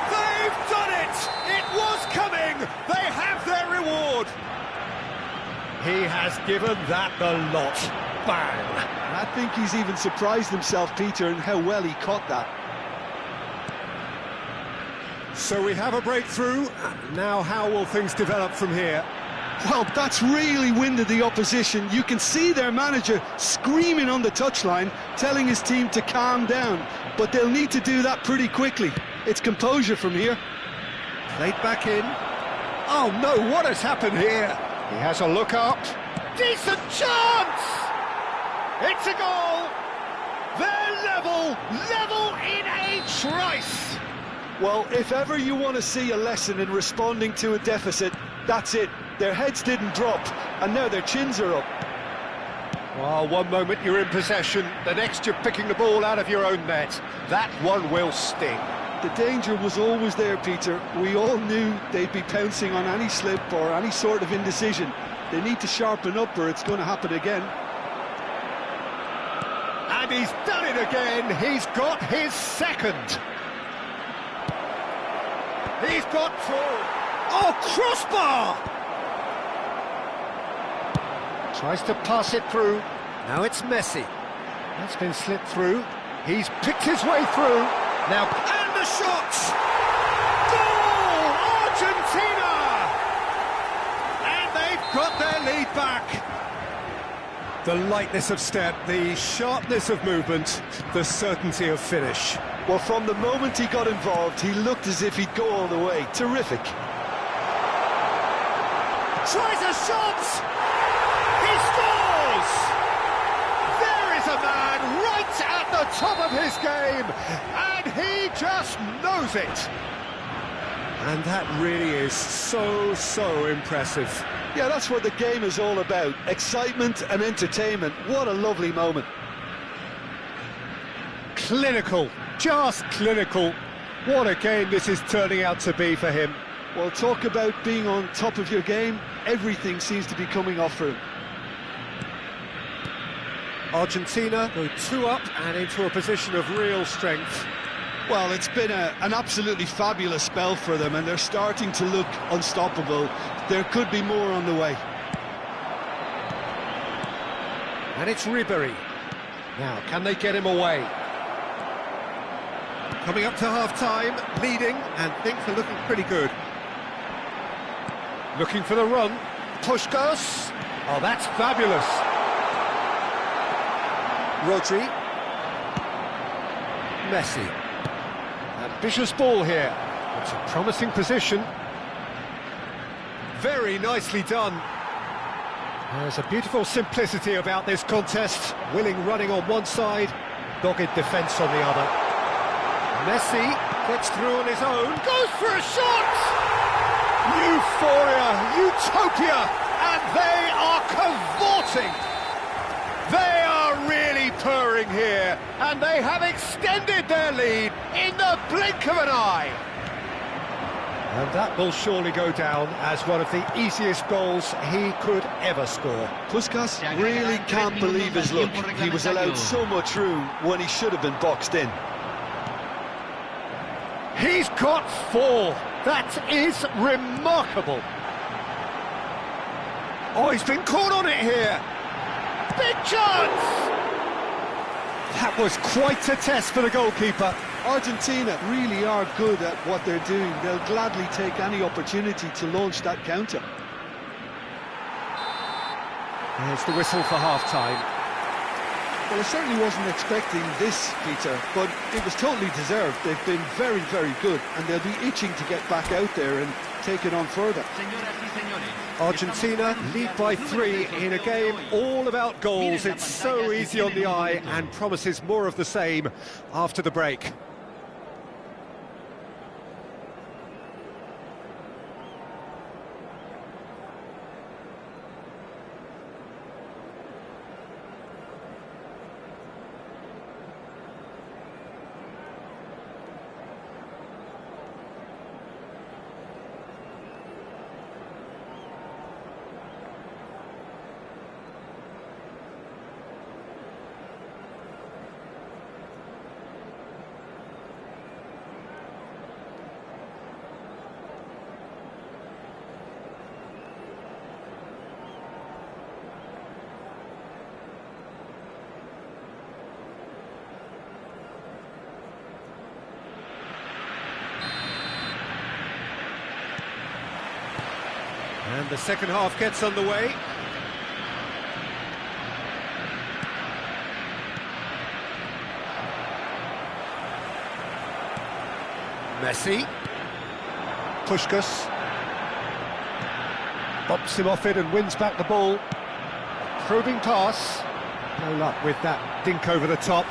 They've done it! It was coming! They have their reward! He has given that the lot. Bang! And I think he's even surprised himself, Peter, in how well he caught that. So we have a breakthrough. Now how will things develop from here? Well, that's really winded the opposition. You can see their manager screaming on the touchline, telling his team to calm down. But they'll need to do that pretty quickly. It's composure from here. Played back in. Oh no, what has happened here? He has a look up. Decent chance! It's a goal! They're level in a trice! Well, if ever you want to see a lesson in responding to a deficit, that's it. Their heads didn't drop, and now their chins are up. Well, one moment you're in possession, the next you're picking the ball out of your own net. That one will sting. The danger was always there, Peter. We all knew they'd be pouncing on any slip or any sort of indecision. They need to sharpen up or it's going to happen again. And he's done it again. He's got his second. He's got four. Oh, crossbar! Tries to pass it through. Now it's Messi. That's been slipped through. He's picked his way through. Now, and the shot! Goal! Argentina! And they've got their lead back. The lightness of step, the sharpness of movement, the certainty of finish. Well, from the moment he got involved, he looked as if he'd go all the way. Terrific. Tries a shot! He scores! There is a man right at the top of his game, and he just knows it. And that really is so impressive. Yeah, that's what the game is all about. Excitement and entertainment. What a lovely moment. Clinical, just clinical. What a game this is turning out to be for him. Well, talk about being on top of your game. Everything seems to be coming off for him. Argentina go 2 up and into a position of real strength. Well, it's been an absolutely fabulous spell for them, and they're starting to look unstoppable. There could be more on the way. And it's Ribery. Now, can they get him away? Coming up to half-time, leading, and things are looking pretty good. Looking for the run. Puskas. Oh, that's fabulous. Rodri. Messi. Ambitious ball here. It's a promising position. Very nicely done. There's a beautiful simplicity about this contest. Willing running on one side, dogged defence on the other. Messi gets through on his own, goes for a shot! Euphoria, utopia, and they are cavorting! They are really purring here, and they have extended their lead in the blink of an eye! And that will surely go down as one of the easiest goals he could ever score. Puskás really can't believe his luck. He was allowed so much room when he should have been boxed in. He's got 4. That is remarkable. Oh, he's been caught on it here. Big chance! That was quite a test for the goalkeeper. Argentina really are good at what they're doing. They'll gladly take any opportunity to launch that counter. There's the whistle for half-time. Well, I certainly wasn't expecting this, Peter, but it was totally deserved. They've been very, very good, and they'll be itching to get back out there and take it on further. Argentina lead by 3 in a game all about goals. It's so easy on the eye and promises more of the same after the break. And the second half gets underway. Messi. Puskás. Bops him off it and wins back the ball. Probing pass. No luck with that dink over the top.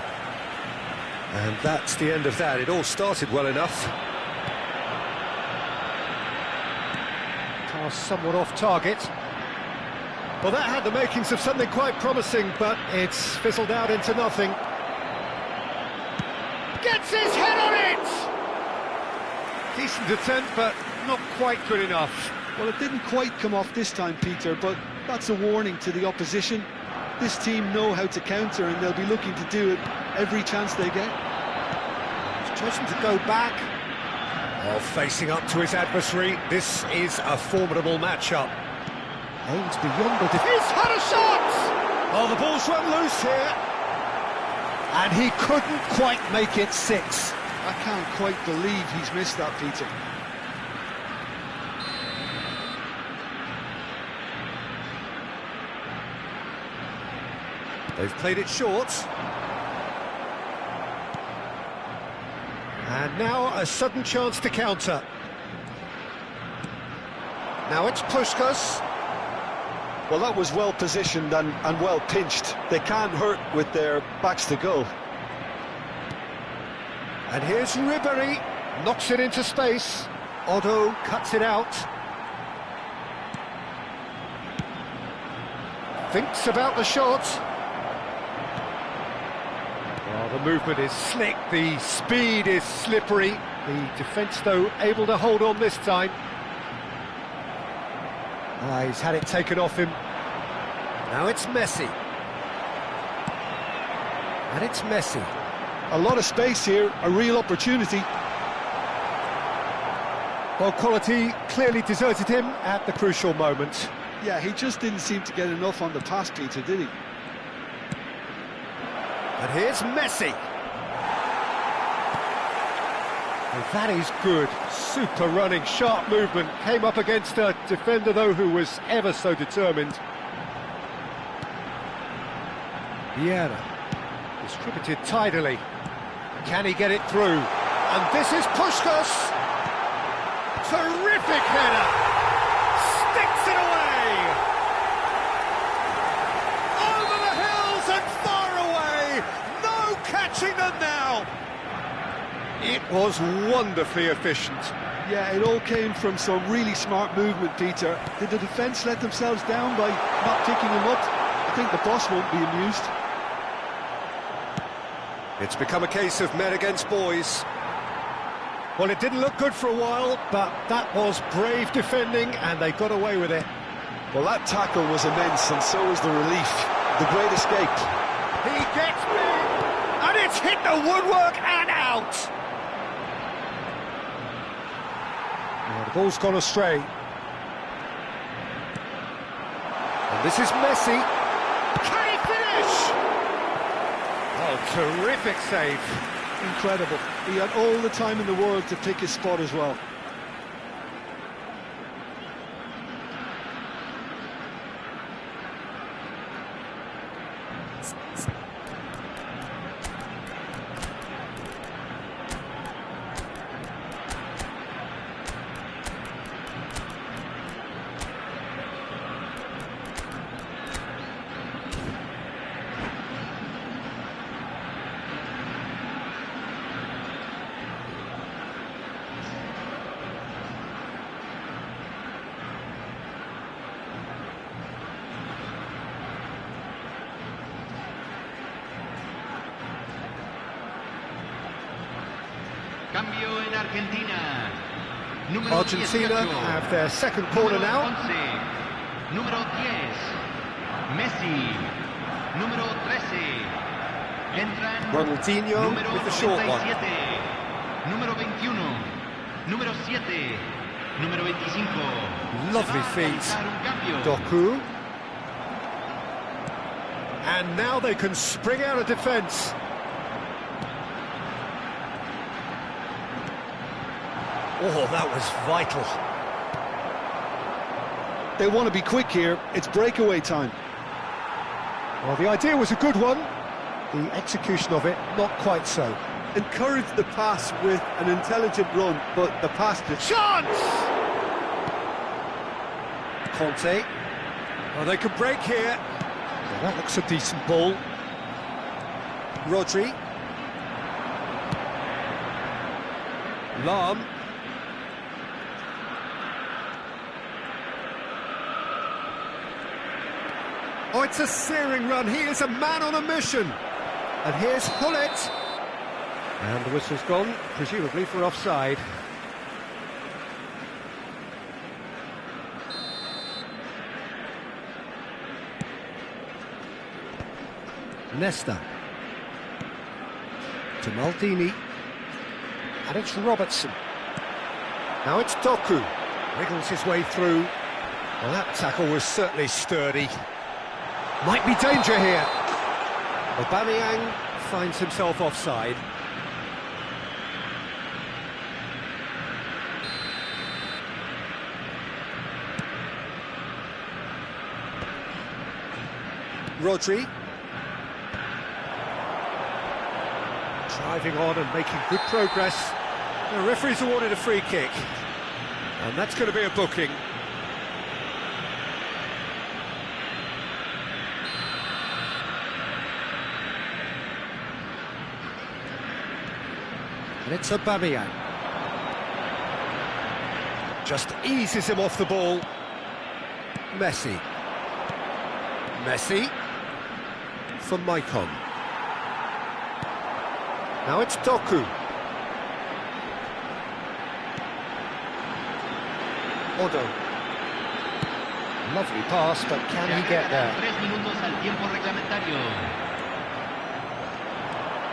And that's the end of that. It all started well enough. Somewhat off target. Well, that had the makings of something quite promising, but it's fizzled out into nothing. Gets his head on it! Decent attempt, but not quite good enough. Well, it didn't quite come off this time, Peter, but that's a warning to the opposition. This team know how to counter, and they'll be looking to do it every chance they get. He's chosen to go back. Well, facing up to his adversary, this is a formidable matchup. Aims beyond the defence. He's had a shot! Oh, the ball's run loose here. And he couldn't quite make it 6. I can't quite believe he's missed that, Peter. They've played it short. And now a sudden chance to counter. Now it's Puskás. Well, that was well positioned and well pinched. They can't hurt with their backs to goal. And here's Ribéry, knocks it into space. Otto cuts it out. Thinks about the shot. Oh, the movement is slick, the speed is slippery. The defence, though, able to hold on this time. He's had it taken off him. Now it's Messi. And it's Messi. A lot of space here, a real opportunity. Well, quality clearly deserted him at the crucial moment. Yeah, he just didn't seem to get enough on the pass, Peter, did he? And here's Messi. And that is good. Super running, sharp movement. Came up against a defender, though, who was ever so determined. Vieira. Distributed tidily. Can he get it through? And this is Puskás. Terrific header. Sticks it away. Over the hills and far away. No catching them now. It was wonderfully efficient. Yeah, it all came from some really smart movement, Peter. Did the defence let themselves down by not picking him up? I think the boss won't be amused. It's become a case of men against boys. Well, it didn't look good for a while, but that was brave defending, and they got away with it. Well, that tackle was immense, and so was the relief. The great escape. He gets me, and it's hit the woodwork and out. Now, the ball's gone astray. And this is Messi. Can he finish? Oh, terrific save. Incredible. He had all the time in the world to pick his spot as well. Cambio en Argentina. Número Argentina 18. have their second corner Número now. 11. Número 10. Messi. Número 13. Entran. Ronaldinho Número with the short one. 97. Número 21. Número 7. Número 25. Lovely Se va a feet. realizar un cambio. Doku. And now they can spring out of defence. Oh, that was vital. They want to be quick here. It's breakaway time. Well, the idea was a good one. The execution of it, not quite so. Encourage the pass with an intelligent run, but the pass just... Chance! Conte. Well, they could break here. Well, that looks a decent ball. Rodri. Lam. Oh, it's a searing run. He is a man on a mission. And here's Hullet. And the whistle's gone, presumably for offside. Nesta. To Maldini. And it's Robertson. Now it's Doku. Wriggles his way through. Well, that tackle was certainly sturdy. Might be danger here. Aubameyang finds himself offside. Rodri. Driving on and making good progress. The referee's awarded a free kick. And that's going to be a booking. And it's Aubameyang. Just eases him off the ball. Messi. Messi. For Maicon. Now it's Doku. Odo. Lovely pass, but can he get there? 3 minutos al tiempo reglamentario.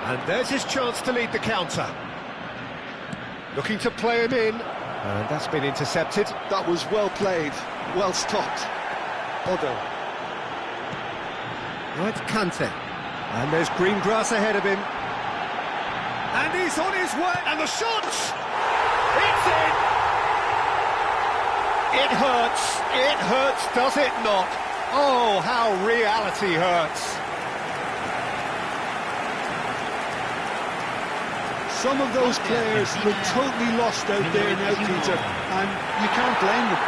And there's his chance to lead the counter. Looking to play him in. And that's been intercepted. That was well played, well stopped. Odo. Now it's Kante. And there's green grass ahead of him. And he's on his way. And the shot! It's in! It hurts, does it not? Oh, how reality hurts. Some of those players look totally lost out there now, Peter, and you can't blame them.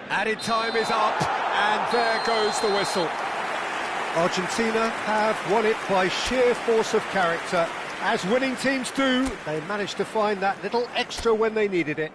Added time is up, and there goes the whistle. Argentina have won it by sheer force of character. As winning teams do, they managed to find that little extra when they needed it.